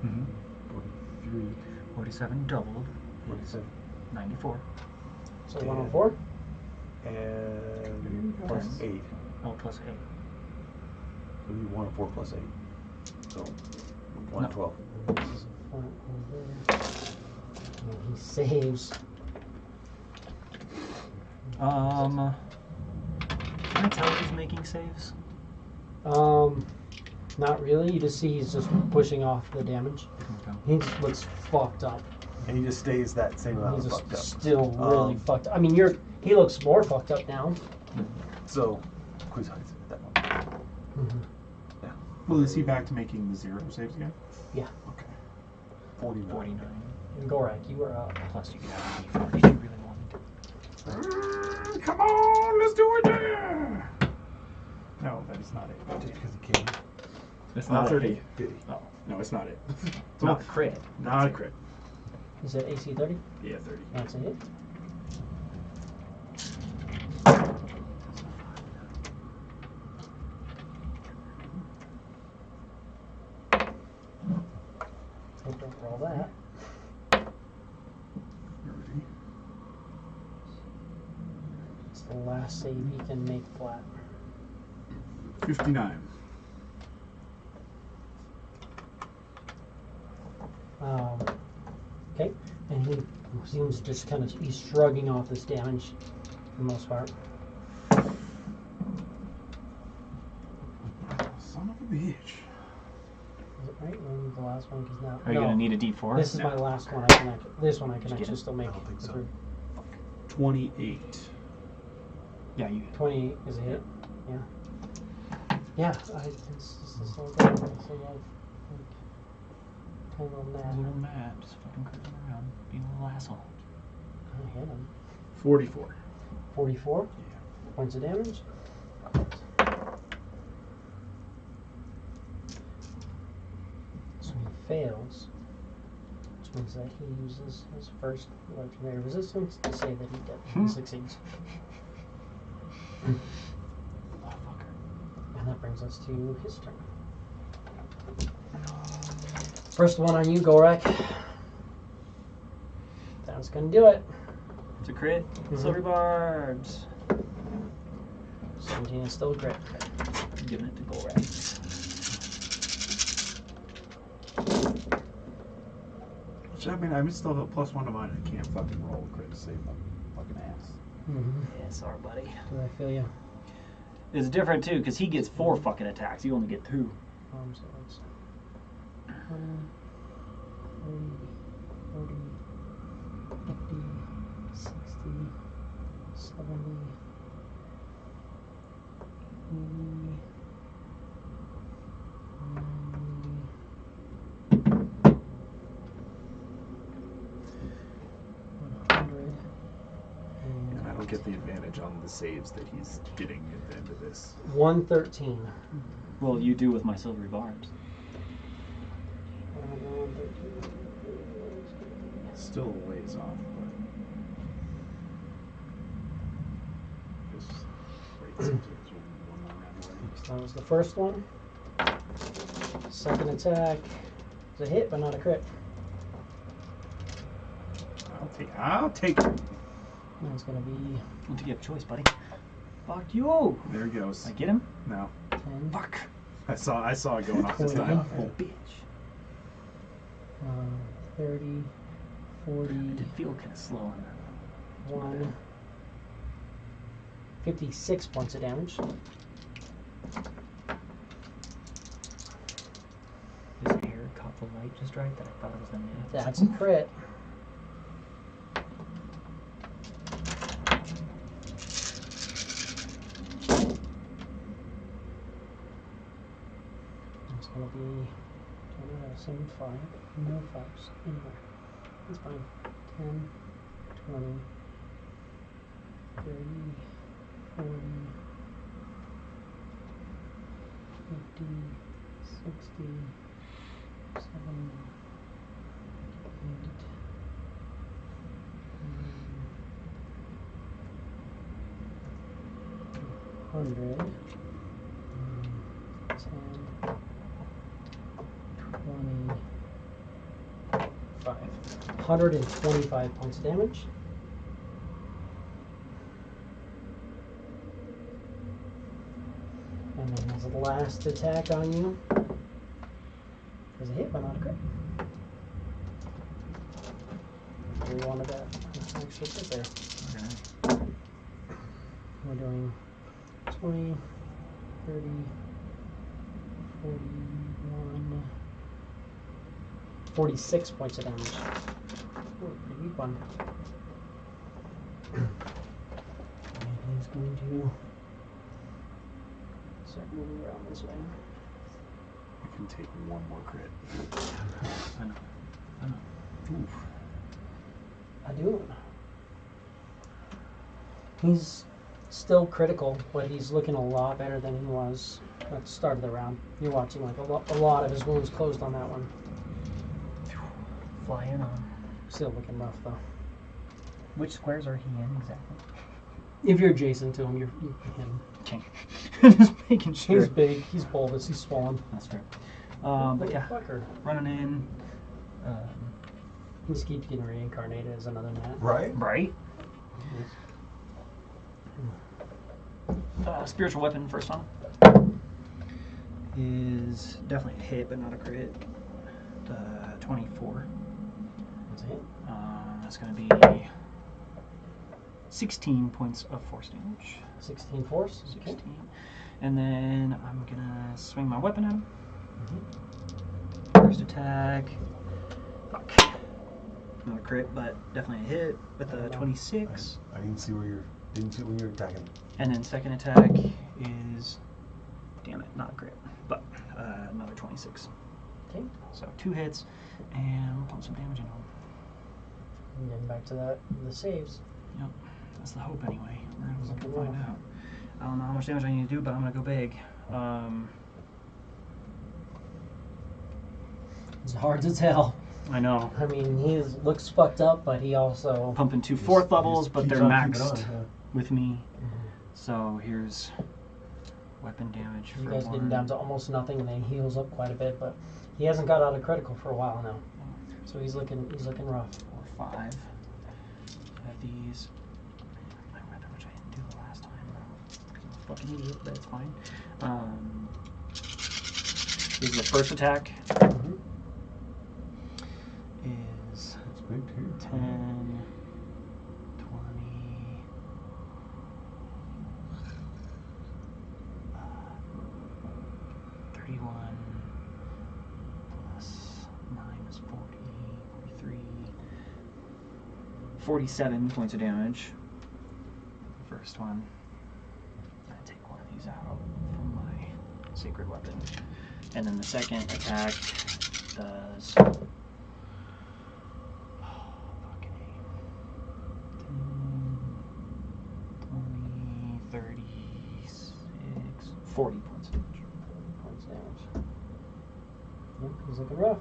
S3: Mm-hmm.
S2: 43,
S3: 47 doubled.
S2: 47,
S3: 94.
S1: So
S2: And-
S1: 104.
S2: and plus 8.
S3: Oh, plus 8.
S2: So you 104 plus 8. So 112.
S1: And he saves.
S3: Can I tell if he's making saves?
S1: Not really. You just see he's just pushing off the damage.
S3: Okay.
S1: He just looks fucked up.
S2: And he just stays that same amount
S1: He's
S2: of
S1: just
S2: fucked up.
S1: still really fucked up. I mean, he looks more fucked up now.
S2: So, Quiz hides it at that moment. Yeah.
S4: Well, is he back to making the 0 saves again?
S1: Yeah.
S4: Okay.
S2: 49.
S3: 49.
S1: And Gorak, you were up.
S3: Plus you could have a D4 if you really wanted to.
S4: Come on, let's do it there! No, that is not it.
S2: Just because he came.
S3: It's
S4: not 30.
S2: 50.
S3: Oh,
S4: No, it's not it.
S3: it's not a crit.
S4: Not a crit.
S1: Is that AC 30?
S4: Yeah, 30.
S1: That's a hit. Hope don't roll that.
S4: Alrighty.
S1: It's the last save he can make flat.
S4: 59.
S1: Okay, and he seems to just kind of be shrugging off this damage for the most part.
S4: Son of a bitch.
S1: Is it right? Or the last one? Because now
S3: Are you
S1: no,
S3: going to need a D4?
S1: this is
S4: No.
S1: my last one. I can this one I can
S3: Did you get
S1: actually
S3: it?
S1: still make.
S2: I don't think so.
S1: through.
S4: 28.
S3: Yeah, you.
S1: 28 is a hit. Yeah. Yeah. It's just a little bit. It's a little, kind of
S3: A
S1: mad.
S3: little mad, just fucking cruising around, being a little asshole.
S1: I hit him.
S4: 44.
S1: 44
S4: Yeah.
S1: points of damage. So he fails, which means that he uses his first legendary resistance to say that he did. He succeeds.
S3: Motherfucker.
S1: And that brings us to his turn. First one on you, Gorak. That's gonna do it.
S3: It's a crit.
S1: Mhm.
S3: Silver barbs.
S1: 17 is still a crit.
S3: I'm giving it to Gorak.
S4: So, I mean, I'm still a +1 to mine. I can't fucking roll a crit to save my fucking ass.
S1: Mm-hmm.
S3: Yeah, sorry, buddy.
S1: Do I feel you?
S3: It's different too, because he gets 4 fucking attacks. You only get 2.
S1: So it's 20, 30, 40, 50, 60, 70, 80, 100.
S4: And I don't get the advantage on the saves that he's getting at the end of this.
S1: 113.
S3: Well, you do with my silvery barbs.
S4: Still a ways off, but just wait sometimes one more round away.
S1: So that was the first one. Second attack is a hit, but not a crit.
S4: I'll take it.
S1: That's going to be
S3: Don't you have a choice, buddy? Fuck you!
S4: There he goes.
S3: I get him?
S4: No.
S1: 10,
S3: Fuck!
S4: I saw it going off this time.
S3: Oh, bitch.
S1: 30, 40,
S3: I did feel kind of slow on that.
S1: 1, 56 points of damage.
S5: His hair caught the light just right that I thought it was the net.
S1: That's a crit. It's going to be 75. No fives anywhere. That's fine. 10, 20, 30, 40, 50, 60, 70, 8, 100, 10, 25. 125 points of damage. And then his last attack on you is a hit, but not a crit. We wanted to actually sit there.
S3: Okay.
S1: We're doing 20, 30, 41, 46 points of damage. Ooh, pretty weak one. And he's going to start moving around this way.
S4: I can take one more crit.
S3: I know.
S4: Oof.
S1: I do. He's still critical, but he's looking a lot better than he was at the start of the round. You're watching like a lot of his wounds closed on that one.
S5: Flying on.
S1: Still looking rough though.
S5: Which squares are he in exactly?
S1: If you're adjacent to him, you're him.
S3: Okay. Just making sure.
S1: He's big, he's bulbous, he's swollen.
S3: That's fair. But yeah,
S1: Fucker.
S3: running in.
S1: He just keeps getting reincarnated as another gnat.
S2: Right?
S3: Right. Spiritual weapon, first one. Is definitely a hit, but not a crit. 24.
S1: That's a hit.
S3: That's going to be 16 points of force damage.
S1: 16 force.
S3: 16. And then I'm going to swing my weapon at him. First attack. Fuck. Not a crit, but definitely a hit with a 26.
S2: I didn't see when you were attacking.
S3: And then second attack is, damn it, not a crit, but another 26.
S1: Okay.
S3: So 2 hits, and we'll put some damage into him.
S1: And getting back to that, the saves.
S3: Yep, that's the hope anyway. We're going to
S1: Looking
S3: find
S1: rough.
S3: out. I don't know how much damage I need to do, but I'm going to go big.
S1: It's hard to tell.
S3: I know.
S1: I mean, he looks fucked up, but he also.
S3: Pumping 2 4th levels, but
S2: keeps
S3: they're
S2: on keeping
S3: maxed
S2: on, yeah.
S3: with me. So here's weapon damage
S1: You
S3: for
S1: guys getting down to almost nothing, and then he heals up quite a bit, but he hasn't got out of critical for a while now. So he's looking rough.
S3: 4, 5. I have these. I read how much I didn't do the last time. Because I'm a fucking idiot, but it's fine. This is the first attack. Is
S2: It's big too.
S3: 10, 20, 31 plus 9 is 40, 43, 47 points of damage. First first one. I take one of these out from my sacred weapon. And then the second attack does... Oh, fucking 10, 20, 36, 40 points of damage.
S1: Points damage. Yep, he's looking rough.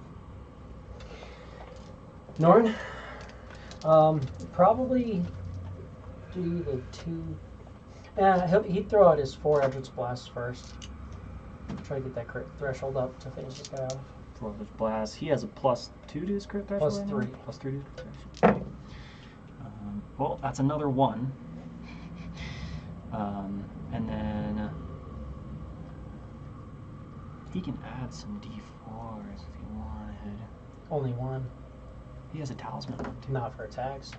S1: Norn, probably do the two. He'd throw out his 4 Eldritch Blasts first. Try to get that crit threshold up to finish this guy off.
S3: Eldritch Blast. He has a +2 to his crit threshold.
S1: +3.
S3: Right now? +3 to his crit threshold. Okay. Well, that's another 1. And then he can add some D4s if he wanted.
S1: Only 1.
S3: He has a talisman one too.
S1: Not for attacks.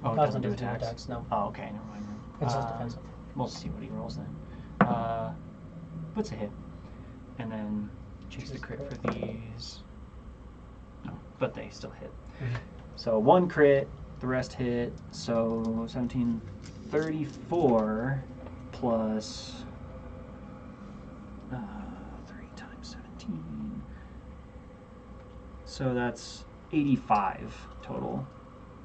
S3: Oh, it doesn't do attacks?
S1: No.
S3: Oh, okay, never mind.
S1: It's just defensive.
S3: We'll see what he rolls then. Puts a hit. And then chase the crit for these. No, but they still hit.
S1: Mm-hmm.
S3: So 1 crit, the rest hit. So 1734 plus 3 times 17. So that's 85 total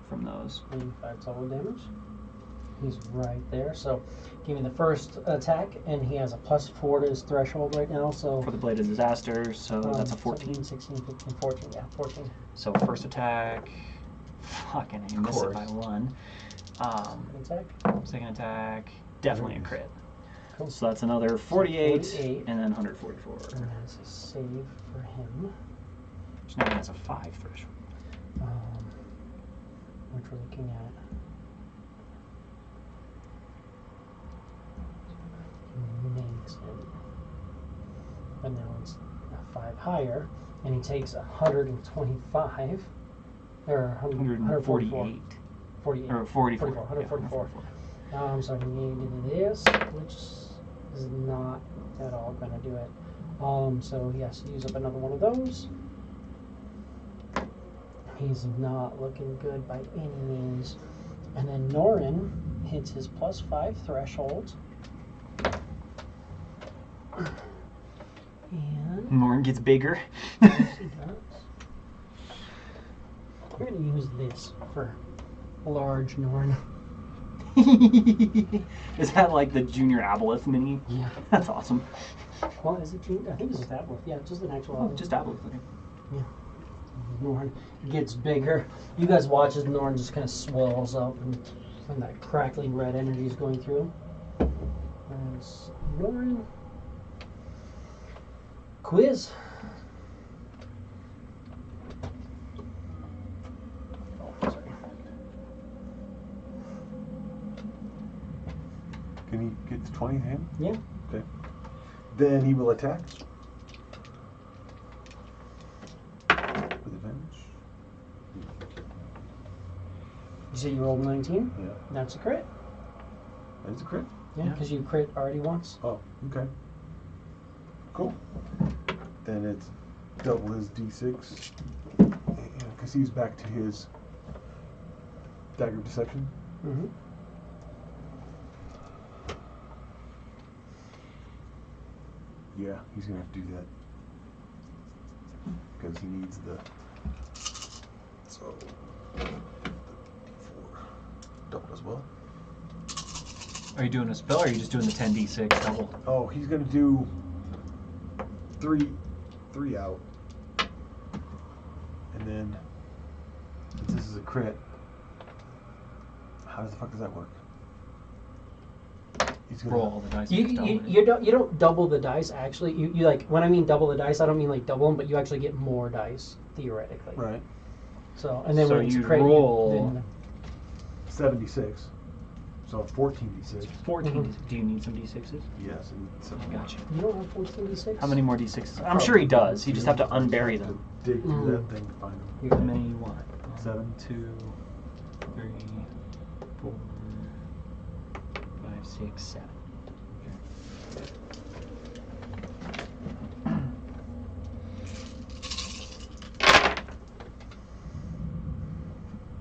S3: from those.
S1: 85 total damage. He's right there. So give me the first attack, and he has a +4 to his threshold right now. So
S3: For the Blade of Disaster, so that's a 14.
S1: 17, 16, 15, 14. Yeah, 14.
S3: So first attack, fucking I miss it by 1.
S1: Attack.
S3: Second attack, definitely a crit.
S1: Cool.
S3: So that's another 48,
S1: 48.
S3: and then 144.
S1: And that's a save for him.
S3: Which now has a 5 threshold.
S1: Which we're looking at. Makes him. But now it's a 5 higher, and he takes 125. Or
S3: 148.
S1: 48.
S3: Or 44.
S1: 144.
S3: Yeah,
S1: So I need this, which is not at all going to do it. So he has to use up another one of those. He's not looking good by any means. And then Norin hits his +5 threshold. And
S3: Norn gets bigger.
S1: yes, he does. We're going to use this for large Norn.
S3: Is that like the Junior Aboleth mini?
S1: Yeah.
S3: That's awesome.
S1: Well, is it June? I think it's just Aboleth. Yeah, just an actual
S3: Oh,
S1: Aboleth.
S3: just Aboleth. Okay.
S1: Yeah. Norn gets bigger. You guys watch as Norn just kind of swells up and that crackling red energy is going through. There's Norn. Quiz. Oh, sorry.
S2: Can he get to 20 to him?
S1: Yeah.
S2: Okay. Then he will attack. With advantage.
S1: You say you rolled 19?
S2: Yeah.
S1: That's a crit.
S2: That is a crit.
S1: Yeah,
S3: Yeah.
S1: because you crit already once.
S2: Oh, okay. Cool. Then it's double his d6. Because he's back to his dagger of deception.
S1: Mm-hmm.
S2: Yeah, he's gonna have to do that. Because he needs the. So. D4. Double as well.
S3: Are you doing a spell, or are you just doing the 10d6 double?
S2: Oh, he's gonna do three out. And then, since this is a crit, how the fuck does that work? He's gonna
S3: Roll all the dice.
S1: You don't double the dice actually. You like when I mean double the dice, I don't mean like double them, but you actually get more dice theoretically.
S2: Right.
S1: So and then
S3: So
S1: when it's
S3: you
S1: crit,
S3: roll-
S1: then
S2: 76. So 14d6.
S3: 14.
S1: Mhm.
S3: Do you need some d6s?
S2: Yes, and so
S3: Gotcha.
S1: you don't have 14d6.
S3: How many more d6s? I'm sure he does. You just have to unbury them.
S2: Dig through
S1: Mm.
S2: that thing to find them.
S3: How many you want?
S2: 7.
S3: 2, 3, 4, 5, 6, 7.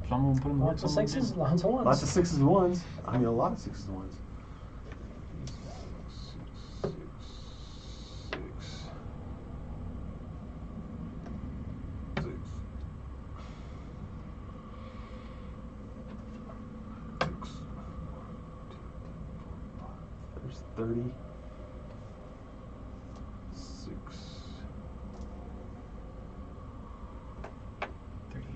S3: Someone put them
S1: Lots of sixes, lots of ones.
S2: Lots of 6s and 1s. I mean, a lot of 6s and 1s. There's 30. 6.
S3: 38.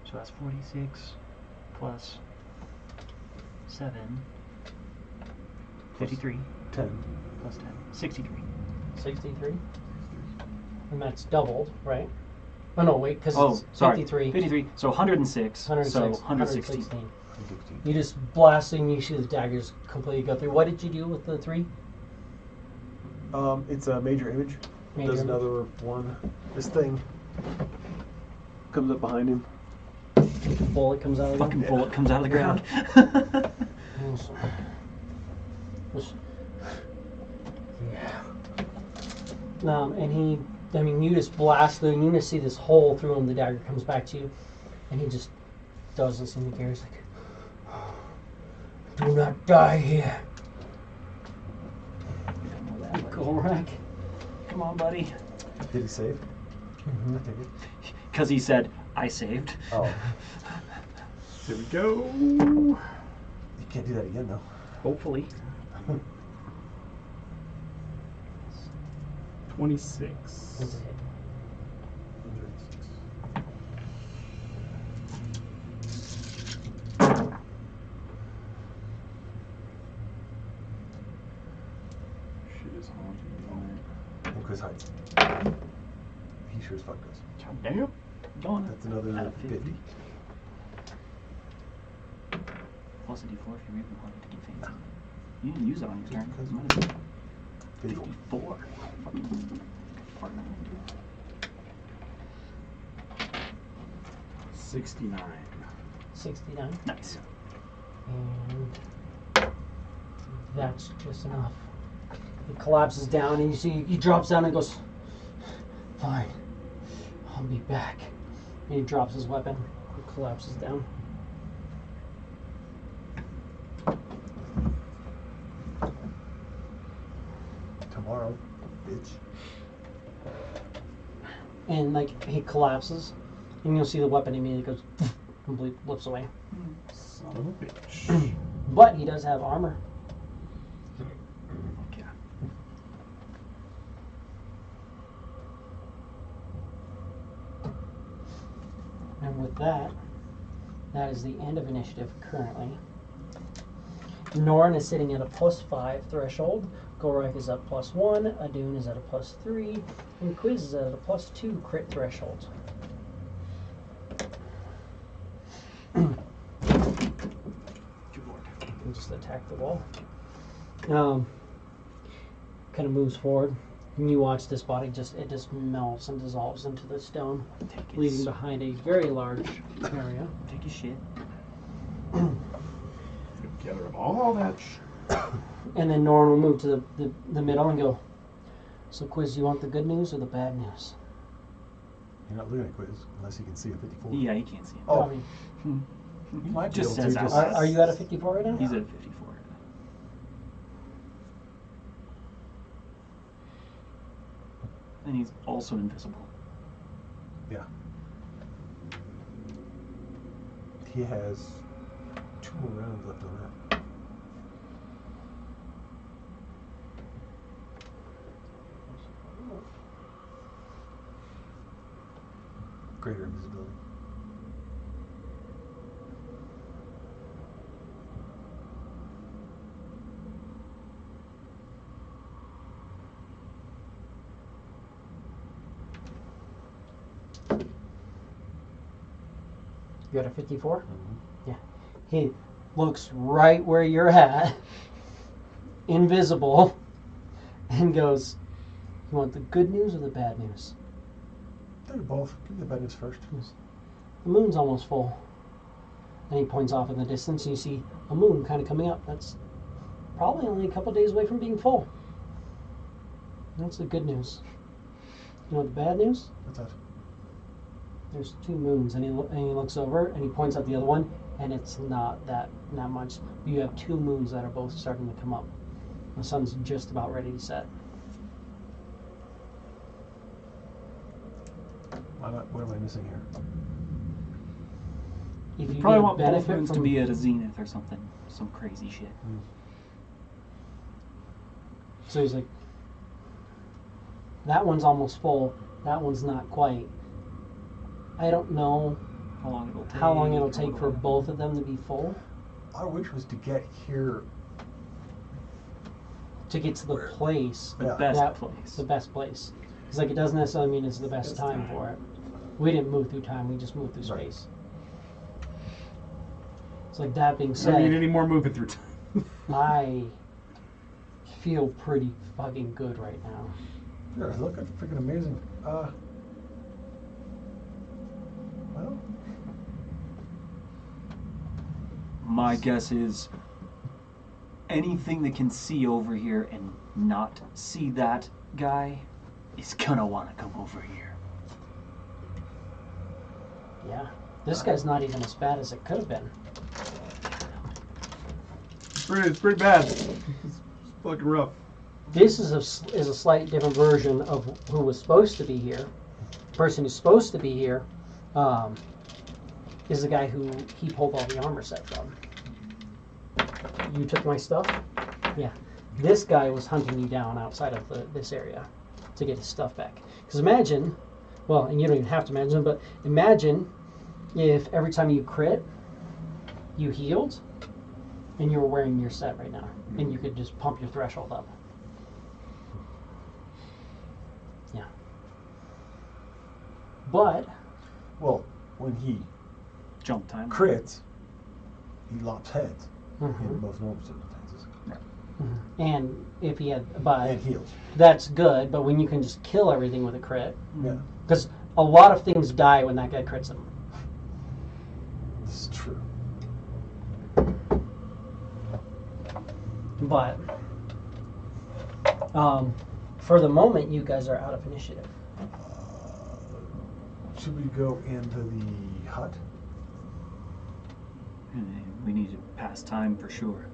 S5: So that's 46 plus 7. 53
S2: 10.
S5: plus 10. 63.
S1: 63. And that's doubled, right? Oh no, wait, because
S3: Oh,
S1: it's
S3: sorry.
S1: 53.
S3: 53. So 106.
S1: 106.
S3: So 116.
S1: 116.
S2: 16.
S1: You just blasting, you see the daggers completely go through. What did you do with the 3?
S2: It's a major image.
S1: Major
S2: Does
S1: image.
S2: another one. This thing comes up behind him.
S1: Bullet comes out of
S3: Fucking
S1: there.
S3: bullet comes out of the ground.
S1: Awesome. Yeah. And he, I mean, you just blast through, and you just see this hole through him. The dagger comes back to you, and he just does this in the gears like, "Do not die here." Gorak.
S3: Come on, buddy.
S2: Did he save?
S1: Mm-hmm.
S2: I take it.
S3: Because he said, I saved.
S2: Oh.
S4: Here we go.
S2: You can't do that again, though.
S3: Hopefully.
S4: 26.
S1: That's a hit.
S4: Shit is haunting me.
S2: And Chris hides. He sure as fuck does.
S3: God damn. Gone.
S2: That's another
S3: Out of
S2: 50.
S3: Plus a d4 if you really wanted to get fancy. You didn't use it on your turn.
S2: Because-
S3: You might have
S2: 54.
S3: 54. Fucking fart in my hand, dude.
S4: 69.
S1: 69.
S3: Nice.
S1: And that's just enough. He collapses down, and you see he drops down and goes, "Fine, I'll be back." And he drops his weapon. He collapses down.
S2: Tomorrow, bitch.
S1: And like he collapses, and you'll see the weapon immediately goes, completely flips away.
S4: Son of a bitch.
S1: But he does have armor.
S3: Yeah.
S1: And with that, that is the end of initiative currently. Norn is sitting at a +5 threshold. Gorak is at +1. Adun is at a +3. And Quiz is at a +2 crit threshold.
S3: Good lord.
S1: And just attack the wall. Kind of moves forward. And you watch this body it just melts and dissolves into the stone,
S3: Take his,
S1: leaving behind a very large area.
S3: take his shit.
S4: Together of all that
S1: And then Norn will move to the middle and go, "So Quiz, you want the good news or the bad news?"
S2: You're not looking at Quiz unless you can see a 54.
S3: Yeah, he can't see him.
S2: Oh.
S1: I mean,
S2: You might be
S3: Just
S2: able to.
S3: says
S2: Just,
S3: outside.
S1: are you at a 54 right now?
S3: He's at 54. And he's also invisible.
S2: yeah. He has 2 more rounds left on that. Greater invisibility.
S1: You at a 54?
S2: Mm-hmm.
S1: He looks right where you're at, invisible, and goes, "You want the good news or the bad news?"
S2: Do both. Give me the bad news first.
S1: The moon's almost full. And he points off in the distance, and you see a moon kind of coming up. That's probably only a couple days away from being full. That's the good news. You know what the bad news?
S2: What's that?
S1: There's 2 moons, and he looks over, and he points at the other one, and it's not that much. You have 2 moons that are both starting to come up. The sun's just about ready to set.
S2: What am I missing here?
S1: if
S3: You
S1: you
S3: probably
S1: get
S3: want both
S1: benefit
S3: moons
S1: from
S3: to be at a zenith or something. Some crazy shit.
S1: So he's like, that one's almost full. That one's not quite. I don't know
S3: How long it'll take.
S1: how long it'll
S3: or
S1: take for
S3: whatever.
S1: both of them to be full.
S2: Our wish was to get here.
S1: To get to the place,
S3: The
S2: Yeah.
S3: best
S1: that-
S3: place.
S1: the best place. It's like it doesn't necessarily mean it's the best
S4: Best
S1: time
S4: time.
S1: for it. We didn't move through time. We just moved through
S2: Right.
S1: space. It's like that being
S4: I don't need
S1: said,
S4: any more moving through time.
S1: I feel pretty fucking good right now.
S2: Yeah, it's looking freaking amazing. Well,
S3: My guess is anything that can see over here and not see that guy is gonna want to come over here.
S1: Yeah. This guy's not even as bad as it could have been.
S4: It's pretty bad. It's fucking rough.
S1: This is a slight different version of who was supposed to be here. The person who's supposed to be here is the guy who he pulled all the armor set from. You took my stuff? Yeah. This guy was hunting you down outside of this area to get his stuff back. Because imagine, well, and you don't even have to imagine, but imagine if every time you crit, you healed, and you were wearing your set right now, and you could just pump your threshold up. Yeah. But
S2: well, when he
S3: Jump time.
S2: crits, he lops heads
S1: mhm,
S2: in most normal circumstances.
S1: mhm. And if he had, but
S2: And heals.
S1: that's good. But when you can just kill everything with a crit,
S2: Yeah,
S1: because a lot of things die when that guy crits them.
S2: this is true.
S1: But for the moment, you guys are out of initiative.
S2: Should we go into the hut?
S3: We need to pass time for sure.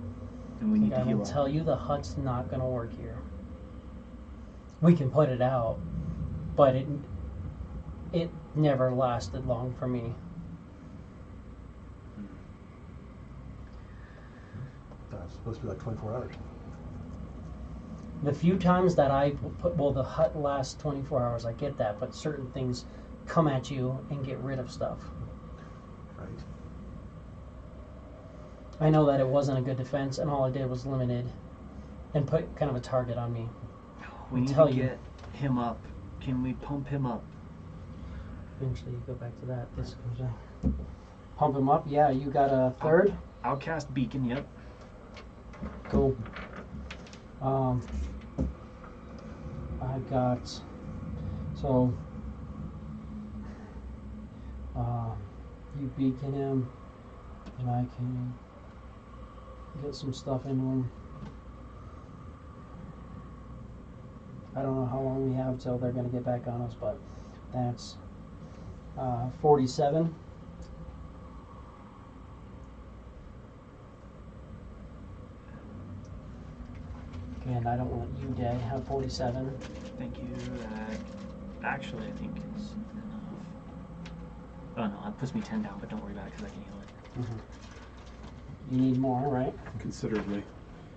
S3: And we need
S1: I
S3: to heal
S1: will
S3: up.
S1: tell you, the hut's not going to work here. We can put it out, but it never lasted long for me.
S2: That's supposed to be like 24 hours.
S1: The few times that I put, well, the hut lasts 24 hours, I get that, but certain things come at you and get rid of stuff.
S2: Right.
S1: I know that it wasn't a good defense, and all it did was limited and put kind of a target on me.
S3: We need
S1: tell
S3: to
S1: you.
S3: get him up. Can we pump him up?
S1: Eventually, you go back to that. This comes in. Pump him up. Yeah, you got a third.
S3: Outcast beacon, yep.
S1: Cool. I got so you beacon him, and I can get some stuff into him. I don't know how long we have till they're going to get back on us, but that's 47. And I don't want you dead. Have 47.
S3: Thank you. That actually, I think is enough. Oh no, that puts me 10 down, but don't worry about it because I can heal it.
S1: You need more, right?
S4: Considerably.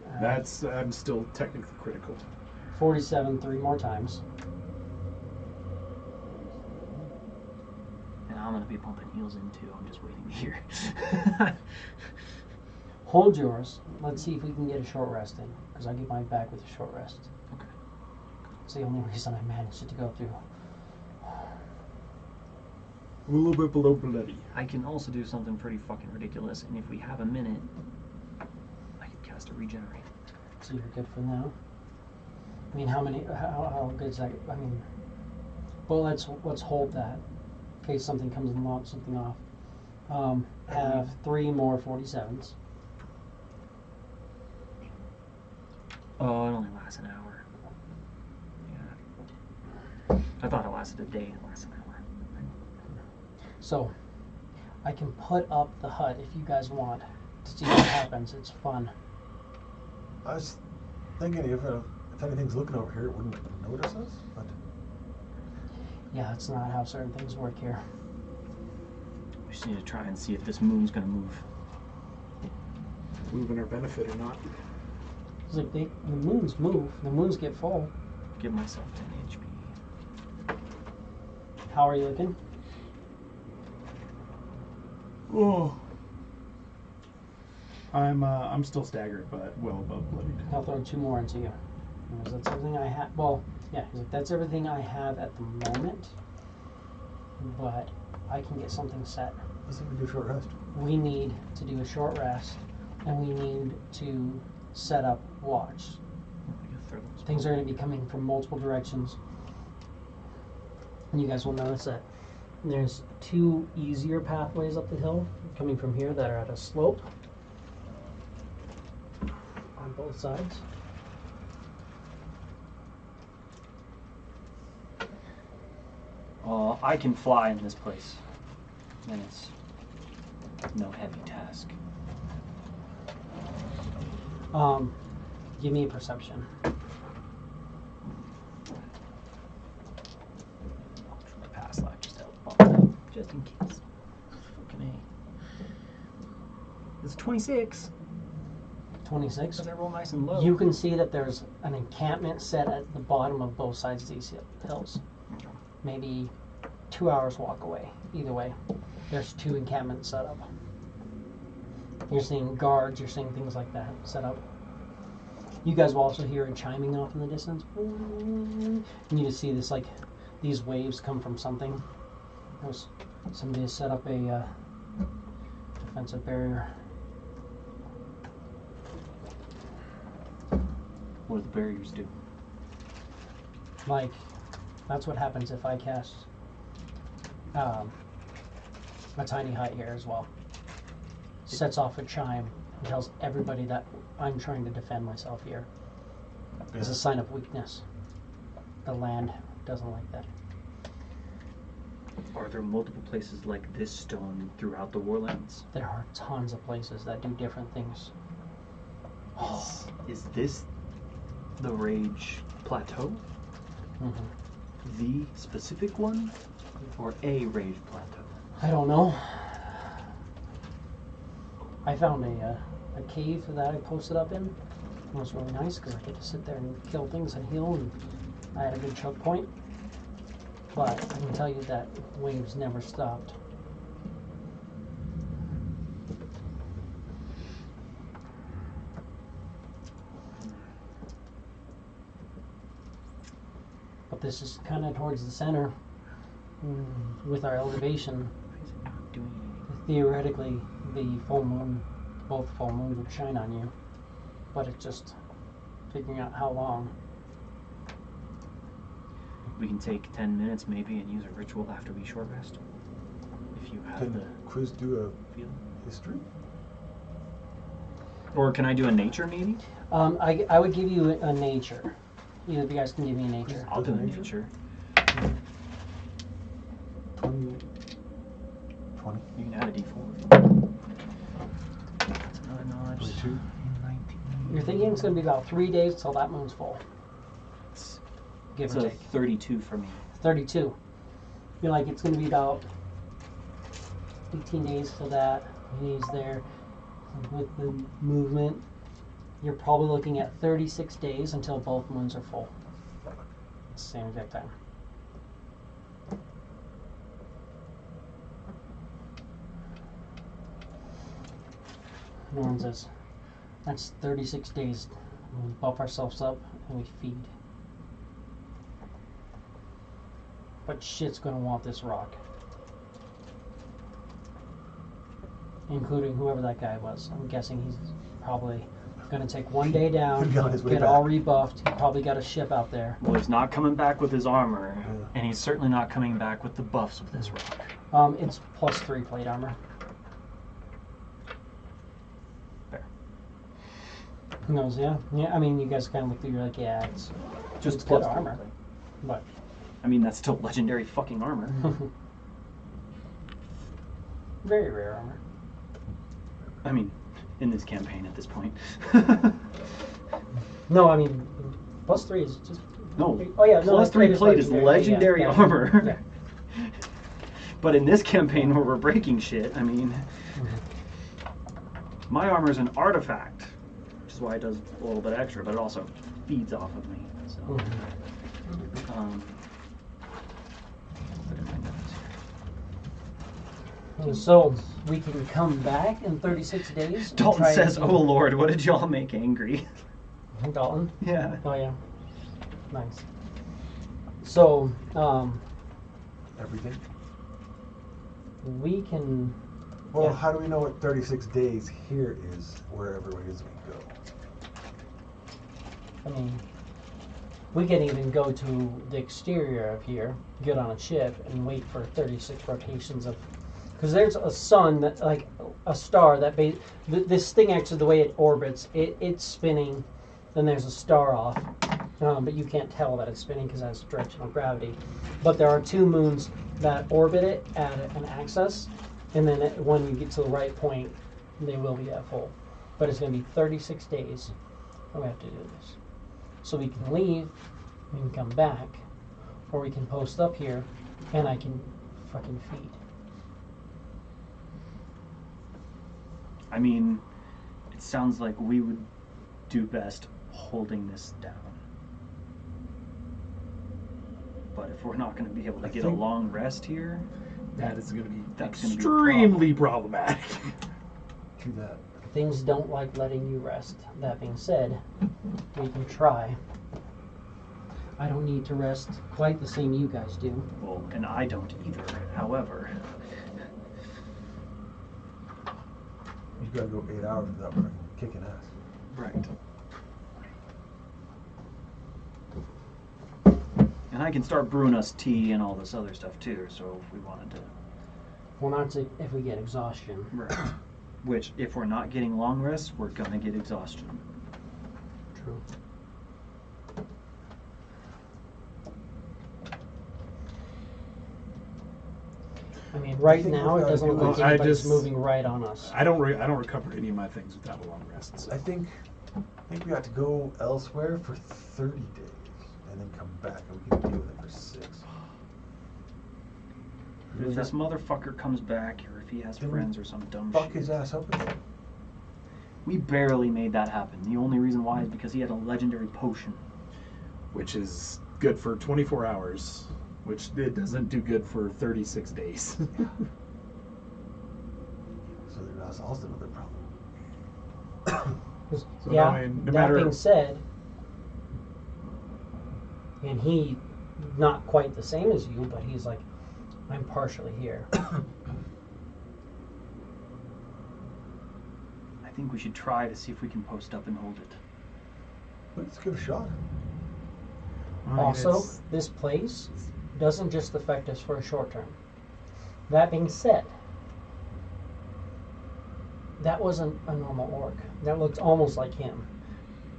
S1: Uh,
S4: That's I'm still technically critical.
S1: 47 3 more times.
S3: And I'm gonna be pumping heals in too. I'm just waiting here.
S1: Hold yours. Let's see if we can get a short rest in, because I get mine back with a short rest.
S3: Okay.
S1: It's the only reason I managed to go through.
S4: A little bit below bloody.
S3: I can also do something pretty fucking ridiculous, and if we have a minute, I can cast a regenerate.
S1: So you're good for now. I mean, how good is that? I mean, well, let's hold that in case something comes and locks something off. Have 3 more 47s.
S3: Oh, it only lasts an hour. Yeah. I thought it lasted a day. It lasts an hour.
S1: So, I can put up the hut if you guys want to see what happens. It's fun.
S2: I was thinking if anything's looking over here, it wouldn't notice us. But
S1: Yeah, that's not how certain things work here.
S3: just need to try and see if this moon's gonna move.
S4: Move in our benefit or not.
S1: It's like the moons move. The moons get full.
S3: Give myself 10 HP.
S1: How are you looking?
S4: Oh. I'm still staggered, but well above bloodied.
S1: I'll throw 2 more into you. Because that's everything I have. Well, yeah, he's like, that's everything I have at the moment. But I can get something set.
S2: Let's see if we do a short rest.
S1: We need to do a short rest, and we need to set up watch. Things are going to be coming from multiple directions. And you guys will notice that there's 2 easier pathways up the hill coming from here that are at a slope on both sides.
S3: I can fly in this place. And it's no heavy task.
S1: Give me a perception.
S3: The past life just help. Just in case. Fucking A. It's 26.
S1: 26.
S3: Does that roll nice and low?
S1: You can see that there's an encampment set at the bottom of both sides of these hills. Maybe 2 hours walk away. Either way, there's 2 encampments set up. You're seeing guards, you're seeing things like that set up. You guys will also hear it chiming off in the distance. And you just see this, like, these waves come from something. There's somebody has set up a defensive barrier.
S3: What do the barriers do?
S1: Like, that's what happens if I cast a tiny hut here as well. Sets off a chime and tells everybody that I'm trying to defend myself here. It's a sign of weakness. The land doesn't like that.
S3: Are there multiple places like this stone throughout the Warlands?
S1: There are tons of places that do different things.
S3: Is this the Rage Plateau?
S1: Mm-hmm.
S3: The specific one? Or a Rage Plateau?
S1: I don't know. I found a cave that I posted up in. It was really nice because I get to sit there and kill things and heal, and I had a good choke point. But I can tell you that waves never stopped. But this is kind of towards the center. With our elevation, theoretically, the full moon, both full moons would shine on you. But it's just figuring out how long.
S3: We can take 10 minutes maybe and use a ritual after we short rest. If you have
S2: Can
S3: the
S2: Quiz do a
S3: feeling.
S2: history?
S3: Or can I do a nature maybe?
S1: I would give you a nature. Either of you guys can give me a nature.
S3: I'll do a
S2: nature?
S3: nature.
S2: 20.
S3: You can add a d4. That's another knowledge.
S2: 22.
S3: 19.
S1: You're thinking it's going to be about 3 days till that moon's full. Give
S3: It's
S1: or
S3: a
S1: take.
S3: 32 for me.
S1: 32. You're like, it's going to be about 18 days till that. He's there with the movement. You're probably looking at 36 days until both moons are full. Same exact time. Norman says, that's 36 days. We buff ourselves up and we feed. But shit's gonna want this rock. Including whoever that guy was. I'm guessing he's probably gonna take 1 day down,
S2: He's on his way
S1: get
S2: back.
S1: all rebuffed. He probably got a ship out there.
S3: Well, he's not coming back with his armor,
S2: Yeah.
S3: and he's certainly not coming back with the buffs of this rock.
S1: It's +3 plate armor.
S3: Fair.
S1: Who knows? Yeah. I mean, you guys kind of look through. You're like, yeah, it's
S3: Just
S1: good
S3: plus
S1: armor,
S3: 3.
S1: but
S3: I mean, that's still legendary fucking armor.
S1: very rare armor.
S3: I mean, in this campaign at this point.
S1: No, I mean, +3 is just.
S3: No.
S1: Oh yeah, no.
S3: Plus 3
S1: is
S3: plate is legendary
S1: yeah.
S3: armor.
S1: Yeah.
S3: But in this campaign where we're breaking shit, I mean, my armor is an artifact, which is why it does a little bit extra, but it also feeds off of me. So, look at my notes here.
S1: So we can come back in 36 days. and
S3: Dalton
S1: try and
S3: says,
S1: see-
S3: "Oh Lord, what did y'all make angry?"
S1: Dalton.
S3: Yeah.
S1: Oh yeah. Nice. So
S2: Everything.
S1: we can.
S2: Well,
S1: Yeah.
S2: how do we know what 36 days here is wherever it is we go?
S1: I mean, we can even go to the exterior of here, get on a ship, and wait for 36 rotations of. Because there's a sun that, like a star that this thing actually the way it orbits, it's spinning. Then there's a star off, but you can't tell that it's spinning because it has directional gravity. But there are 2 moons that orbit it at an axis, and then when you get to the right point, they will be at full. But it's going to be 36 days. We have to do this. So we can leave, we can come back, or we can post up here, and I can fucking feed.
S3: I mean, it sounds like we would do best holding this down. But if we're not going to be able to get a long rest here,
S4: That is going to be
S3: That's gonna be a
S4: extremely problematic.
S2: To that.
S1: Things don't like letting you rest. That being said, we can try. I don't need to rest quite the same you guys do.
S3: well, and I don't either. However,
S2: You gotta go 8 hours without fucking kicking ass.
S3: right. And I can start brewing us tea and all this other stuff too. So if we wanted to,
S1: Well, not to, if we get exhaustion.
S3: right. Which, if we're not getting long rests, we're gonna get exhaustion.
S1: True. I mean, right
S2: think
S1: now
S2: what we
S1: it
S2: ought to
S1: doesn't
S2: do
S1: look
S2: is-
S1: like
S4: I
S1: anybody's
S4: just-
S1: moving right on us.
S4: I don't recover any of my things without a long rest. So.
S2: I think we got to go elsewhere for 30 days and then come back and we can deal with it for 6.
S3: If this motherfucker comes back, or if he has
S2: Then
S3: friends or some dumb
S2: Fuck
S3: shit.
S2: his ass up again.
S3: We barely made that happen. The only reason why is because he had a legendary potion.
S4: Which is good for 24 hours, which it doesn't do good for 36 days.
S2: So that's also another problem.
S1: 'Cause,
S4: So
S1: yeah,
S4: no, no
S1: that
S4: matter-
S1: being said, and he not quite the same as you, but he's like, I'm partially here.
S3: I think we should try to see if we can post up and hold it.
S2: Let's give it a shot.
S4: I mean,
S1: Also,
S4: it's-
S1: this place doesn't just affect us for a short term. That being said, that wasn't a normal orc. That looked almost like him.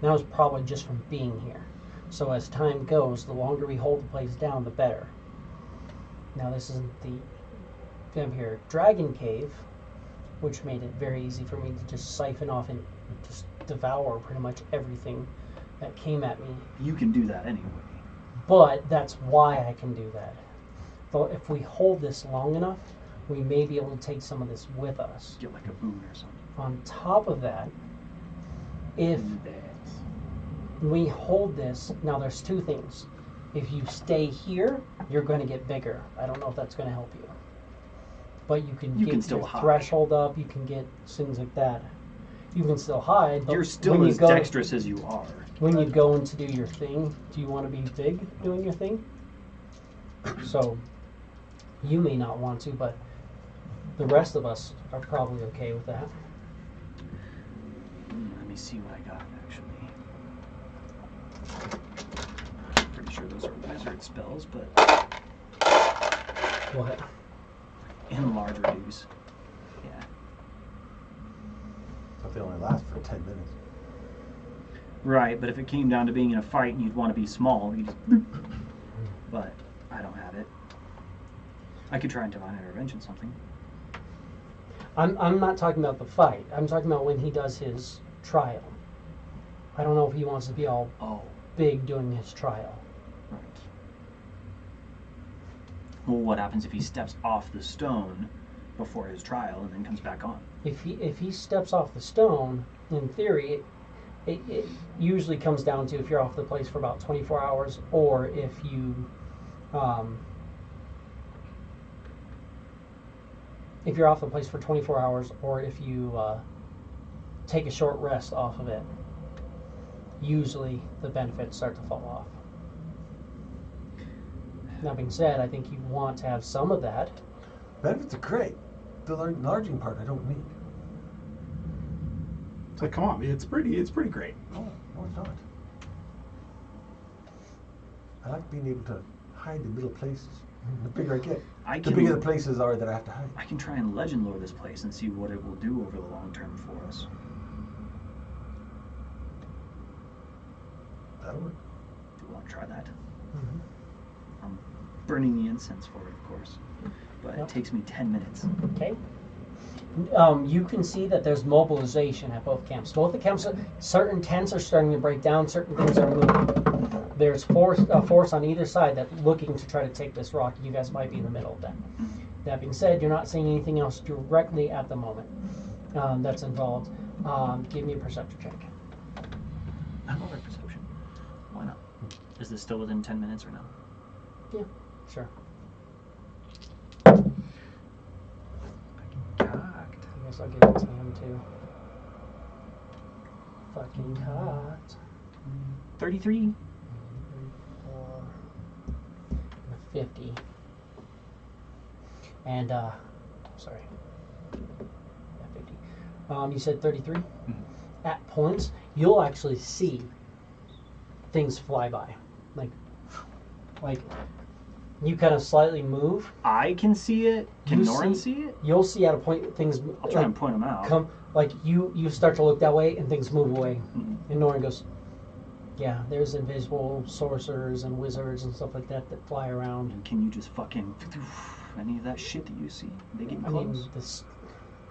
S1: That was probably just from being here. So as time goes, the longer we hold the place down, the better. Now this isn't the vampiric dragon cave, which made it very easy for me to just siphon off and just devour pretty much everything that came at me.
S3: You can do that anyway.
S1: But that's why I can do that. But if we hold this long enough, we may be able to take some of this with us.
S3: Get like a boon or something.
S1: On top of that, if we hold this, now there's 2 things. If you stay here, you're going to get bigger. I don't know if that's going to help you. But you can
S3: You
S1: get
S3: can still
S1: your
S3: hide.
S1: threshold up, you can get things like that. You can still hide, but
S3: You're still
S1: when you
S3: as
S1: go,
S3: dexterous as you are.
S1: when you go in to do your thing, do you want to be big doing your thing? So, you may not want to, but the rest of us are probably okay with that.
S3: Let me see what I got, actually. Pretty sure those are wizard spells, but
S1: What?
S3: enlarge reduce. Yeah.
S2: But they only last for 10 minutes.
S3: Right, but if it came down to being in a fight and you'd want to be small, you just... But I don't have it. I could try and divine intervention something.
S1: I'm not talking about the fight. I'm talking about when he does his trial. I don't know if he wants to be all
S3: Oh,
S1: big doing his trial.
S3: right. Well, what happens if he steps off the stone before his trial and then comes back on?
S1: If he steps off the stone, in theory, it usually comes down to if you're off the place for about 24 hours, or if you if you're off the place for 24 hours, or if you take a short rest off of it. Usually, the benefits start to fall off. That being said, I think you want to have some of that.
S2: Benefits are great. The enlarging part I don't need.
S4: It's like, come on, it's pretty great.
S2: No, it's not. I like being able to hide in little places. The bigger I get, the bigger the places are that I have to hide.
S3: I can try and legend lore this place and see what it will do over the long term for us.
S2: That'll work.
S3: Do you want to try that?
S1: Mm-hmm.
S3: I'm burning the incense for it, of course, but it takes me 10 minutes.
S1: Okay. You can see that there's mobilization at both camps. Both the camps, certain tents are starting to break down, certain things are moving. There's force on either side that's looking to try to take this rock. You guys might be in the middle of that. That being said, you're not seeing anything else directly at the moment that's involved. Give me a perception check.
S3: Another perception. Why not? Is this still within 10 minutes or no?
S1: Yeah, sure.
S3: Cocked.
S1: I guess I'll give it to him too. Fucking cocked.
S3: 33.
S1: 34, 50. And, sorry. Yeah, 50. You said 33?
S3: Mm-hmm.
S1: At points, you'll actually see things fly by. Like you kind of slightly move.
S3: I can see it. Can
S1: You
S3: Norin see it?
S1: You'll see at a point things.
S3: I'll try and point them out.
S1: Come, like you start to look that way and things move away.
S3: Mm-hmm.
S1: And Norin goes, yeah, there's invisible sorcerers and wizards and stuff like that fly around.
S3: And can you just fucking any of that shit that you see? They get
S1: I
S3: close.
S1: mean, this,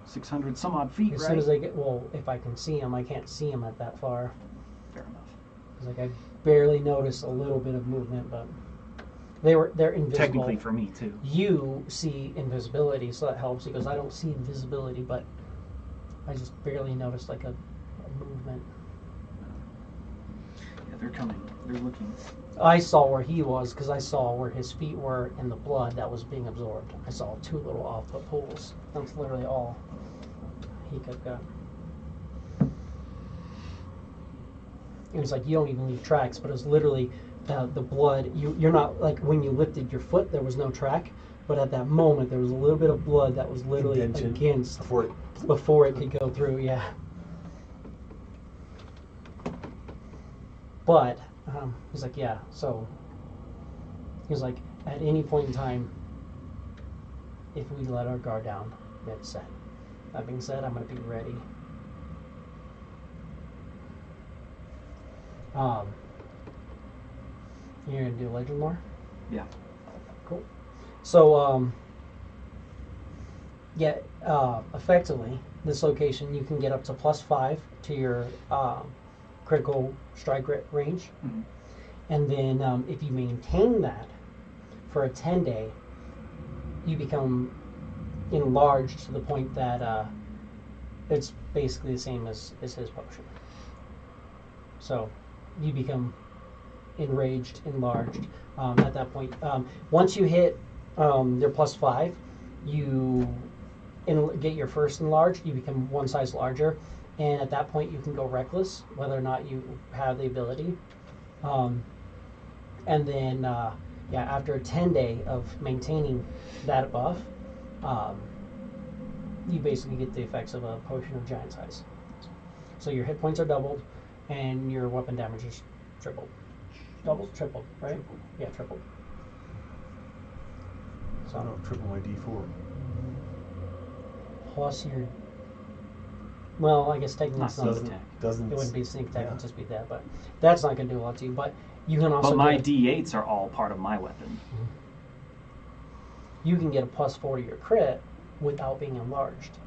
S3: 600 some odd feet,
S1: as
S3: right?
S1: soon as they get, well, if I can see them, I can't see them at that far.
S3: Fair enough.
S1: Like I barely noticed a little bit of movement, but they're invisible.
S3: Technically for me too.
S1: You see invisibility, so that helps. He goes, I don't see invisibility, but I just barely noticed like a movement.
S3: Yeah, they're coming. They're looking.
S1: I saw where he was because I saw where his feet were in the blood that was being absorbed. I saw two little off-put pools. That's literally all he could have got. It was like you don't even leave tracks, but it was literally the blood. You're not like when you lifted your foot, there was no track, but at that moment there was a little bit of blood that was literally
S2: Indention
S1: against
S2: before
S1: it could go through. Yeah. But he's like, yeah. So he was like, at any point in time, if we let our guard down, it's set. That being said, I'm going to be ready. You're gonna do legend lore?
S3: Yeah.
S1: Cool. So effectively, this location you can get up to +5 to your critical strike range,
S3: Mm-hmm.
S1: and then if you maintain that for a 10-day, you become enlarged to the point that it's basically the same as his potion. So you become enraged, enlarged at that point. Once you hit your +5, you get your first enlarged, you become one size larger, and at that point you can go reckless, whether or not you have the ability. And then, after a 10-day of maintaining that buff, you basically get the effects of a potion of giant size. So your hit points are doubled, and your weapon damage is tripled. Doubled? Tripled, right?
S2: Tripled.
S1: Yeah, tripled.
S2: So I don't triple my D4.
S1: Plus your... Well, I guess technically
S3: Not
S1: it's not...
S3: sneak attack.
S2: Doesn't.
S1: It wouldn't be sneak attack,
S2: Yeah.
S1: it'd just be that, but that's not going to do a lot to you. But you can also
S3: But my
S1: get,
S3: D8s are all part of my weapon.
S1: you can get a +4 to your crit without being enlarged.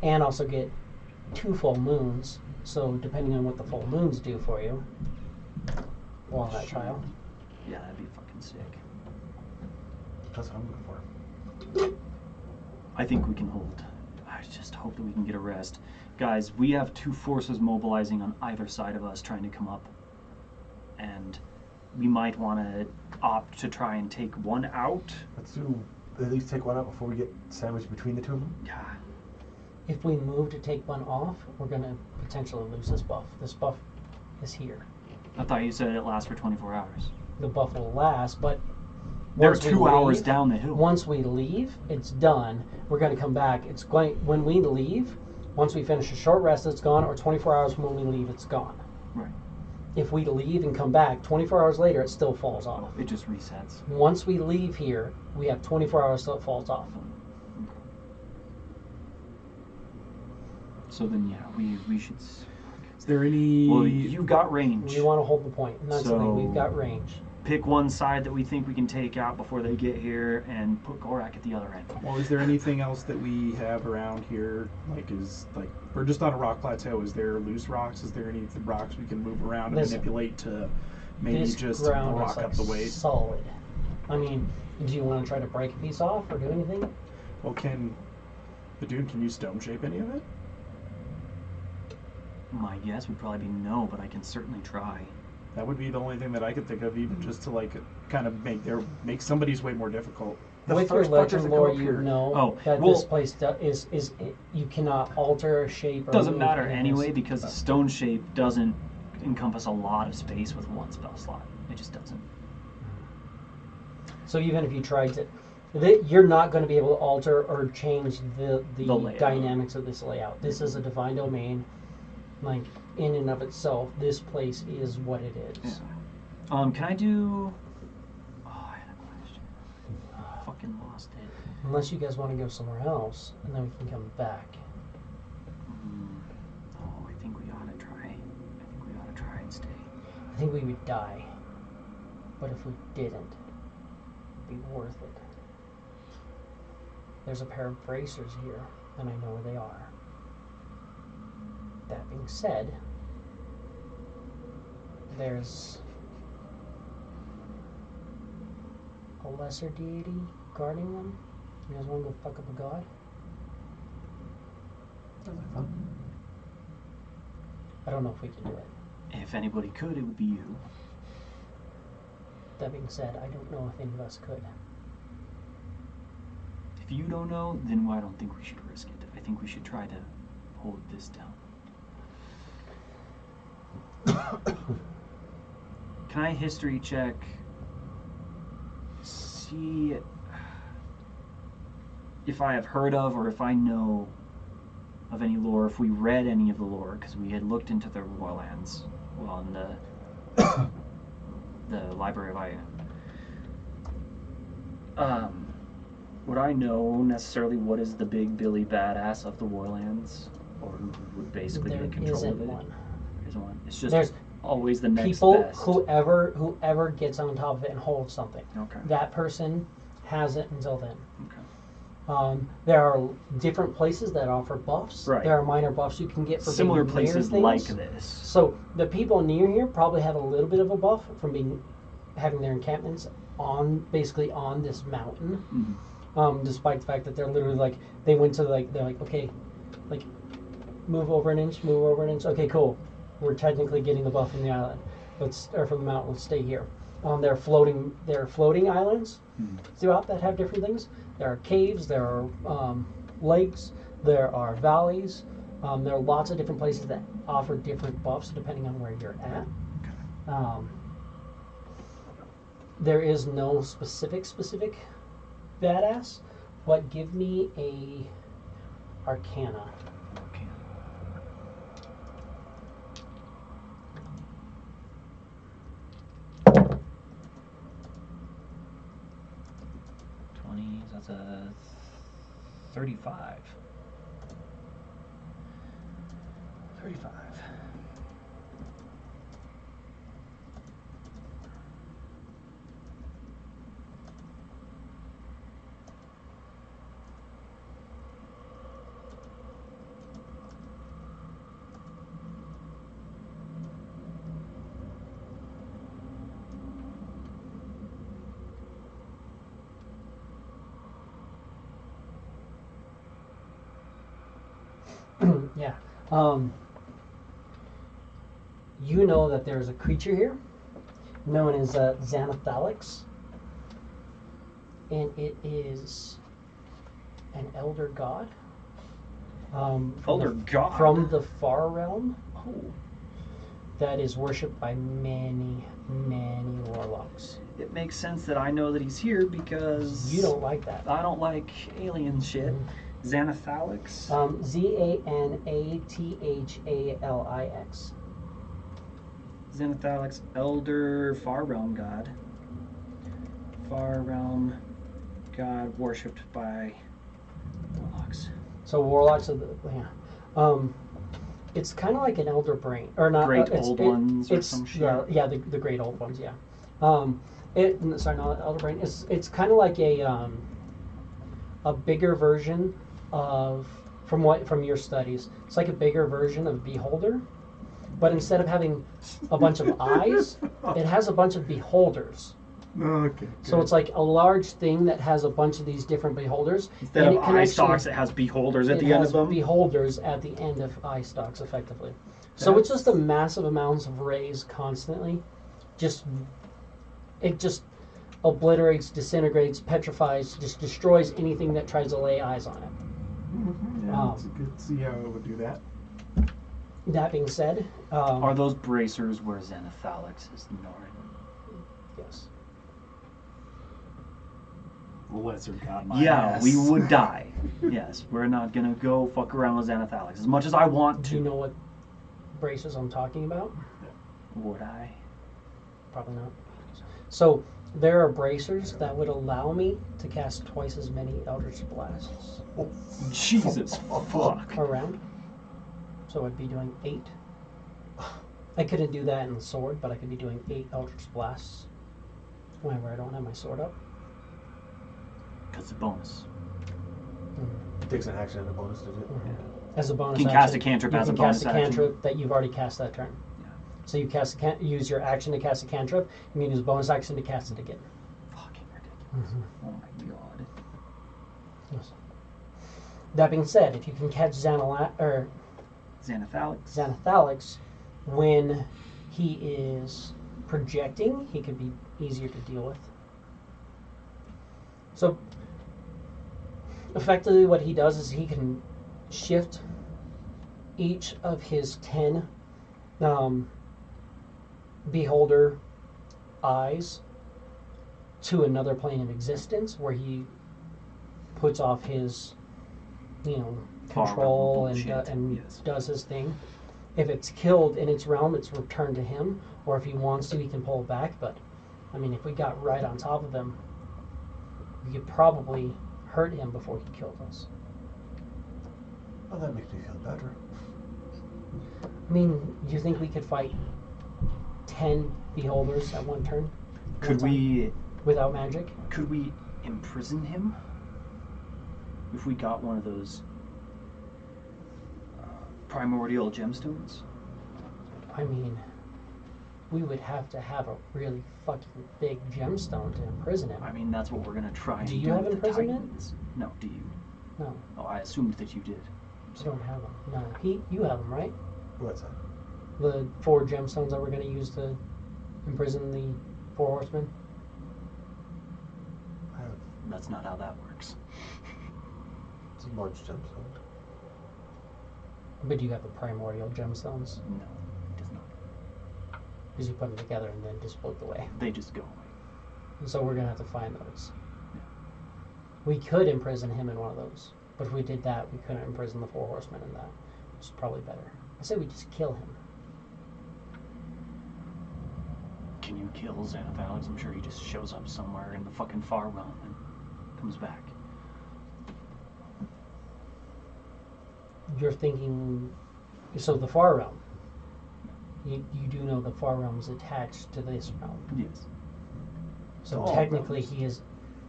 S1: And also get 2 full moons, so depending on what the full moons do for you while on that trial.
S3: Yeah, that'd be fucking sick.
S2: That's what I'm looking for.
S3: I think we can hold. I just hope that we can get a rest. Guys, we have two forces mobilizing on either side of us trying to come up. And we might want to opt to try and take one out.
S2: Let's do at least take one out before we get sandwiched between the two of them.
S3: Yeah.
S1: If we move to take one off, we're going to potentially lose this buff. This buff is here.
S3: I thought you said it lasts for 24 hours.
S1: The buff will last, but
S3: They're
S1: once we
S3: 2 hours
S1: leave-
S3: down the hill.
S1: Once we leave, it's done. We're going to come back. It's going when we leave. Once we finish a short rest, it's gone, or 24 hours from when we leave, it's gone.
S3: Right.
S1: If we leave and come back 24 hours later, it still falls off.
S3: It just resets.
S1: Once we leave here, we have 24 hours till it falls off.
S3: So then, yeah, we should.
S4: Is there any?
S3: Well, you got range.
S1: We want to hold the point, and that's the thing. We've got range.
S3: Pick one side that we think we can take out before they get here, and put Gorak at the other end.
S4: Well, is there anything else that we have around here? We're just on a rock plateau. Is there loose rocks? Is there any rocks we can move around and
S1: This-
S4: manipulate to maybe
S1: This
S4: just
S1: ground
S4: rock
S1: is like
S4: up the weight?
S1: solid. I mean, do you want to try to break a piece off or do anything?
S4: Well, can you stone shape any of it?
S3: My guess would probably be no, but I can certainly try.
S4: That would be the only thing that I could think of, even just to kind of make somebody's way more difficult.
S2: The
S1: With your
S2: first fuckers
S1: legend
S2: that
S1: lore,
S2: come up
S1: you
S2: here-
S1: know that
S3: well-
S1: this place is you cannot alter shape. Or
S3: Doesn't
S1: move
S3: matter
S1: any of
S3: anyway
S1: this.
S3: because the stone shape doesn't encompass a lot of space with one spell slot. It just doesn't.
S1: So even if you tried to, you're not going to be able to alter or change the
S3: layout.
S1: dynamics of this layout. This is a divine domain, like in and of itself. This place is what it is.
S3: Yeah. Can I do? Oh, I had a question. Fucking lost it.
S1: Unless you guys want to go somewhere else, and then we can come back.
S3: Oh, I think we ought to try. I think we ought to try and stay.
S1: I think we would die, but if we didn't, it'd be worth it. There's a pair of bracers here, and I know where they are. That being said, there's a lesser deity guarding them. You guys want to go fuck up a god?
S2: Sounds like fun.
S1: I don't know if we can do it.
S3: If anybody could, it would be you.
S1: That being said, I don't know if any of us could.
S3: If you don't know, then I don't think we should risk it. I think we should try to hold this down. Can I history check? See if I have heard of or if I know of any lore, if we read any of the lore, because we had looked into the Warlands while in the Library of Iron. Would I know necessarily what is the big Billy badass of the Warlands, or who would basically
S1: There
S3: be in control
S1: isn't
S3: of it?
S1: one.
S3: There isn't one. It's just
S1: There's
S3: always the next
S1: People,
S3: best.
S1: whoever gets on top of it and holds something,
S3: Okay.
S1: that person has it until then.
S3: Okay.
S1: There are different places that offer buffs.
S3: Right.
S1: There are minor buffs you can get for
S3: Similar
S1: being near
S3: places
S1: things.
S3: like this.
S1: So the people near here probably have a little bit of a buff from having their encampments basically on this mountain.
S3: Mhm.
S1: Despite the fact that they're literally they went to they're like, okay, move over an inch, move over an inch. Okay, cool. We're technically getting the buff from the island, or from the mountain. Let's stay here. There are floating islands throughout that have different things. There are caves. There are lakes. There are valleys. There are lots of different places that offer different buffs depending on where you're at. There is no specific badass, but give me a Arcana.
S3: Okay. That's a 35. 35.
S1: Yeah. You know that there's a creature here known as Xanathalix, and it is an elder god.
S3: Elder god?
S1: From the far realm
S3: Oh.
S1: that is worshipped by many, many warlocks.
S3: It makes sense that I know that he's here because
S1: You don't like that.
S3: I don't like alien shit. Xanathalix.
S1: Xanathalix.
S3: Xanathalix, elder far realm god. Far realm god worshipped by warlocks.
S1: So warlocks are the it's kind of like an elder brain, or not
S3: Great old ones or some shit.
S1: Yeah, the great old ones. Yeah. Sorry, not elder brain. It's kind of like a bigger version of from your studies. It's like a bigger version of Beholder, but instead of having a bunch of eyes, it has a bunch of beholders.
S4: Okay.
S1: So it's like a large thing that has a bunch of these different beholders.
S3: Instead
S1: and
S3: of
S1: it can
S3: eye
S1: actually-
S3: stalks, it has beholders at the end of them.
S1: Beholders at the end of eye stalks, effectively. So it's just a massive amounts of rays constantly. It just obliterates, disintegrates, petrifies, just destroys anything that tries to lay eyes on it.
S4: Yeah, it's good to see how it would do that.
S1: That being said,
S3: Are those bracers where Xanathalix is Norn?
S1: yes.
S4: Lesser god, my
S3: Yeah,
S4: ass.
S3: we would die. Yes, we're not gonna go fuck around with Xanathalix as much as I want
S1: Do you
S3: to.
S1: know what braces I'm talking about?
S3: Would I?
S1: Probably not. So there are bracers that would allow me to cast twice as many Eldritch Blasts
S3: Jesus fuck.
S1: around. So I'd be doing 8. I couldn't do that in the sword, but I could be doing 8 Eldritch Blasts whenever I don't have my sword up.
S3: Because it's a bonus.
S2: It takes an action and a bonus to do it.
S1: As a bonus
S3: You can
S1: action,
S3: cast a cantrip
S1: you
S3: as a
S1: can
S3: bonus
S1: cast a
S3: action.
S1: cantrip that you've already cast that turn.
S3: Yeah.
S1: So you use your action to cast a cantrip. You can use a bonus action to cast it again.
S3: Fucking ridiculous. Oh my god.
S1: Yes. That being said, if you can catch
S3: Xanathalix.
S1: Xanathalix when he is projecting, he could be easier to deal with. So effectively what he does is he can shift each of his 10 beholder eyes to another plane of existence where he puts off his control and
S3: Yes.
S1: does his thing. If it's killed in its realm, it's returned to him, or if he wants to, he can pull it back. But I mean, if we got right on top of him, we could probably hurt him before he killed us.
S2: Oh, that makes me feel better.
S1: I mean, do you think we could fight 10 beholders at one turn?
S3: Could we
S1: Without magic?
S3: imprison him? If we got one of those primordial gemstones?
S1: I mean, we would have to have a really fucking big gemstone to imprison him.
S3: I mean, that's what we're gonna try and
S1: Do
S3: do
S1: you have
S3: with the
S1: imprisonment?
S3: Titans. No, do you?
S1: No,
S3: Oh, I assumed that you did.
S1: I don't have them. No, you have them, right?
S2: What's that?
S1: The 4 gemstones that we're going to use to imprison the 4 horsemen.
S2: I have
S3: That's not how that works.
S2: it's a large gemstone.
S1: But do you have the primordial gemstones?
S3: No, it does not.
S1: Because you put them together and then just float away.
S3: They just go away.
S1: And so we're going to have to find those. We could imprison him in one of those. But if we did that, we couldn't imprison the 4 horsemen in that. Which is probably better. I say we just kill him.
S3: Can you kill Xanathalix? I'm sure he just shows up somewhere in the fucking far realm and comes back.
S1: You're thinking... So the far realm. You do know the far realm is attached to this realm.
S3: Yes.
S1: So
S2: All
S1: technically
S2: realms.
S1: he is...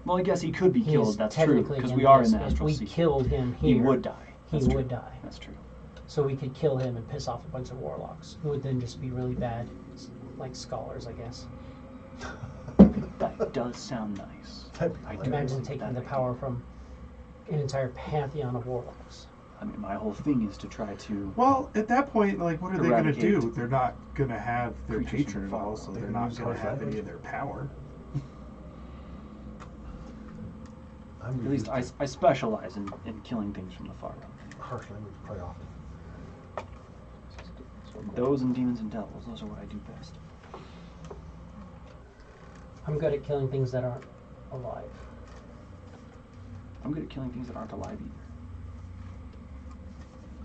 S3: Well, I guess he could be
S1: He
S3: killed.
S1: is
S3: That's true.
S1: technically
S3: Because
S1: in
S3: we are in
S1: this.
S3: the
S1: If
S3: astral
S1: we
S3: sea.
S1: killed him
S3: He
S1: here,
S3: would die.
S1: he
S3: That's
S1: would
S3: true.
S1: die.
S3: That's true.
S1: So we could kill him and piss off a bunch of warlocks, who would then just be really bad, like scholars, I guess.
S3: That does sound nice.
S2: That'd be
S3: I do
S2: hilarious.
S1: Imagine
S3: like
S1: taking
S3: that
S1: the
S3: idea.
S1: power from an entire pantheon of warlocks.
S3: I mean, my whole thing is to try to.
S4: Well, at that point, like, what are they going to do?
S3: Eradicate
S4: They're not going to have their
S3: creatures
S4: patron
S3: from
S4: at all,
S3: the
S4: so
S3: fog.
S4: they're
S2: They can
S4: not
S2: use
S4: going to
S2: harsh
S4: have any
S2: language.
S4: of their power.
S2: I'm
S3: At least I specialize in killing things from the fog.
S2: harsh language quite often.
S3: Those and demons and devils, those are what I do best.
S1: I'm good at killing things that aren't alive.
S3: I'm good at killing things that aren't alive either.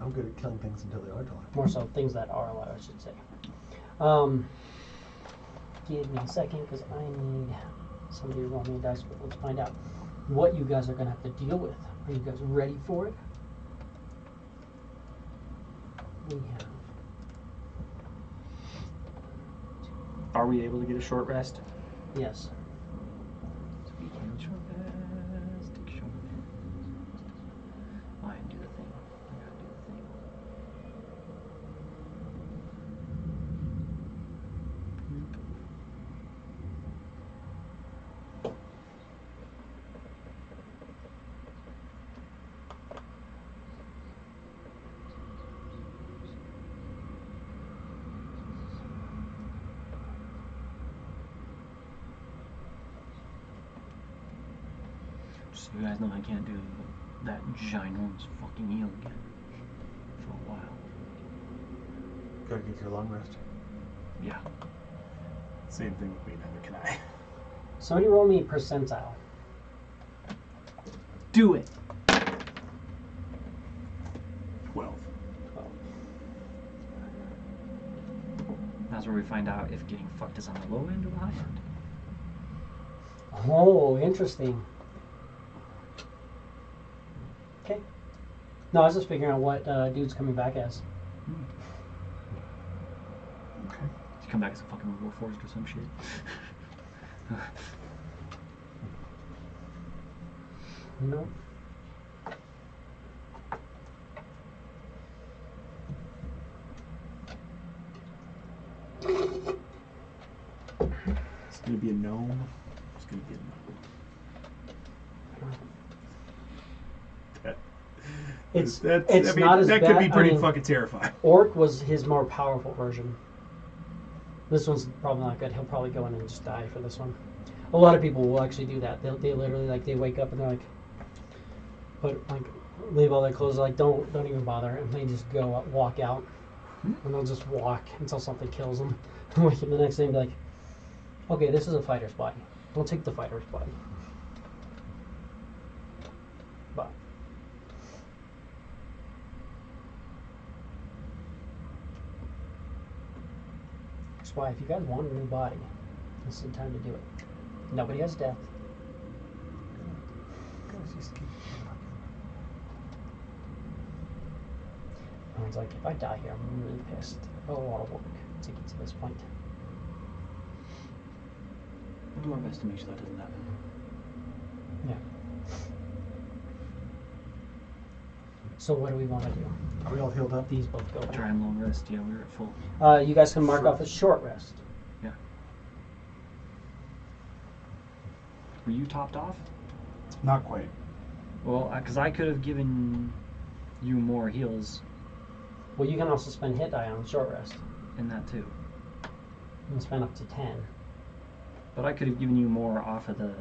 S2: I'm good at killing things until they aren't alive.
S1: More so things that are alive, I should say. Give me a second, because I need somebody to roll me a dice, but let's find out what you guys are going to have to deal with. Are you guys ready for it? We have...
S3: Are we able to get a short rest?
S1: Yes.
S3: We can short rest, take a short rest. I do the thing. I gotta do the thing. Just so you guys know, I can't do that ginormous fucking heal again for a while.
S2: Gotta get your long rest.
S3: Yeah.
S4: Same thing with me, neither can I.
S1: Somebody roll me percentile.
S3: Do it!
S4: 12.
S3: That's where we find out if getting fucked is on the low end or the high end.
S1: Oh, interesting. Okay. No, I was just figuring out what dude's coming back as.
S4: Okay.
S3: You come back as a fucking Warforged or some shit.
S1: No.
S4: It's going to be a gnome. It's going to be a gnome.
S1: It's
S4: I mean,
S1: not as
S4: that
S1: bad.
S4: could be pretty
S1: I mean,
S4: fucking terrifying.
S1: Orc was his more powerful version. This one's probably not good. He'll probably go in and just die for this one. A lot of people will actually do that. They literally, like, they wake up and they're like, leave all their clothes, like, don't even bother, and they just go out, walk out, and they'll just walk until something kills them. Wake up the next day and be like, okay, this is a fighter's body. We'll take the fighter's body. But that's why, if you guys want a new body, this is the time to do it. Nobody has death.
S2: Guys just keep
S1: And it's like, if I die here, I'm really pissed. A lot of work to get to this point.
S3: We'll do our best to make sure that doesn't happen.
S1: Yeah. So what do we want to do?
S2: Are we all healed up?
S1: These both go.
S3: Try and long rest. Yeah, we're at full.
S1: You guys can mark off a short rest.
S3: Yeah. Were you topped off?
S4: Not quite.
S3: Well, because I could have given you more heals
S1: Well, you can also spend hit die on short rest.
S3: in that too.
S1: You can spend up to 10.
S3: But I could have given you more off of the...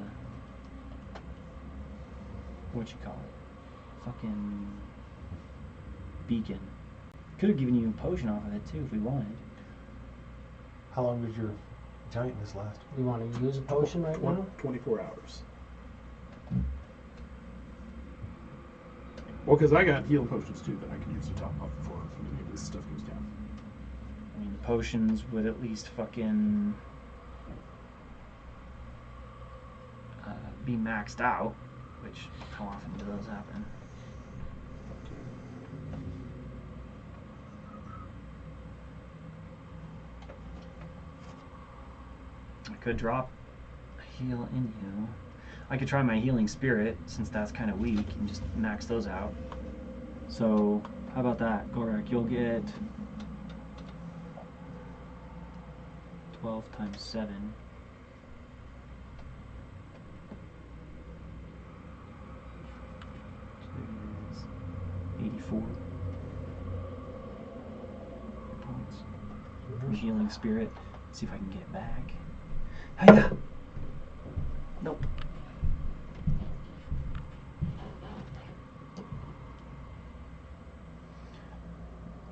S3: what you call it? Fucking... beacon. Could have given you a potion off of it too if we wanted.
S2: How long does your giantness last?
S1: You want to use a potion right now?
S4: 24 hours. Well, because I got healing potions too that I can use to top up before any of this stuff goes down.
S3: I mean, the potions would at least fucking... be maxed out, which, how often do those happen? I could drop a heal in you. I could try my healing spirit, since that's kind of weak, and just max those out. So, how about that, Gorak? You'll get 12 times 7. Which is 4 points. Healing spirit. See if I can get it back. Hiya! Nope.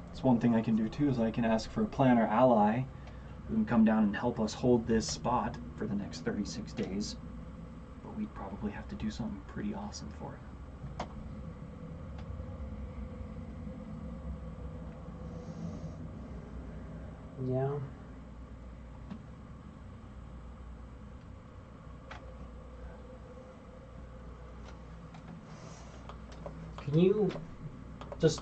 S3: That's one thing I can do too, is I can ask for a planner ally who can come down and help us hold this spot for the next 36 days. But we'd probably have to do something pretty awesome for it.
S1: Yeah. Can you just,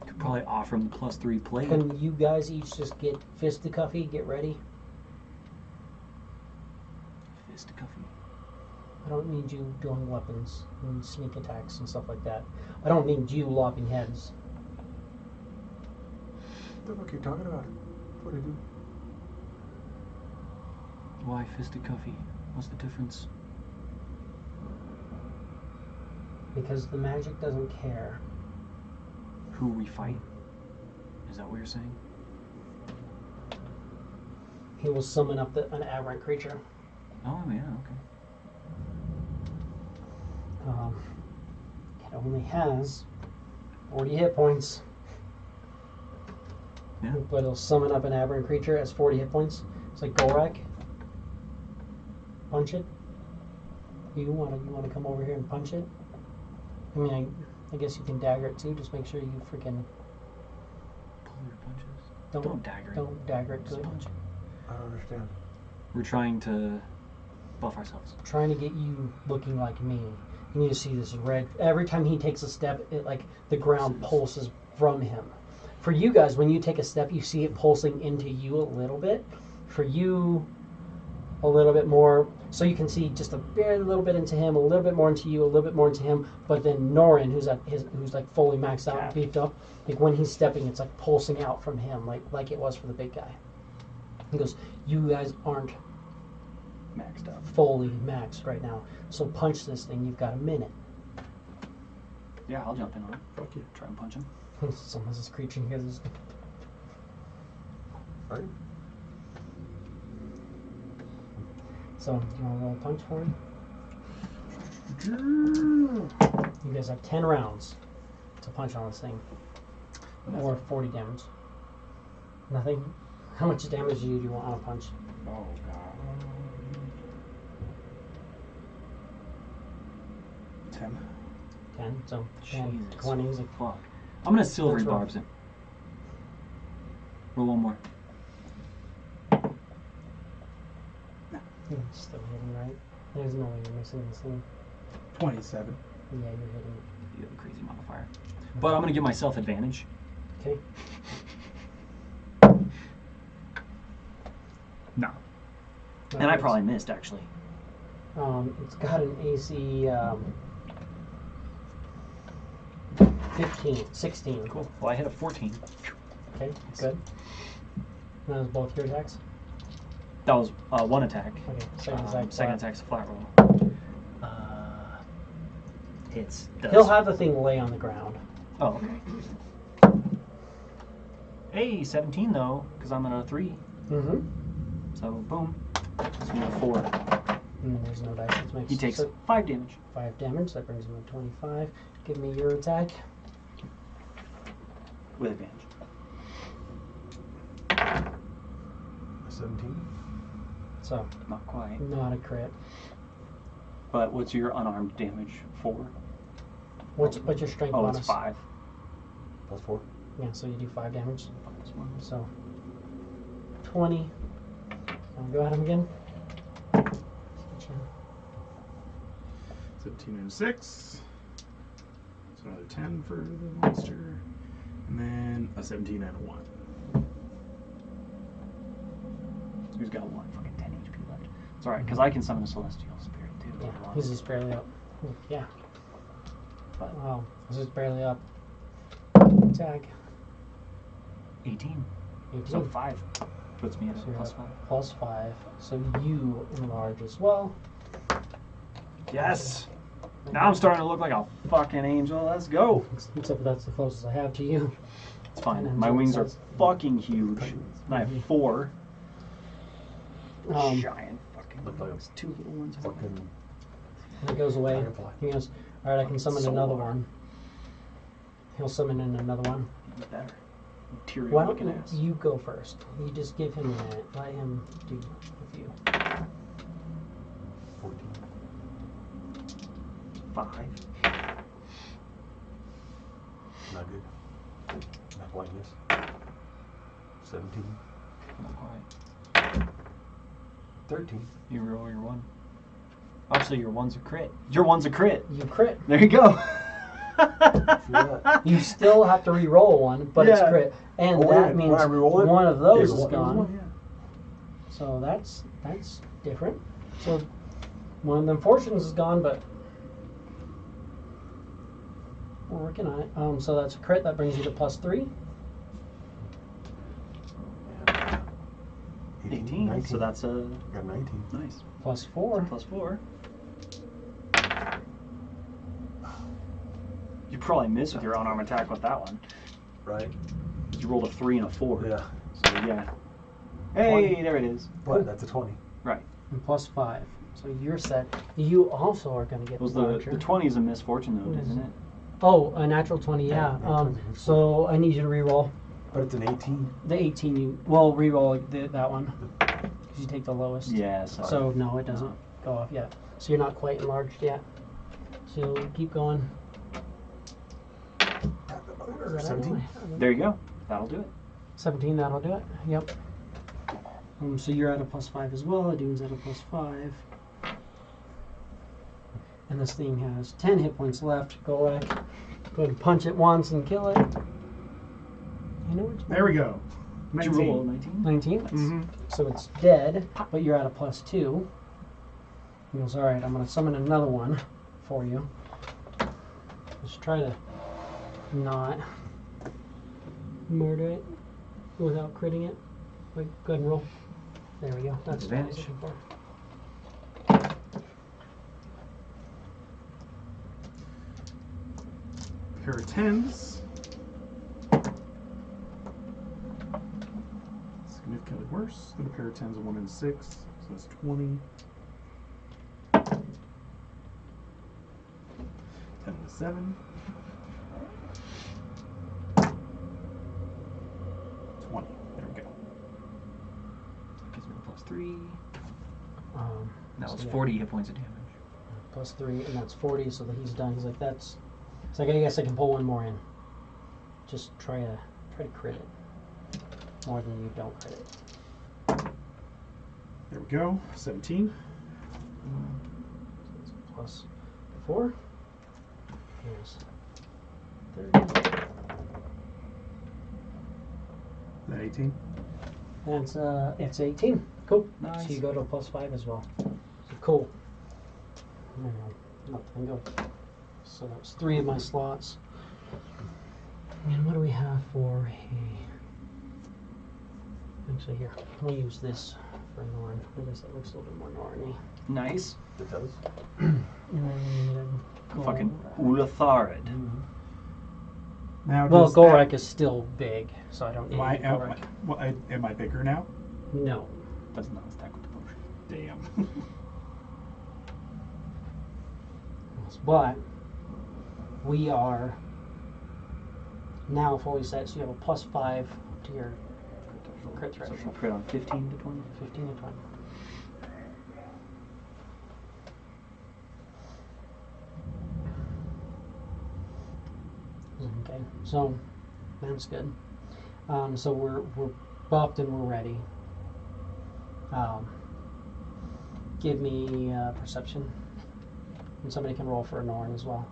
S3: Could probably offer him the +3 plate.
S1: can you guys each just get fisticuffy, get ready?
S3: Fisticuffy.
S1: I don't need you doing weapons and sneak attacks and stuff like that. I don't need you lopping heads.
S2: What the fuck are you talking about? What do I do?
S3: Why fisticuffy? What's the difference?
S1: Because the magic doesn't care.
S3: Who we fight? Is that what you're saying?
S1: He will summon up an aberrant creature.
S3: Oh yeah, okay.
S1: It only has 40 hit points.
S3: Yeah.
S1: But it'll summon up an aberrant creature as 40 hit points. It's like Gorak. Punch it. You wanna come over here and punch it? I mean, I guess you can dagger it too. Just make sure you freaking
S3: Pull your punches.
S1: don't
S3: dagger it.
S1: Don't dagger it to
S3: Just
S1: it.
S3: punch it.
S2: I don't understand.
S3: We're trying to buff ourselves.
S1: Trying to get you looking like me. You need to see this red. Every time he takes a step, it like the ground pulses from him. For you guys, when you take a step, you see it pulsing into you a little bit. For you, a little bit more. So you can see just a very little bit into him, a little bit more into you, a little bit more into him. But then Norin, who's like fully maxed out, and beefed up, like when he's stepping, it's like pulsing out from him, like it was for the big guy. He goes, "You guys aren't
S3: Maxed up.
S1: fully maxed right now. So punch this thing. You've got a minute."
S3: Yeah, I'll jump in on it.
S2: Fuck you.
S3: Try and punch him.
S1: Someone's this creature here.
S2: Alright.
S1: So, you want to roll a punch for him? You guys have 10 rounds to punch on this thing. Or 40 damage. Nothing? How much damage do you want on a punch?
S4: Oh god. 10.
S1: 10? So 10,
S3: Jesus
S1: 20 is like,
S3: fuck. I'm gonna silvery
S1: That's right.
S3: barbs him. Roll one more.
S1: still hitting, right? There's no way you're missing this thing.
S4: 27.
S1: Yeah, you're hitting.
S3: You have a crazy modifier. But I'm gonna give myself advantage.
S1: Okay.
S3: No. And I probably missed actually.
S1: It's got an AC 16.
S3: Cool. Well, I hit a 14.
S1: Okay, good. That was both your attacks?
S3: That was one attack.
S1: Okay, second attack.
S3: Second attack's a flat roll. Hits.
S1: He'll have the thing lay on the ground.
S3: Oh, okay. Hey, 17 though, because I'm at a 3.
S1: Mm-hmm.
S3: So, boom. So we have 4.
S1: There's no dice. Let's make
S3: He takes
S1: so
S3: 5 damage.
S1: 5 damage. That brings him to 25. Give me your attack.
S3: With advantage.
S2: 17.
S1: So,
S3: Not quite.
S1: not a crit.
S3: But what's your unarmed damage for?
S1: What's your strength
S3: Oh,
S1: bonus?
S3: it's 5.
S2: Plus 4.
S1: Yeah, so you do 5 damage.
S3: This one.
S1: So, 20. Go at him again.
S4: 17 and 6. So another 10 for the monster. And then a 17 and a 1.
S3: He's got 1 fucking 10 HP left. It's alright, because I can summon a celestial spirit too. if I
S1: Yeah,
S3: want.
S1: he's just barely up. Yeah.
S3: But
S1: Wow, he's just barely up. Attack.
S3: 18.
S1: 18.
S3: So 5 puts me at a
S1: So you're
S3: plus
S1: at
S3: 5.
S1: plus 5. So you enlarge as well.
S3: Yes! Now I'm starting to look like a fucking angel. Let's go.
S1: Except for that's the closest I have to you.
S3: It's fine.
S1: And
S3: My wings are
S1: that's-
S3: fucking huge. And I have 4 giant fucking
S2: Look like a
S3: wings. 2 little ones.
S2: Fucking
S1: And it goes away.
S2: dragonfly.
S1: He goes, all right, I can summon
S3: So
S1: another
S3: hard.
S1: one. He'll summon in another one.
S3: Even better. Material
S1: Why
S3: looking
S1: don't
S3: ass.
S1: you go first? You just give him a minute. Let him do with you.
S2: 14.
S3: 5.
S2: Not good. Not blindness. 17.
S3: Alright.
S2: 13.
S3: You roll your 1. Actually, your 1's a crit. Your 1's a crit.
S1: You crit.
S3: There you go.
S1: You still have to re-roll one, but it's
S3: Yeah.
S1: crit, and
S2: Oh, wait a
S1: that
S2: minute.
S1: means
S2: When I re-roll it?
S1: one of those
S2: Yeah,
S1: is
S2: one-
S1: gone. So that's different. So one of them fortunes is gone, but we're working on it. So that's a crit. That brings you to +3.
S3: 18.
S2: 19.
S3: So that's a
S2: Got 19.
S3: nice.
S1: +4.
S3: +4. You probably miss with your unarmed attack with that one.
S2: Right.
S3: You rolled a 3 and a 4.
S2: Yeah.
S3: So yeah. Hey,
S2: 20.
S3: there it is.
S2: But that's a 20.
S3: Right.
S1: And +5. So you're set. You also are going to get
S3: Was
S1: larger.
S3: the 20 is a misfortune though, isn't it?
S1: Oh, a natural 20, yeah.
S2: Yeah,
S1: So I need you to re-roll.
S2: But it's an 18.
S1: The 18, you re-roll that one because you take the lowest.
S3: Yes.
S1: So no, it doesn't go off yet. So you're not quite enlarged yet. So keep going. Is that
S2: 17.
S1: anyway?
S3: There you go. That'll do it.
S1: 17, that'll do it. Yep. So you're at a +5 as well. Adoon's at a +5. And this thing has 10 hit points left. Go away. Go ahead and punch it once and kill it. You know what?
S4: There we go.
S3: Did you roll a 19?
S1: 19.
S4: Mm-hmm.
S1: So it's dead, but you're at a +2. He goes, all right, I'm going to summon another one for you. Let's try to not murder it without critting it. Wait, go ahead and roll. There we go. That's what I was
S3: Advantage.
S1: looking for.
S4: Pair of 10s. Significantly worse than a pair of 10s, a 1 and 6. So that's 20. 10 and a 7. 20. There we go.
S3: Gives me a +3. That
S1: So
S3: was
S1: yeah,
S3: 40 hit points of damage.
S1: +3, and that's 40, so that he's done. He's like, that's... It's like, I guess I can pull one more in. Just try to crit it. More than you don't crit it.
S4: There we go. 17.
S1: +4. Here's 30.
S4: Is that 18?
S1: That's it's 18. Cool.
S3: Nice.
S1: So you go to a +5 as well. So cool. Nothing go. So that's 3 of my slots. And what do we have for actually here? We'll use this for Norn. I guess that looks a little bit more Norny.
S3: Nice.
S2: It does.
S1: And then we need a
S3: Fucking
S1: Golrak.
S3: Ulatharid.
S4: Now,
S1: Well,
S4: does
S1: Golrak is still big, so I don't need
S4: that,
S1: Golrak.
S4: am I bigger now?
S1: No.
S3: Does not stack with the potion.
S4: Damn.
S1: But we are now fully set, so you have a +5 to your crit
S3: So
S1: threshold.
S3: she'll crit on 15 to 20.
S1: 15 to 20. Okay, so that's good. So we're buffed and we're ready. Give me perception, and somebody can roll for a Norn as well.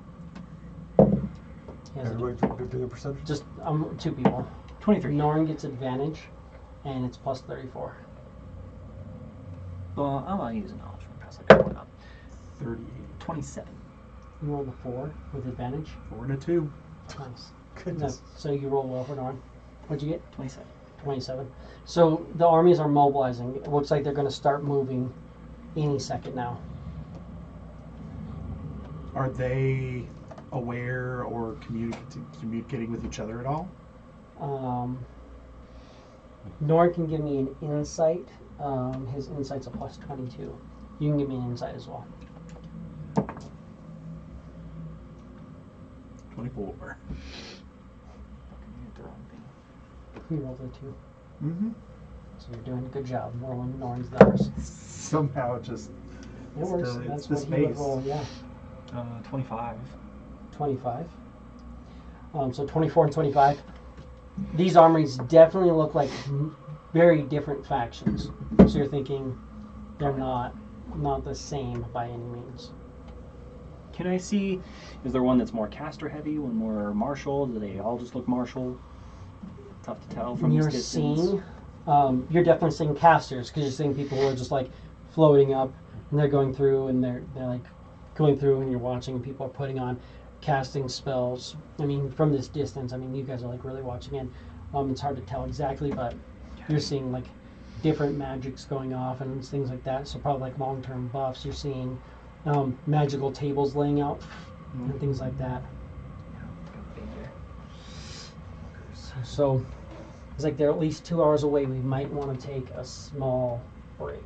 S1: He has a-
S2: Everybody do a perception?
S1: just 2 people.
S3: 23.
S1: Norn gets advantage, and it's +34.
S3: Well, I want to use a knowledge from past. Like, why not?
S4: 38.
S3: 27.
S1: You roll the 4 with advantage.
S4: 4 and a 2.
S1: Nice.
S2: Goodness.
S1: So you roll well for Norn. What'd you get?
S3: 27.
S1: 27. So the armies are mobilizing. It looks like they're going to start moving any second now.
S4: Are they aware or communicating with each other at all?
S1: Nor can give me an insight. His insight's a plus 22. You can give me an insight as well.
S4: 24.
S3: Fucking hit the wrong thing.
S1: You rolled a 2.
S4: Mm-hmm.
S1: So you're doing a good job rolling Norn's numbers.
S4: Somehow it just...
S1: It works.
S4: Still,
S1: That's
S4: it's
S1: what
S4: the
S1: he would
S4: space.
S1: roll, yeah.
S3: 25.
S1: 25. So 24 and 25. These armies definitely look like very different factions. So you're thinking they're not the same by any means.
S3: Can I see, is there one that's more caster heavy, one more martial? Do they all just look martial? Tough to tell from
S1: You're
S3: this distance.
S1: seeing, you're definitely seeing casters because you're seeing people who are just like floating up and they're going through and they're like going through and you're watching and people are putting on casting spells. I mean, from this distance, I mean, you guys are like really watching in. It's hard to tell exactly, but you're seeing like different magics going off and things like that. So probably like long-term buffs. You're seeing magical tables laying out and things like that. So it's like they're at least 2 hours away. We might want to take a small break.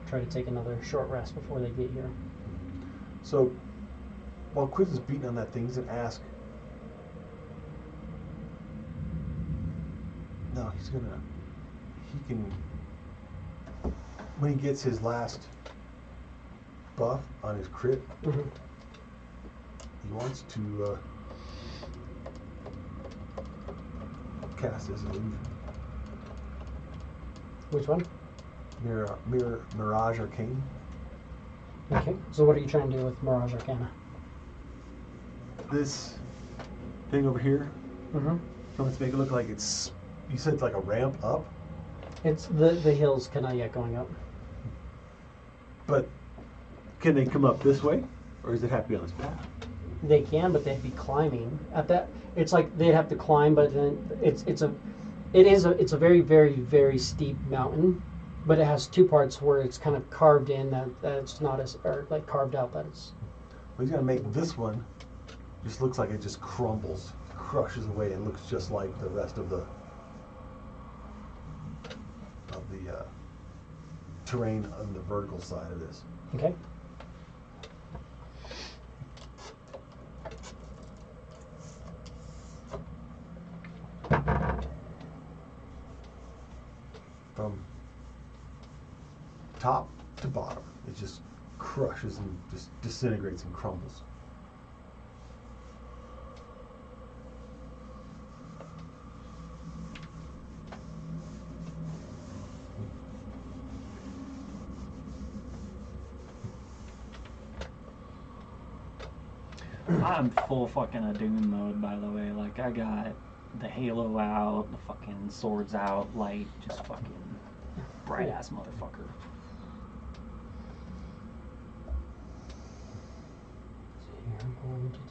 S1: Try to take another short rest before they get here.
S2: So, while Quiz is beating on that thing, he's going to ask. No, he's going to. He can. When he gets his last buff on his crit,
S1: Mm-hmm.
S2: he wants to cast his illusion.
S1: Which one?
S2: Mirage Arcane.
S1: Okay. So what are you trying to do with Mirage Arcana?
S2: This thing over here,
S1: Mm-hmm.
S2: let's make it look like it's. You said it's like a ramp up,
S1: It's the hills kind of going up.
S2: but can they come up this way, or does it have to be on this path?
S1: They can, but they'd be climbing at that. It's like they'd have to climb, but then it's a very very very steep mountain, but it has two parts where it's kind of carved in that it's not as or like carved out that it's.
S2: Well, he's gonna make this one. Just looks like it just crumbles, crushes away, and looks just like the rest of the terrain on the vertical side of this.
S1: Okay.
S2: From top to bottom, it just crushes and just disintegrates and crumbles.
S3: I'm full fucking of Doom mode, by the way. Like, I got the halo out, the fucking swords out, light, just fucking bright ass motherfucker.
S1: So here I'm going to do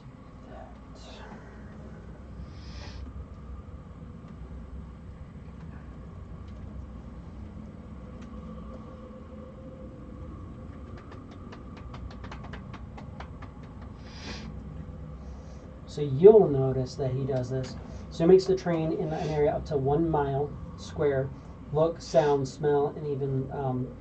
S1: that. So you'll notice that he does this. So he makes the terrain in an area up to 1 mile square look, sound, smell, and even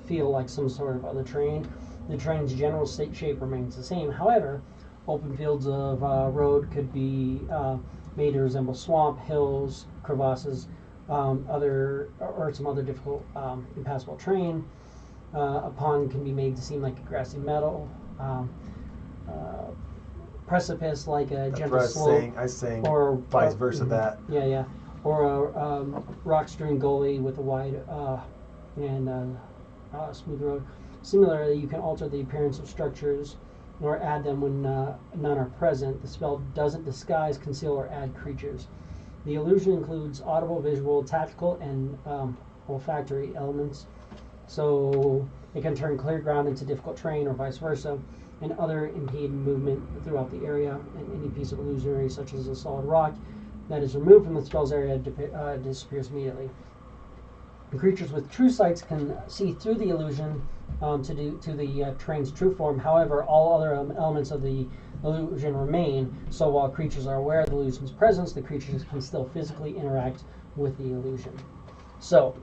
S1: feel like some sort of other terrain. The terrain's general shape remains the same. However, open fields of road could be made to resemble swamp, hills, crevasses, some other difficult impassable terrain. A pond can be made to seem like a grassy meadow. Precipice like a
S2: That's
S1: gentle
S2: what
S1: slope,
S2: I was saying,
S1: or
S2: vice versa. That
S1: yeah, or a rock-strewn gully with a wide and smooth road. Similarly, you can alter the appearance of structures or add them when none are present. The spell doesn't disguise, conceal, or add creatures. The illusion includes audible, visual, tactical, and olfactory elements. So it can turn clear ground into difficult terrain or vice versa, and other impede movement throughout the area, and any piece of illusionary, such as a solid rock, that is removed from the spell's area disappears immediately. The creatures with true sights can see through the illusion to the terrain's true form. However, all other elements of the illusion remain. So while creatures are aware of the illusion's presence, the creatures can still physically interact with the illusion. So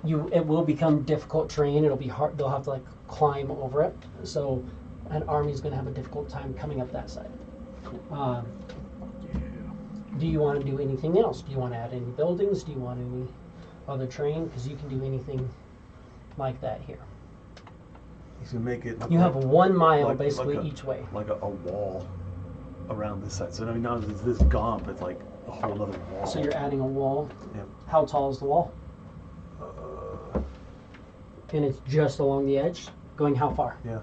S1: it will become difficult terrain. It'll be hard. They'll have to like climb over it. So an army is going to have a difficult time coming up that side. Do you want to do anything else? Do you want to add any buildings? Do you want any other terrain? Because you can do anything like that here.
S2: He's gonna make it.
S1: You have 1 mile
S2: like
S1: basically
S2: a-
S1: each way.
S2: like a wall around this side. So I mean, not only is this gone, but it's like a whole other wall.
S1: So you're adding a wall.
S2: Yep.
S1: How tall is the wall? And it's just along the edge. Going how far?
S2: Yeah.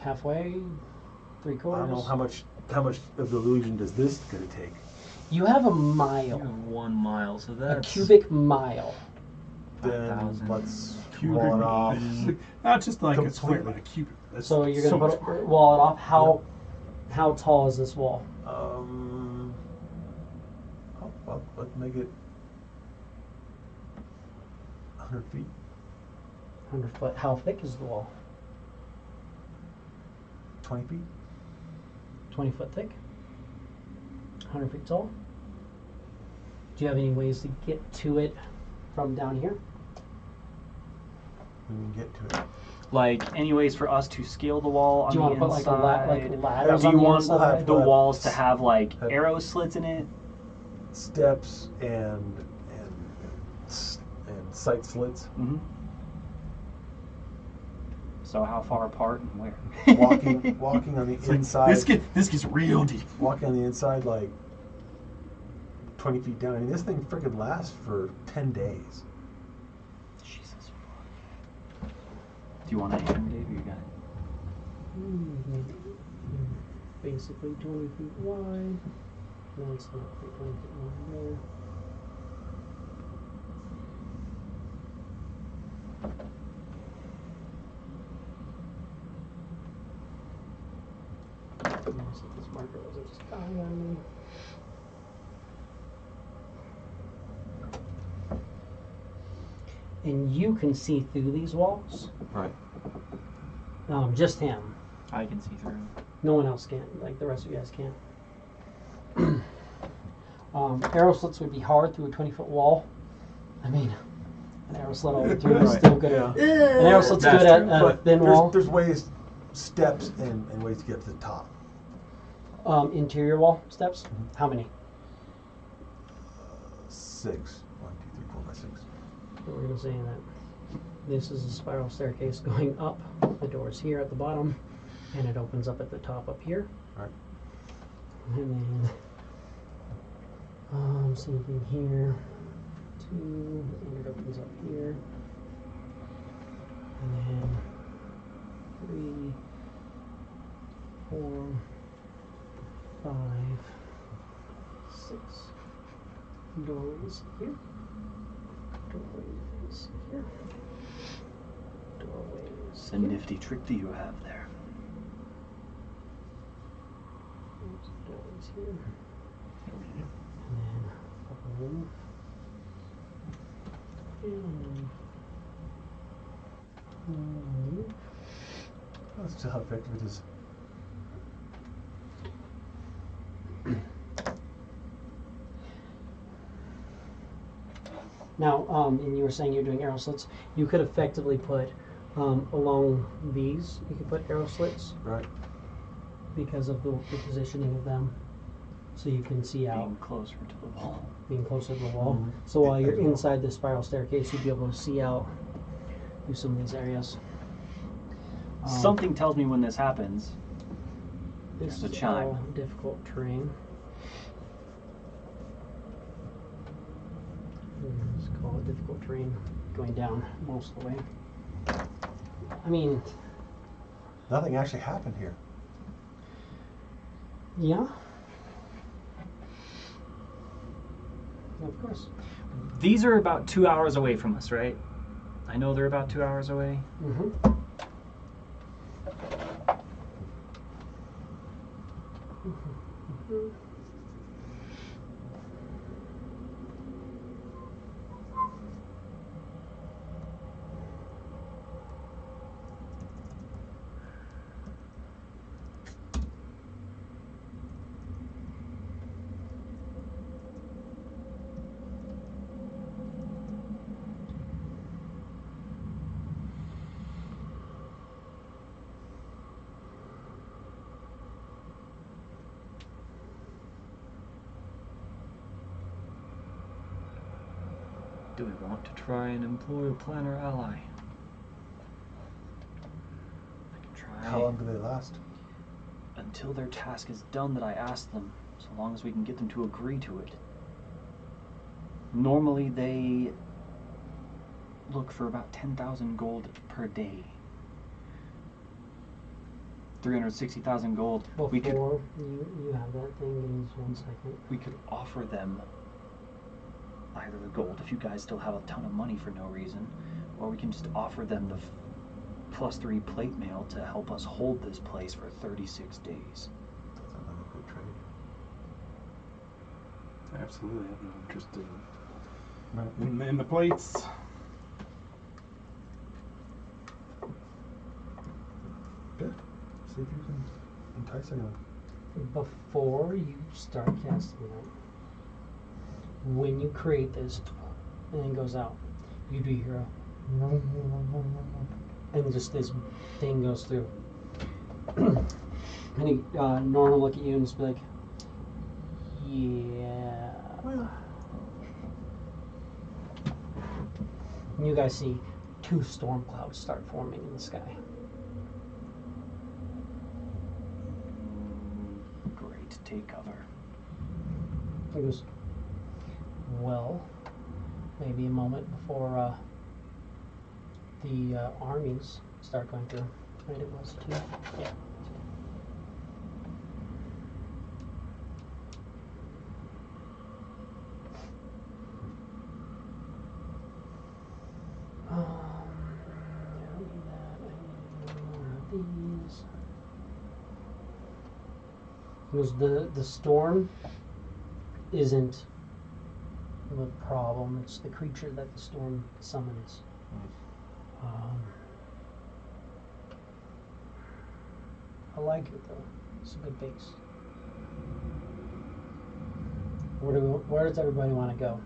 S1: Halfway? 3/4?
S2: I don't know how much of the illusion does this gonna take.
S1: You have a
S3: You
S1: mile.
S3: have 1 mile, so
S1: A
S3: that's
S1: cubic mile.
S2: Then
S3: 5,000.
S2: let's
S4: Cubic
S2: wall it off.
S4: Not just like a square,
S2: Completely.
S4: like a cubic. That's
S1: So you're gonna
S4: much
S1: put wall it off. How tall is this wall?
S2: Well, let's make it 100 feet.
S1: 100 foot. How thick is the wall?
S2: 20 feet.
S1: 20 foot thick? 100 feet tall? Do you have any ways to get to it from down here?
S2: We can get to it.
S3: like any ways for us to scale the wall on
S1: Do you
S3: the
S1: want to put
S3: inside.
S1: like ladders
S3: Do
S1: on
S3: you
S1: the
S3: want
S1: inside?
S3: the walls to have like
S2: Have-
S3: arrow slits in it?
S2: Steps and sight slits.
S3: Mm-hmm. So how far apart and where?
S2: Walking on the
S4: It's like,
S2: inside.
S4: this gets real deep.
S2: Walking on the inside like 20 feet down. I mean, this thing freaking lasts for 10 days.
S3: Jesus. Do you want a hammer, Dave? Or you got it?
S1: Basically 20 feet wide. No, it's not quite 20 feet wide there. Almost like this marker wasn't just dying on me. And you can see through these walls.
S2: Right.
S1: Just him.
S3: I can see through.
S1: No one else can. Like the rest of you guys can't. Arrow slits would be hard through a 20-foot wall. I mean, an arrow slit all the way through is
S2: Right,
S1: still good.
S2: yeah.
S1: An arrow slit's
S3: That's
S1: good
S3: true.
S1: at a
S2: But
S1: thin wall.
S2: there's ways, steps and ways to get to the top.
S1: Interior wall steps. How many?
S2: 6. 1, 2, 3, 4, 5, 6.
S1: So we're gonna say that this is a spiral staircase going up. The door's here at the bottom, and it opens up at the top up here.
S2: Right.
S1: And then same thing here. 2, and it opens up here. And then 3, 4, 5, 6. Doorways here. Doorways here. Doorways.
S3: It's a nifty trick that you have there.
S1: Doorways here. And then up a roof. And
S2: Let's see how effective it is.
S1: now, and you were saying you're doing arrow slits. You could effectively put along these. You could put arrow slits
S2: Right.
S1: because of the positioning of them, so you can see out,
S3: Being closer to the wall.
S1: being closer to the wall.
S2: Mhm.
S1: So while you're
S2: As well.
S1: inside the spiral staircase, you'd be able to see out through some of these areas.
S3: Something tells me when this happens.
S1: This
S3: There's a
S1: is
S3: chime.
S1: all difficult terrain. Let's call it difficult terrain going down most of the way. I mean,
S2: Nothing actually happened here.
S1: yeah. Of course.
S3: These are about 2 hours away from us, right? I know they're about 2 hours away.
S1: Mm-hmm.
S3: Do we want to try and employ a planner ally? I can try.
S2: How long do they last?
S3: Until their task is done that I asked them, so long as we can get them to agree to it. Normally they look for about 10,000 gold per day. 360,000 gold.
S1: Before you have that thing, give me just 1 second.
S3: We could offer them either the gold, if you guys still have a ton of money for no reason, or we can just offer them the +3 plate mail to help us hold this place for 36 days.
S2: That's another good trade.
S4: Absolutely, I have no interest in the plates.
S2: Good. See if you can entice anyone.
S1: Before you start casting it, when you create this and it goes out, you do hear and just this thing goes through. And he Norman will look at you and just be like, yeah.
S2: Well.
S1: And you guys see 2 storm clouds start forming in the sky.
S3: Great, take cover.
S1: He goes, well, maybe a moment before the armies start going through. Right, it was 2. Yeah. I don't need that. I need more of these. Because the storm isn't the problem, it's the creature that the storm summons. I like it though. It's a good base. Where does everybody want to go?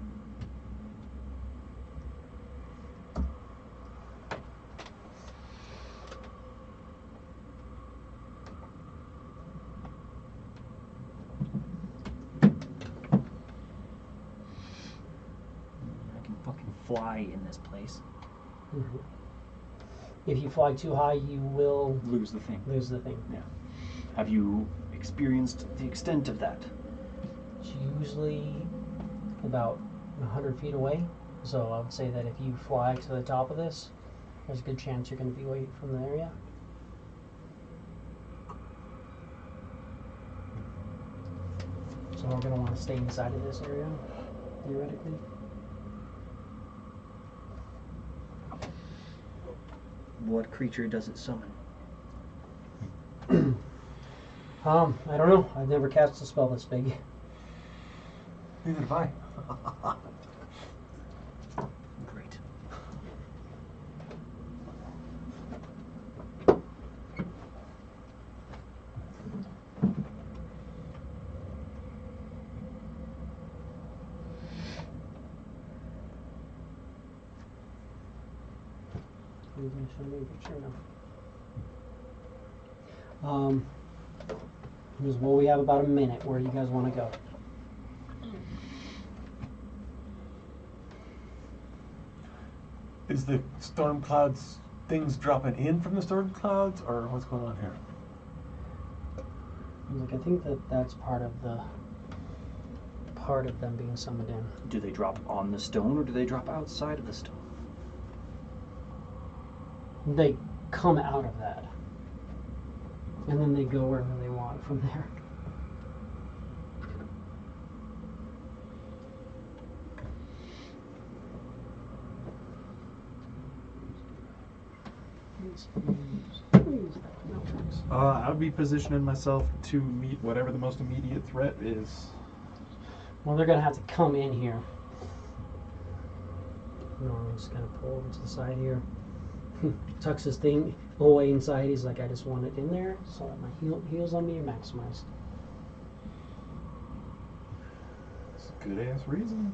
S3: I can fucking fly in this place.
S1: Mm-hmm. If you fly too high, you will
S3: Lose the thing.
S1: lose the thing.
S3: Yeah. Have you experienced the extent of that?
S1: It's usually about 100 feet away. So I would say that if you fly to the top of this, there's a good chance you're going to be away from the area. So we're going to want to stay inside of this area, theoretically.
S3: What creature does it summon?
S1: I don't know. I've never cast a spell this big.
S2: Neither have I.
S3: Great.
S1: Are you going to show me a picture now? Well, we have about a minute. Where do you guys want to go?
S2: Is the storm clouds things dropping in from the storm clouds, or what's going on here?
S1: Like, I think that's part of them being summoned in.
S3: Do they drop on the stone or do they drop outside of the stone?
S1: They come out of that, and then they go wherever they want from there.
S4: I would be positioning myself to meet whatever the most immediate threat is.
S1: Well, they're gonna have to come in here. Norman's gonna pull over to the side here. Tucks his thing away inside. He's like, I just want it in there so that my heals on me are maximized.
S4: It's a good ass reason.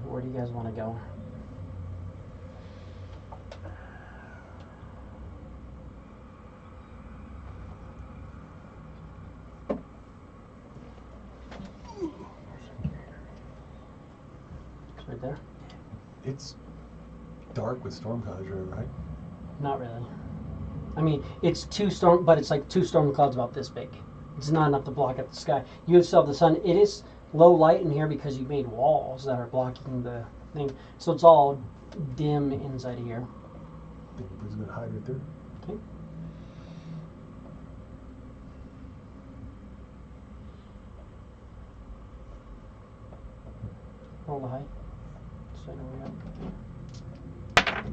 S1: Where do you guys want to go? It's right there.
S2: It's dark with storm clouds, right?
S1: Not really. I mean, it's but it's like 2 storm clouds about this big. It's not enough to block out the sky. You still have the sun. It is low light in here because you made walls that are blocking the thing. So it's all dim inside of here.
S2: I think it's going to hide right there.
S1: Okay. Roll the high. So I know where we are.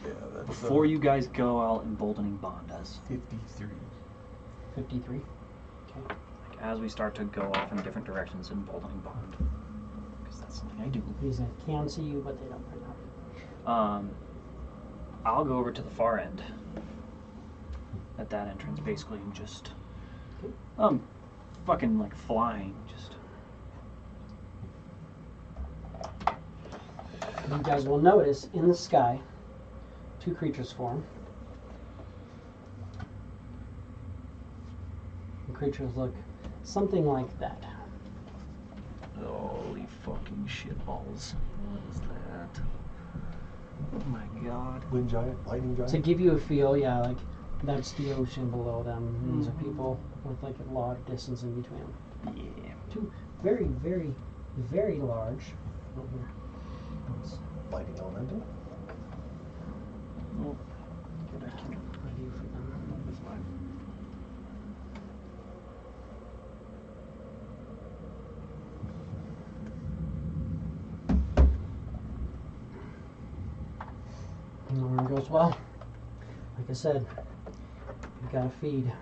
S2: Yeah, that's
S3: Before you guys go out emboldening Bond us,
S2: 53.
S1: 53. Okay.
S3: like as we start to go off in different directions emboldening Bond, because that's something I do.
S1: These can see you, but they don't right now.
S3: I'll go over to the far end at that entrance, basically, and just fucking like flying, just.
S1: You guys will notice in the sky 2 creatures form. The creatures look something like that.
S3: Holy fucking shitballs! What is that? Oh my god!
S2: Wind giant, lightning giant.
S1: To give you a feel, yeah, like that's the ocean below them. These are people with like a lot of distance in between them.
S3: Yeah.
S1: 2 very, very, very large. Oh, here.
S2: Lightning elemental.
S3: Well, good, I can
S1: Review for them.
S3: That's fine.
S1: Norman goes, well, like I said, you gotta feed.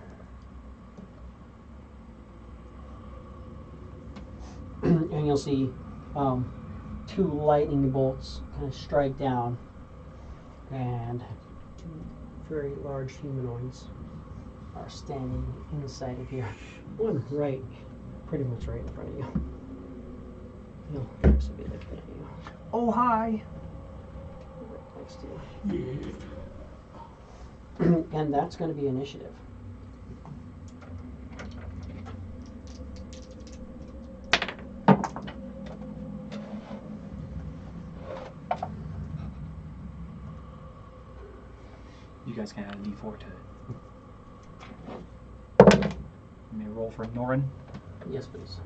S1: And you'll see 2 lightning bolts kind of strike down, and 2 very large humanoids are standing inside of here. One right, pretty much right in front of you. He'll actually be looking at you.
S3: Oh hi!
S1: Right next to you. And that's going to be initiative.
S3: You guys can add a D4 to it. You may roll for Norin.
S1: Yes, please.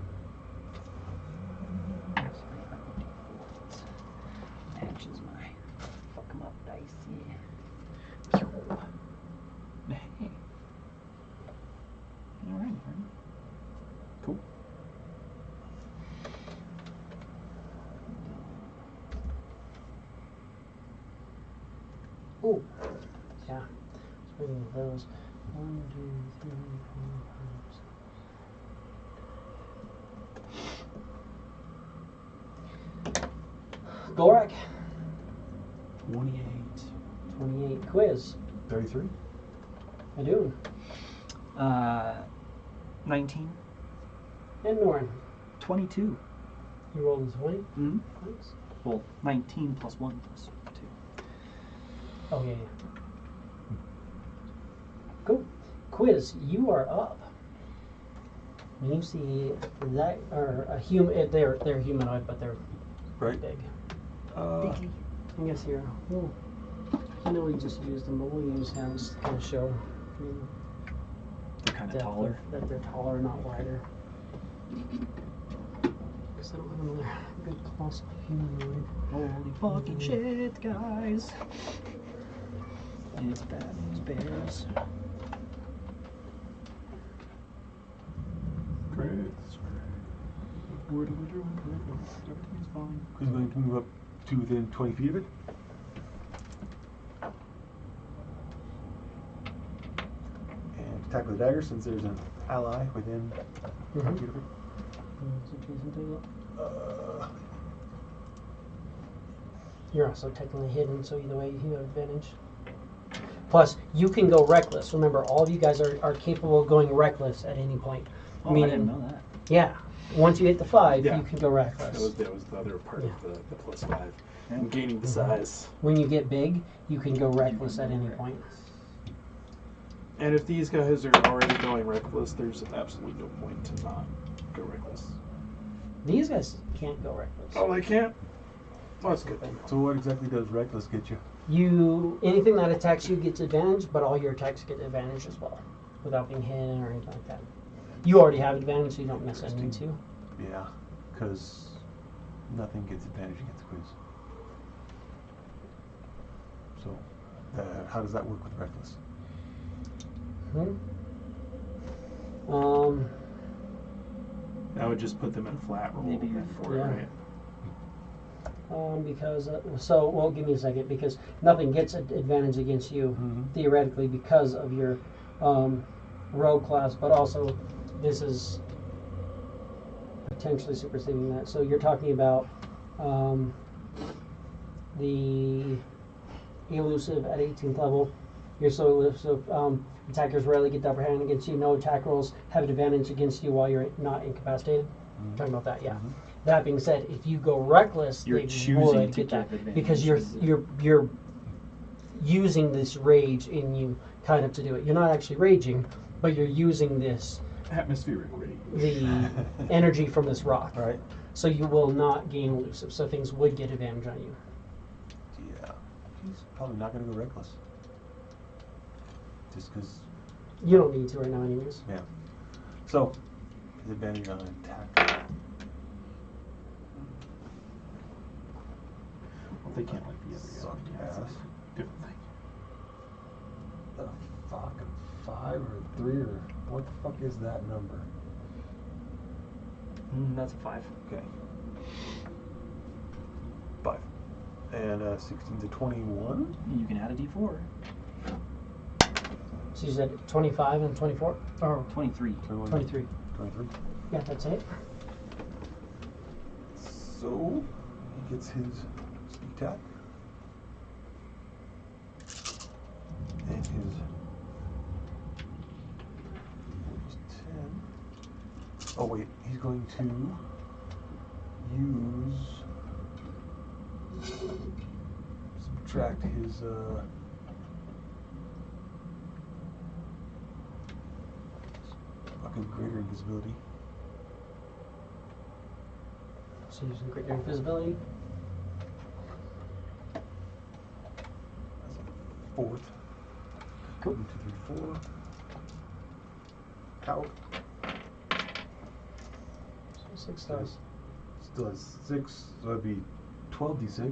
S3: Actions my fuck 'em up dice, yeah. Hey. Alright, Norin.
S2: Cool.
S1: Oh, yeah. Speaking of those, 1, 2, 3, 4, 5, 6. Gorak,
S4: 28.
S1: 28. Quiz,
S2: 33.
S1: Adun,
S3: 19.
S1: and Norin.
S3: 22.
S1: You rolled a 20.
S3: Mm-hmm.
S1: Thanks.
S3: Well, 19 plus 1 plus 2.
S1: Oh, yeah. Cool. Quiz, you are up. And you see that, or a human, they're humanoid, but they're
S2: Right.
S1: big.
S2: Uh,
S1: I guess here. Well, I know we just used them, but we'll use hands to kind of show
S3: They're kind of
S1: depth
S3: taller.
S1: that they're taller, not wider. Because I don't have another good colossal humanoid.
S3: Holy fucking shit, guys. It's bad news bears.
S2: Crits.
S3: We're doing everything's fine.
S2: He's going to move up to within 20 feet of it. And attack with a dagger since there's an ally within 5 feet of it.
S1: So Jason, take it.
S2: Uh,
S1: You're also technically hidden, so either way you have advantage. Plus, you can go reckless. Remember, all of you guys are capable of going reckless at any point.
S3: Oh, I didn't know that.
S1: Yeah. Once you hit the 5,
S4: Yeah.
S1: you can go reckless.
S4: That was the other part
S1: Yeah.
S4: of the plus 5.
S3: Yeah.
S4: And gaining the size.
S1: When you get big, you can go reckless at any point.
S4: And if these guys are already going reckless, there's absolutely no point to not go reckless.
S1: These guys can't go reckless.
S4: Oh, they can't? Oh, that's good.
S2: So what exactly does reckless get you?
S1: Anything that attacks you gets advantage, but all your attacks get advantage as well, without being hit or anything like that. You already have advantage, so you don't necessarily need to.
S2: Yeah, because nothing gets advantage against quiz. So, how does that work with reckless?
S4: That would just put them in a flat roll
S3: Maybe
S4: then for
S1: yeah.
S4: it, right?
S1: Because give me a second, because nothing gets advantage against you theoretically because of your rogue class, but also this is potentially superseding that. So you're talking about the elusive at 18th level. You're so elusive. Attackers rarely get the upper hand against you. No attack rolls have advantage against you while you're not incapacitated. Talking about that, yeah. That being said, if you go reckless,
S3: You're
S1: they
S3: choosing
S1: would
S3: to
S1: get that
S3: give advantage.
S1: because you're using this rage in you kind of to do it. You're not actually raging, but you're using this
S4: Atmospheric rage.
S1: the energy from this rock.
S2: Right.
S1: So you will not gain elusive. So things would get advantage on you.
S2: Yeah. He's probably not going to go reckless. Just because.
S1: You don't need to right now, anyways.
S2: Yeah. So, his advantage on attack.
S4: Well, they can't like the other
S2: Suck
S4: guy. It's
S2: ass.
S4: like a different thing.
S2: The fucking 5 or 3 or what the fuck is that number?
S3: That's a 5.
S2: Okay. 5. And 16 to 21.
S3: You can add a d4.
S1: So you said 25 and 24? Or
S3: 23.
S1: 23.
S2: 23.
S1: Yeah, that's it.
S2: So, he gets his sneak attack. And his 10. Oh wait, he's going to use subtract his fucking greater invisibility.
S1: So using greater invisibility.
S2: That's a 4th.
S1: Cool.
S2: 1, 2, 3, 4. Out.
S1: So 6 stars.
S2: Still has 6, so that'd be 12d6. 6.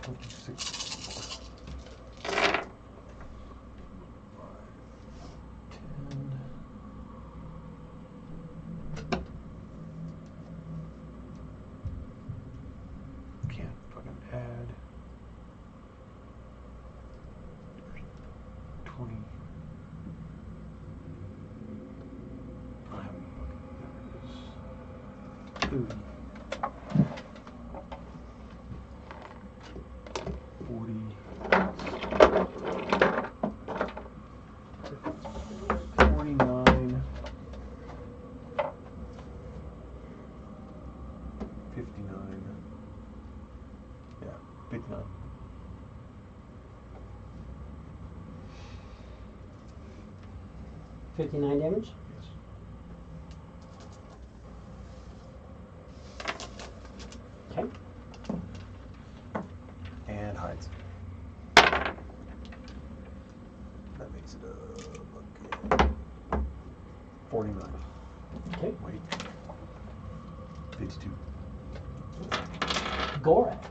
S2: 26. 5, 10. Can't fucking add. 20. There it is. 30. 40. 49. 59. Yeah, 59.
S1: $59 damage.
S2: Yes.
S1: Okay.
S2: And hides. That makes it okay. 49.
S1: Okay.
S2: Wait. 52.
S1: Gorak.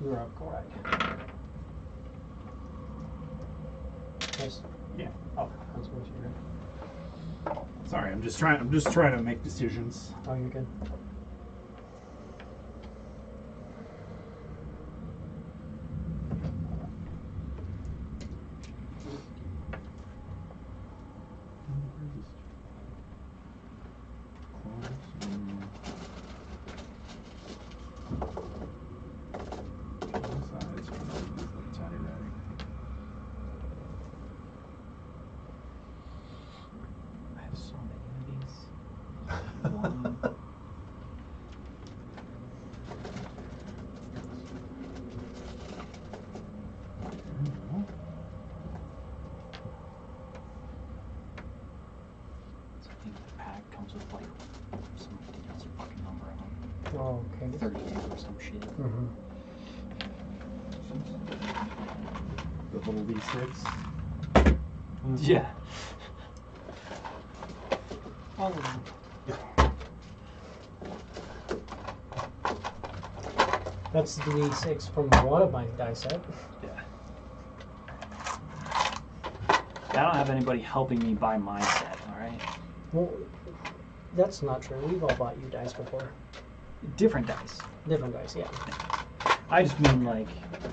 S1: You're up, Gorak. Yes.
S4: Yeah.
S1: Oh, I was going to do
S4: Sorry, I'm just trying to make decisions.
S1: Oh, you're good.
S3: I have so many of these. 1, think the pack comes with like some ridiculous fucking number of them.
S1: Oh, okay.
S3: 32 or some shit.
S1: Mm-hmm.
S4: The little D6.
S3: Yeah. All of them.
S1: That's the D6 from one of my die set.
S3: Yeah. I don't have anybody helping me buy my set, alright?
S1: Well, that's not true. We've all bought you dice before.
S3: Different dice.
S1: Different dice, yeah.
S3: I just mean like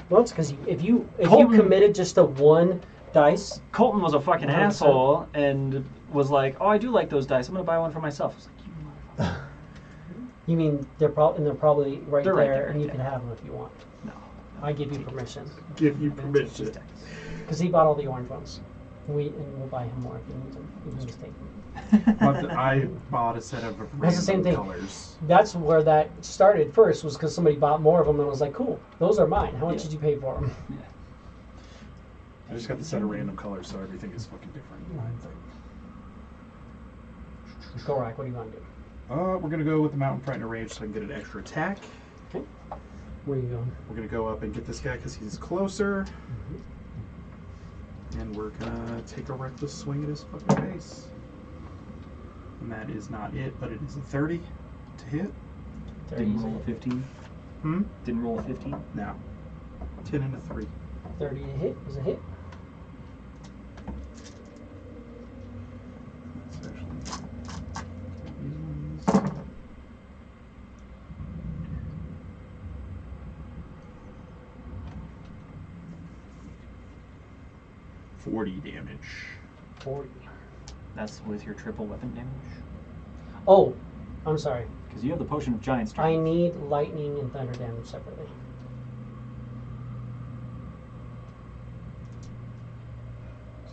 S1: Well, it's because if you
S3: Colton-
S1: committed just to one dice,
S3: Colton was a fucking
S1: 100%.
S3: asshole and was like, "Oh, I do like those dice. I'm gonna buy one for myself." I was like, "You motherfucker."
S1: you mean they're probably right
S3: They're
S1: there,
S3: right there,
S1: and you
S3: yeah.
S1: can have them if you want.
S3: No.
S1: I give you permission
S4: Give you
S3: Advantageous
S4: permission.
S3: dice.
S1: because he bought all the orange ones. We'll buy him more if he needs them. You can just take them.
S4: But I bought a set of
S1: That's the same
S4: random
S1: thing.
S4: colors.
S1: That's where that started first, was because somebody bought more of them and was like, "Cool, those are mine. How much
S3: Yeah.
S1: did you pay for them?"
S3: Yeah.
S4: I just got the set of random colors, so everything is fucking different.
S1: Gorak, what do you want to do?
S4: We're gonna go with the Mountain Frightener range so I can get an extra attack.
S1: Okay. Where are you going?
S4: We're gonna go up and get this guy because he's closer. And we're gonna take a reckless swing at his fucking face. And that is not it, but it is a 30 to hit.
S3: Didn't roll a 15.
S4: Hmm?
S3: Didn't roll a 15.
S4: No. 10 and a 3.
S1: 30 to hit is a hit.
S4: That's actually these ones. 40 damage.
S1: 40.
S3: That's with your triple weapon damage.
S1: Oh, I'm sorry.
S3: Because you have the potion of giant
S1: I
S3: strength.
S1: need lightning and thunder damage separately.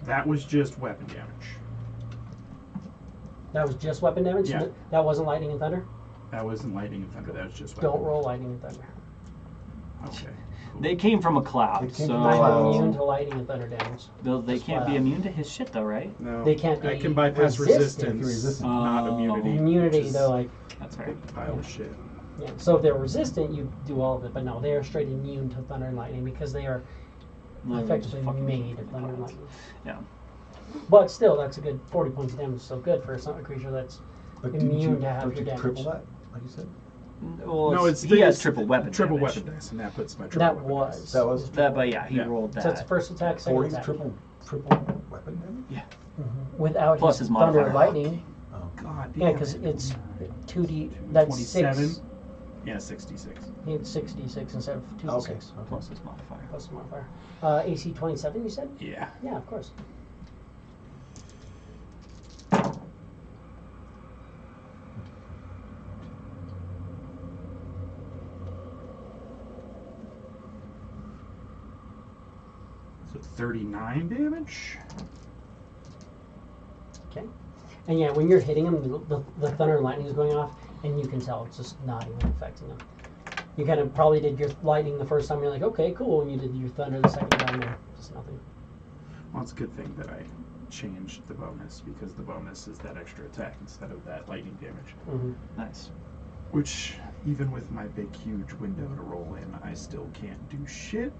S4: So that was just weapon damage.
S1: That was just weapon damage?
S4: Yeah.
S1: That wasn't lightning and thunder?
S4: That wasn't lightning and thunder, that was just weapon.
S1: Don't roll lightning and thunder.
S4: Okay. Cool.
S3: They came from a cloud,
S2: They came
S3: so
S2: from a
S1: I'm
S2: cloud.
S1: immune to lightning and thunder damage.
S3: they
S1: Just
S3: can't
S1: flat
S3: be
S1: out.
S3: immune to his shit, though, right?
S4: No.
S1: They can't
S4: I
S1: be
S4: can bypass
S1: resistant.
S4: resistance,
S2: Resistant.
S4: not
S3: Oh.
S4: immunity.
S1: Immunity,
S4: which is
S1: though, like,
S3: That's
S4: a
S3: fair.
S4: big pile of shit.
S1: yeah. So if they're resistant, you do all of it. But no, they are straight immune to thunder and lightning because they are
S3: Literally just
S1: effectively
S3: fucking
S1: made
S3: the
S1: of thunder and
S3: clouds.
S1: lightning.
S3: Yeah.
S1: But still, that's a good 40 points of damage. So good for a creature that's
S2: But
S1: immune to half
S2: don't
S1: your
S2: you
S1: damage.
S2: triple that, like you said?
S3: Well,
S4: No, it's
S3: he has
S4: this-
S3: triple weapon
S4: Triple
S3: damage.
S4: weapon dice, and that puts my triple
S1: That
S4: weapon
S1: was.
S4: dice.
S2: That was-
S3: That, but yeah, he
S4: Yeah.
S3: rolled that.
S1: So it's first attack, second
S2: 40
S1: attack.
S2: triple weapon damage?
S3: Yeah.
S1: Without
S3: Plus
S1: his
S3: his
S1: thunder
S3: modifier.
S1: and lightning.
S2: Oh,
S4: God damn
S1: Yeah, because
S4: it.
S1: it's 2d. That's
S4: 27.
S1: 6.
S4: Yeah, 66.
S1: He had 6d6 instead of 2d6.
S2: okay.
S3: Plus his modifier.
S1: Plus the modifier. AC 27, you said?
S4: Yeah.
S1: Yeah, of course.
S4: So 39 damage?
S1: Okay. And yeah, when you're hitting him, the thunder and lightning is going off, and you can tell it's just not even affecting him. You kind of probably did your lightning the first time, you're like, okay, cool. And you did your thunder the second time, and just nothing.
S4: Well, it's a good thing that I changed the bonus because the bonus is that extra attack instead of that lightning damage.
S1: Mm-hmm.
S3: Nice.
S4: Which, even with my big, huge window to roll in, I still can't do shit.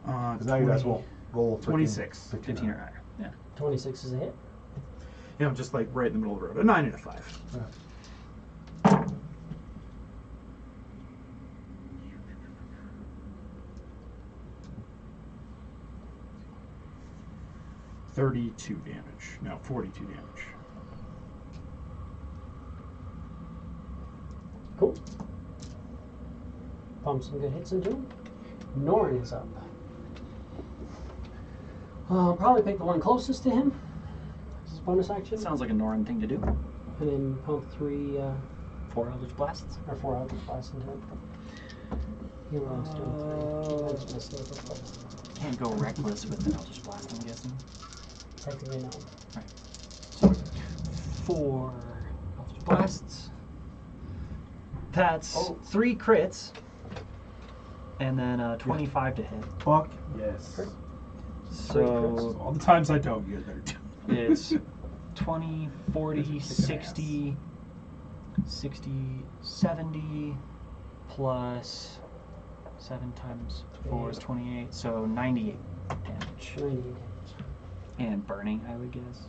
S2: Because now you guys won't roll
S4: 26.
S3: 15 or higher. Yeah.
S1: 26 is a hit.
S4: Yeah, I'm just like right in the middle of the road. A 9 and a 5.
S2: Yeah.
S4: $32 damage. No, 42 damage.
S1: Cool. Pump some good hits into him. Norn is up. I'll probably pick the one closest to him. This is bonus action.
S3: Sounds like a Norn thing to do.
S1: And then pump 3
S3: 4 Eldritch Blasts.
S1: or 4 Eldritch Blasts into it. He wants to do 3. He wants to sneak it, but
S3: Can't go reckless with an Eldritch Blast, I'm guessing.
S1: technically no.
S3: Right. So 4 Eldritch Blasts. That's 3 crits. And then 25 to hit.
S4: Fuck yes.
S1: Great.
S3: So
S4: All the times I don't, you guys better do.
S3: it's 20, 40, 60, 60, 70, plus 7 times 4 is 28, so 98 damage.
S1: 98 damage.
S3: And burning, I would guess.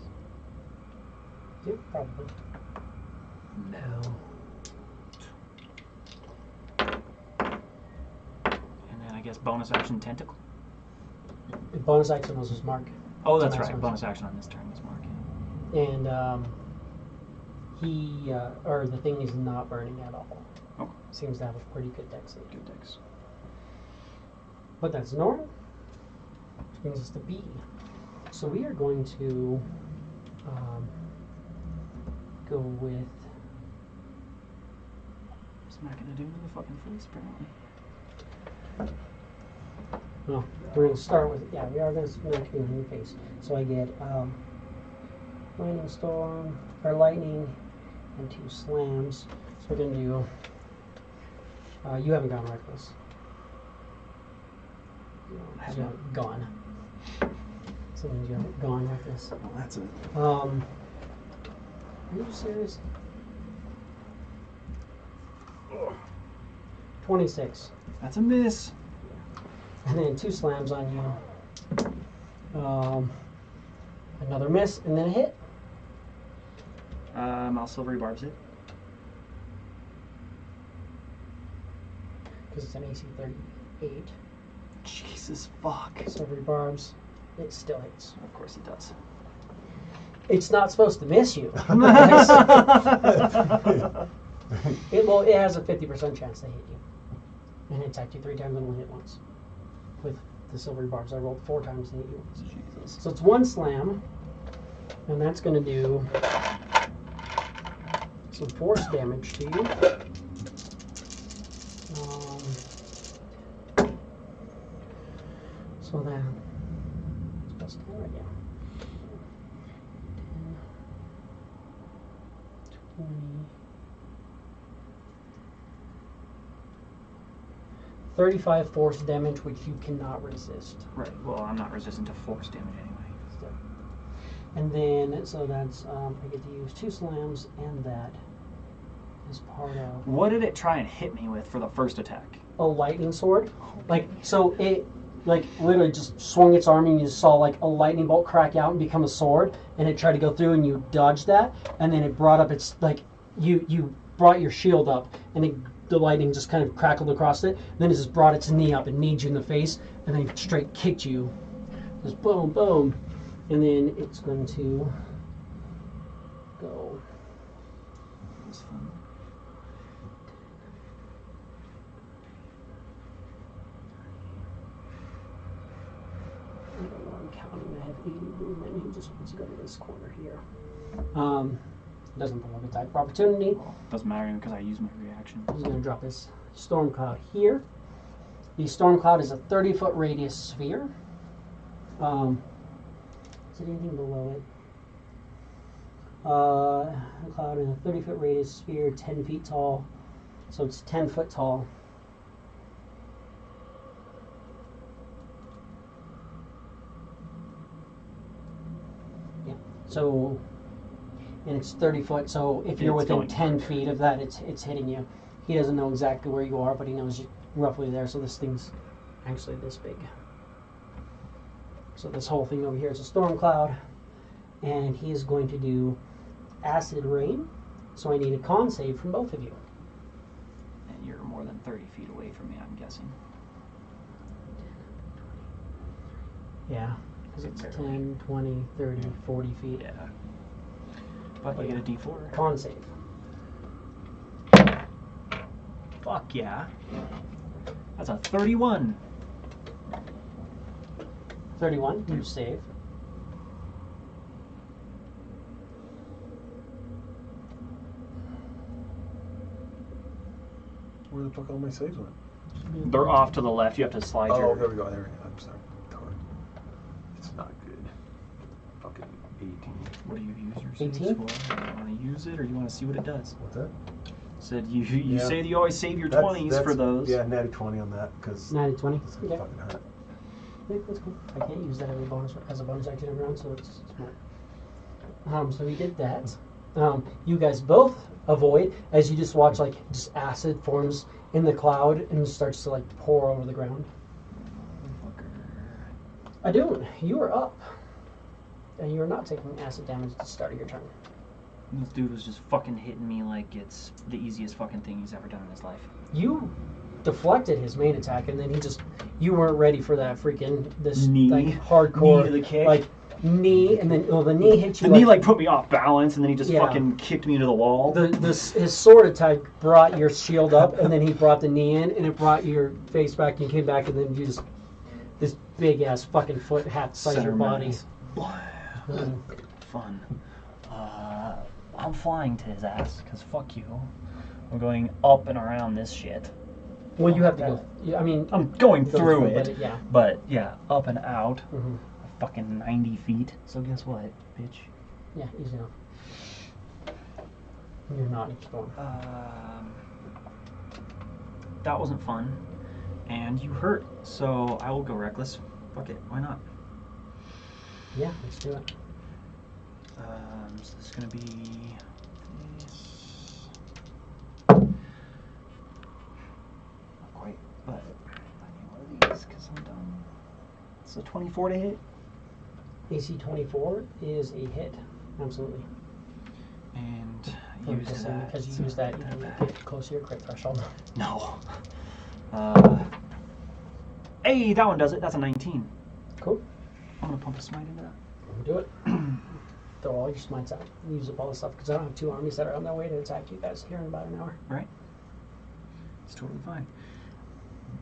S1: Yep, probably.
S3: No. And then I guess bonus action tentacle.
S1: Bonus action was his mark.
S3: Oh, that's
S1: Nice
S3: right.
S1: one.
S3: Bonus action on this turn was mark.
S1: And or the thing is not burning at all.
S3: Oh,
S1: Seems to have a pretty good dex save.
S3: good dex.
S1: But that's normal. Which brings us to B. So we are going to go with.
S3: Smacking a dude in the fucking face, apparently.
S1: Well, we're going to start with, we are going to smack you in the face. So I get lightning storm, or lightning, and 2 slams. So we're going to do, you haven't gone reckless. You haven't gone. So means you haven't gone reckless.
S4: Well, that's it.
S1: Are you serious? 26.
S3: That's a miss.
S1: And then 2 slams on you. Another miss, and then a hit.
S3: I'll silvery barbs it.
S1: Because it's an AC 38.
S3: Jesus fuck.
S1: Silvery barbs. It still hits.
S3: Of course it does.
S1: It's not supposed to miss you. It has a 50% chance to hit you. And it's actually 3 times and only hit once. With the silvery barbs, I rolled 4 times to hit you once.
S3: Jesus.
S1: So it's 1 slam, and that's going to do some force damage to you. So then, it's plus 10 right now. 10, 20, 35 force damage, which you cannot resist.
S3: Right. Well, I'm not resistant to force damage anyway.
S1: So, and then, so that's, I get to use 2 slams, and that is part of
S3: What did it try and hit me with for the first attack?
S1: a lightning sword. Like, so it, like, literally just swung its arm, and you saw, like, a lightning bolt crack out and become a sword, and it tried to go through, and you dodged that, and then it brought up its, like, you brought your shield up, and the lightning just kind of crackled across it. Then it just brought its knee up and kneed you in the face, and then straight kicked you. Just boom, boom. And then it's going to go.
S3: That's fun.
S1: I don't know, I'm counting. I have 80 movement. He just wants to go to this corner here. Doesn't provoke a type of opportunity.
S3: Well, doesn't matter because I use my reaction.
S1: He's going to drop his storm cloud here. The storm cloud is a 30-foot radius sphere. Is there anything below it? A cloud in a 30-foot radius sphere, 10 feet tall. So it's 10 foot tall. Yeah. So, and it's 30 foot. So if you're
S3: It's
S1: within
S3: going
S1: 10
S3: further.
S1: feet of that, it's hitting you. He doesn't know exactly where you are, but he knows you're roughly there. So this thing's actually this big. So this whole thing over here is a storm cloud, and he is going to do acid rain. So I need a con save from both of you.
S3: And you're more than 30 feet away from me, I'm guessing.
S1: Yeah, because it's
S3: Barely.
S1: 10, 20, 30, 40 feet.
S3: Yeah. But you get a D4.
S1: Con save.
S3: Fuck yeah. That's a 31.
S1: 31, you save.
S2: Where the fuck all my saves went?
S3: They're off to the left. You have to slide
S2: Oh,
S3: your...
S2: there we go. There we go. I'm sorry. Darn. It's not good. Fucking 18.
S3: What do you use your saves
S1: 18?
S3: for? You want to use it or you want to see what it does?
S2: What's that?
S3: Said you
S2: Yeah.
S3: say that you always save your 20s for those.
S2: Yeah, natty 20 on that because
S1: 90, 20.
S2: it's gonna
S1: Okay.
S2: fucking hurt.
S1: Yeah, that's cool. I can't use that as a bonus action every round, so it's smart. So he did that. You guys both avoid as you just watch like just acid forms in the cloud and starts to like pour over the ground. Adun, you are up. And you are not taking acid damage at the start of your turn.
S3: This dude was just fucking hitting me like it's the easiest fucking thing he's ever done in his life.
S1: You deflected his main attack, and then you weren't ready for that freaking
S3: Knee.
S1: like hardcore
S3: Knee to the kick.
S1: like knee, and then the knee hit you.
S3: The knee like put me off balance, and then he just
S1: Yeah.
S3: fucking kicked me into the wall.
S1: His sword attack brought your shield up, and then he brought the knee in, and it brought your face back, and you came back, and then you just this big ass fucking foot half the size of your body.
S3: Fun. I'm flying to his ass because fuck you. I'm going up and around this shit.
S1: Well, you have to go. I mean,
S3: I'm going
S1: go
S3: through
S1: but
S3: it.
S1: yeah.
S3: But yeah, up and out.
S1: Mm-hmm.
S3: Fucking 90 feet. So guess what, bitch?
S1: Yeah, easy enough. You're not exploring.
S3: That wasn't fun. And you hurt, so I will go reckless. Fuck it, why not?
S1: Yeah, let's do it.
S3: So this is gonna be this. Not quite, but I need one of these because I'm done. It's a 24 to hit.
S1: AC 24 is a hit. Absolutely.
S3: And
S1: Like I
S3: use
S1: said,
S3: that.
S1: because you use that, you can get close to your crit threshold.
S3: No. Hey, that one does it. That's a 19.
S1: Cool.
S3: I'm gonna pump a smite into that.
S1: Do it. Throw all your smites out. Use up all the stuff because I don't have two armies that are on their way to attack you guys here in about an hour.
S3: Right? It's totally fine.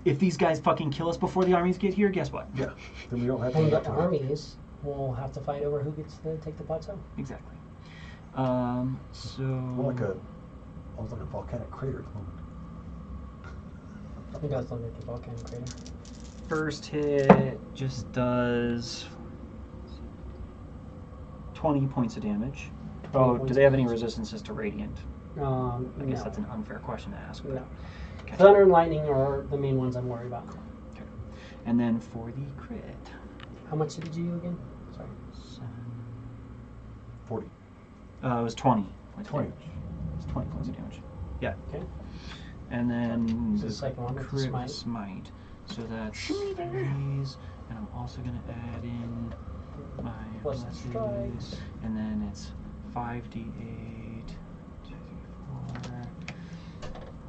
S3: If these guys fucking kill us before the armies get here, guess what?
S2: Yeah. Then we don't have
S1: And
S2: to.
S1: the armies will have to fight over who gets to take the plateau.
S3: Exactly. So
S2: More like almost like a volcanic crater at the moment.
S1: You guys look at the volcanic crater.
S3: first hit just does 20 points of damage. Oh, do they have any resistances to radiant? I guess
S1: no.
S3: that's an unfair question to ask. But
S1: No.
S3: okay.
S1: Thunder and lightning are the main ones I'm worried about.
S3: Okay. And then for the crit,
S1: How much did you do again? Sorry.
S2: 40.
S3: it was 20 points
S2: 20.
S3: of damage. It's 20 points of damage. Yeah.
S1: Okay.
S3: And then
S1: So the second one with the
S3: crit
S1: smite.
S3: So that's these, and I'm also going to add in my
S1: Plus the
S3: blesses,
S1: strikes.
S3: and then it's 5d8, 2, 3,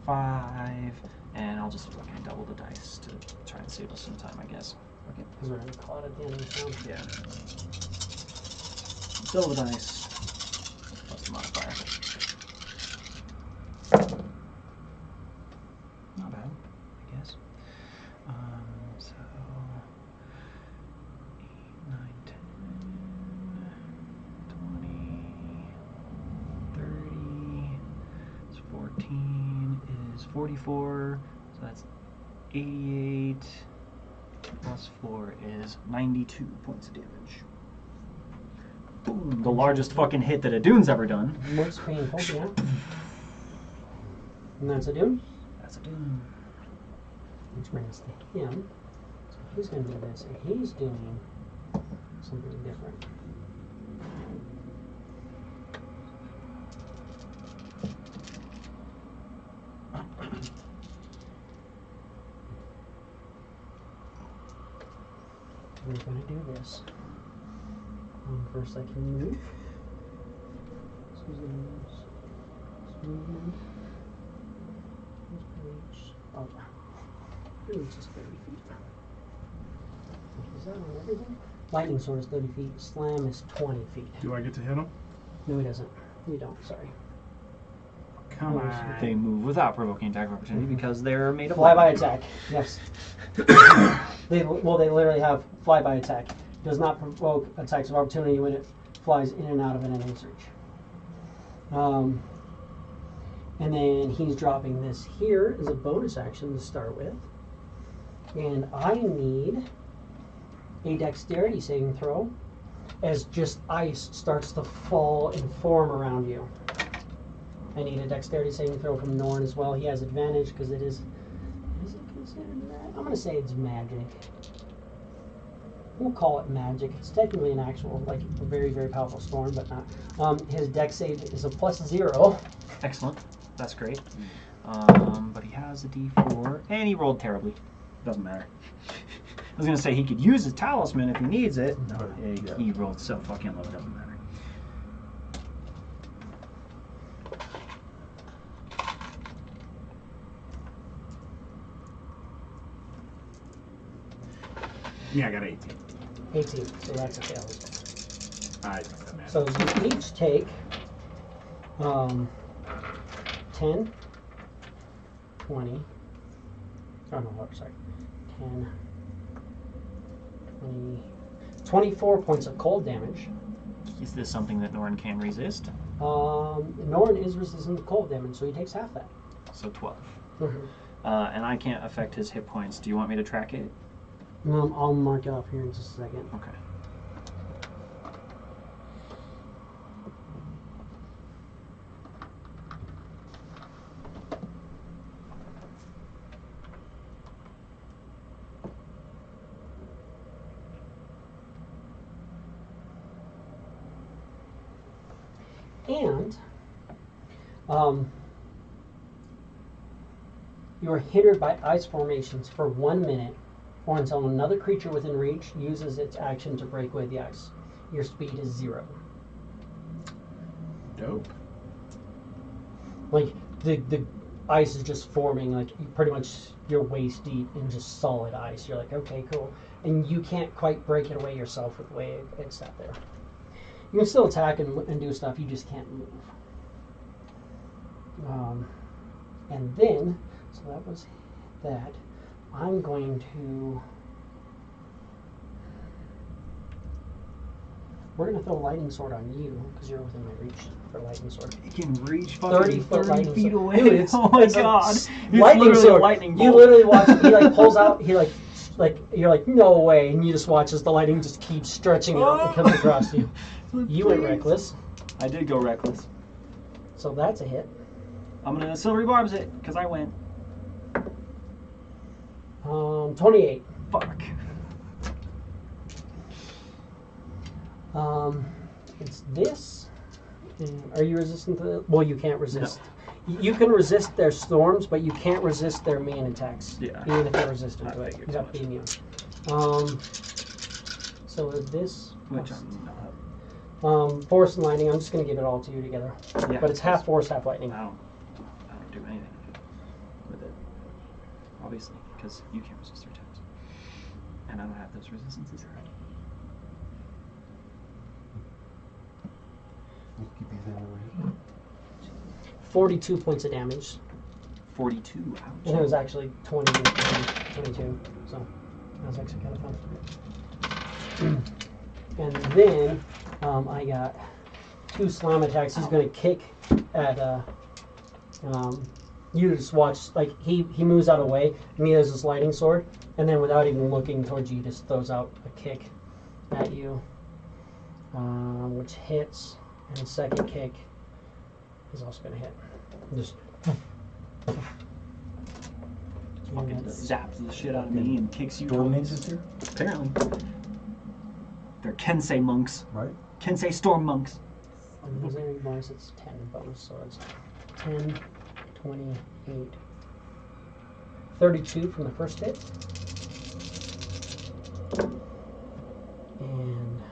S3: 4, 5, and I'll just fucking double the dice to try and save us some time, I guess. Okay.
S1: Because we're going to call it at the end of the round.
S3: Yeah. Double the dice, plus the modifier. Not bad, I guess. So 8, 9, 10, 20, 30, it's 14 is 44, so that's 88, plus 4 is 92 points of damage. Boom, the largest fucking hit that a Dune's ever done.
S1: Most painful, yeah. And that's a Doom.
S3: That's a Dune.
S1: Which brings to him. So he's going to do this, and he's doing something different. We're going to do this. First I can move. So he's going to use his movement. Reach. Oh, yeah. Reach is 30 feet. Is that on everything? Lightning sword is 30 feet. Slam is 20 feet.
S4: Do I get to hit him?
S1: No, he doesn't. You don't, sorry.
S4: Come on.
S3: They move without provoking attack of opportunity because they're made of
S1: Flyby
S3: lightning.
S1: attack. Yes. They literally have flyby attack. Does not provoke attacks of opportunity when it flies in and out of an enemy's reach. And then he's dropping this here as a bonus action to start with. And I need a dexterity saving throw as just ice starts to fall and form around you. I need a dexterity saving throw from Norn as well. He has advantage because it is it considered magic? I'm going to say it's magic. we'll call it magic. It's technically an actual, like, a very, very powerful storm, but not. His deck save is a +0.
S3: Excellent. That's great. But he has a D4, and he rolled terribly. Doesn't matter. I was gonna say he could use his talisman if he needs it. No, he rolled so fucking low. Doesn't matter.
S4: Yeah, I got 18.
S1: 18, so that's a fail.
S4: I
S1: So you each take 10, 20, oh no, sorry, 10, 20, 24 points of cold damage.
S3: Is this something that Norn can resist?
S1: Norn is resistant to cold damage, so he takes half that.
S3: So 12.
S1: Mm-hmm.
S3: And I can't affect his hit points. Do you want me to track it?
S1: I'll mark it off here in just a second.
S3: Okay.
S1: And you are hindered by ice formations for 1 minute, or until another creature within reach uses its action to break away the ice. Your speed is 0.
S4: Dope.
S1: Like the ice is just forming, like pretty much you're waist deep in just solid ice. You're like, okay, cool, and you can't quite break it away yourself with the way it's sat there. You can still attack and do stuff, you just can't move. And then, so that was that. I'm going to... We're going to throw a lightning sword on you, because you're within my reach for lightning sword.
S3: He can reach
S1: 30
S3: fucking 30 feet
S1: sword.
S3: away.
S1: Dude,
S3: Oh my
S1: it's
S3: god. It's
S1: lightning
S3: literally
S1: sword.
S3: a lightning
S1: You
S3: bolt.
S1: literally watch it. He like pulls out, he like you're like, no way, and you just watch as the lightning just keeps stretching out and comes across you. You went reckless.
S3: I did go reckless.
S1: So that's a hit.
S3: I'm gonna silvery barbs it, because I went.
S1: 28.
S3: Fuck.
S1: It's this. Are you resistant to it? Well, you can't resist. No. You can resist their storms, but you can't resist their main attacks.
S3: Yeah.
S1: Even if you're resistant to it.
S3: figured
S1: You have to be immune. So with this.
S3: Which I'm not.
S1: Force and lightning, I'm just going to give it all to you together.
S3: Yeah,
S1: but it's half force, half lightning.
S3: I don't do anything with it. Obviously, because you can't resist their attacks. And I don't have those resistances.
S2: You keep these in the way.
S1: 42 points of damage.
S3: 42, ouch.
S1: And it was actually 20 and 22. So that was actually kind of fun. And then I got 2 slam attacks. He's going to kick at you. Just watch, like he moves out of the way, and he has this lightning sword, and then without even looking towards you, he just throws out a kick at you, which hits, and the second kick is also going to hit. Just
S3: fucking zaps the shit out of me and kicks you.
S2: Storm ninjas here?
S3: Apparently. They're Kensei monks.
S2: Right.
S3: Kensei storm monks.
S1: was there any bonus? It's 10 bonus, so it's 10, 28, 32 from the first hit. And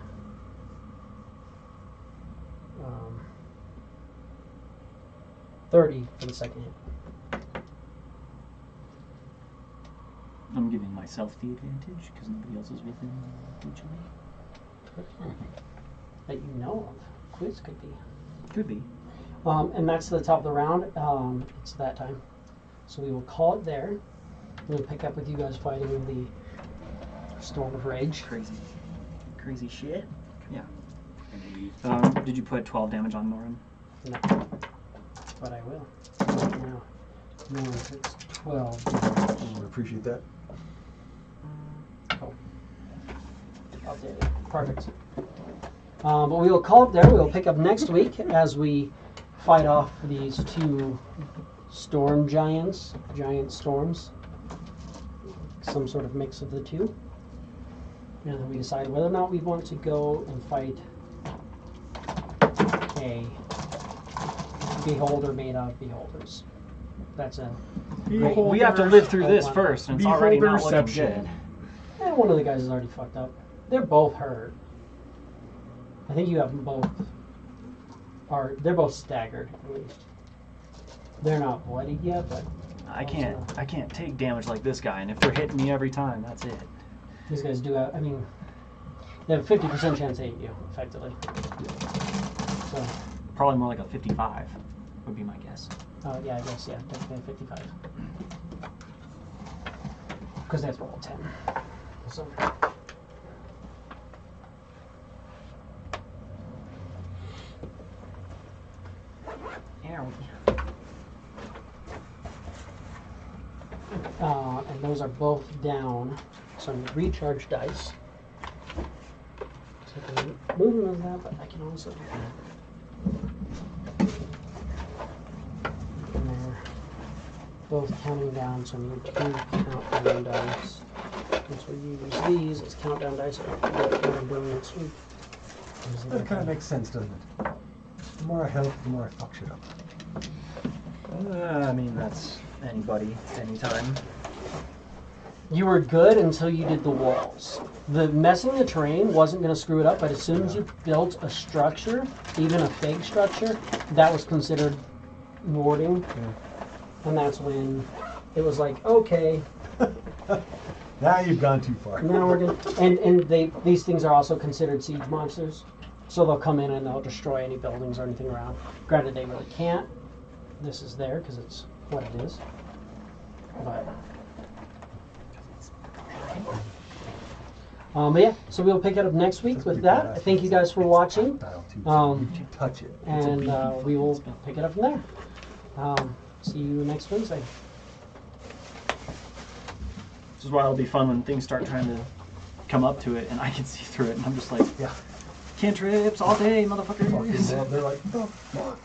S1: 30 for the second hit.
S3: I'm giving myself the advantage because nobody else is within reach of me.
S1: That you know of. Quiz could be.
S3: Could be.
S1: And that's the top of the round. It's that time. So we will call it there. We'll pick up with you guys fighting the Storm of Rage.
S3: Crazy. Crazy shit. Yeah. Did you put 12 damage on Norin?
S1: No. But I will. Right now. No, it's 12.
S2: We appreciate that.
S1: Oh. I'll do it. Perfect. But we will call it there. We will pick up next week as we fight off these 2 storm giants, giant storms. Some sort of mix of the 2. And then we decide whether or not we want to go and fight a beholder made out of beholders. That's a
S3: We have to live through this
S1: Beholder-
S3: first, and it's already not looking
S4: Beholderception.
S3: good.
S1: and one of the guys is already fucked up. They're both hurt. I think you have them both. They're both staggered at least. They're not bloodied yet, but
S3: I can't take damage like this guy, and if they're hitting me every time, that's it.
S1: these guys do have. I mean, they have a 50% chance to hit you effectively. So,
S3: Probably more like a 55 would be my guess.
S1: yeah, I guess definitely 55. Because they have to roll a 10. So. And those are both down. So I'm going to recharge dice. So I can move them as that, but I can also do that. And they're both counting down, so I need 2 countdown dice. Since we use these as countdown dice, I'm doing next week.
S2: That kind of makes sense, doesn't it? The more I help, the more I fuck shit up.
S3: I mean, that's anybody, anytime.
S1: You were good until you did the walls. The messing the terrain wasn't going to screw it up, but as soon as you built a structure, even a fake structure, that was considered warding.
S2: Yeah.
S1: And that's when it was like, okay,
S2: Now you've gone too far.
S1: now we're going to... And these things are also considered siege monsters. So they'll come in and they'll destroy any buildings or anything around. Granted, they really can't. This is there because it's what it is. But yeah, so we'll pick it up next week
S2: That's
S1: with
S2: pretty
S1: that.
S2: badass.
S1: Thank you guys for watching,
S2: Dial too, so
S1: Um,
S2: you touch it.
S1: and we will pick it up from there. See you next Wednesday.
S3: This is why it'll be fun when things start trying to come up to it, and I can see through it, and I'm just like,
S2: Yeah.
S3: cantrips all day, motherfuckers.
S2: They're like, oh, fuck.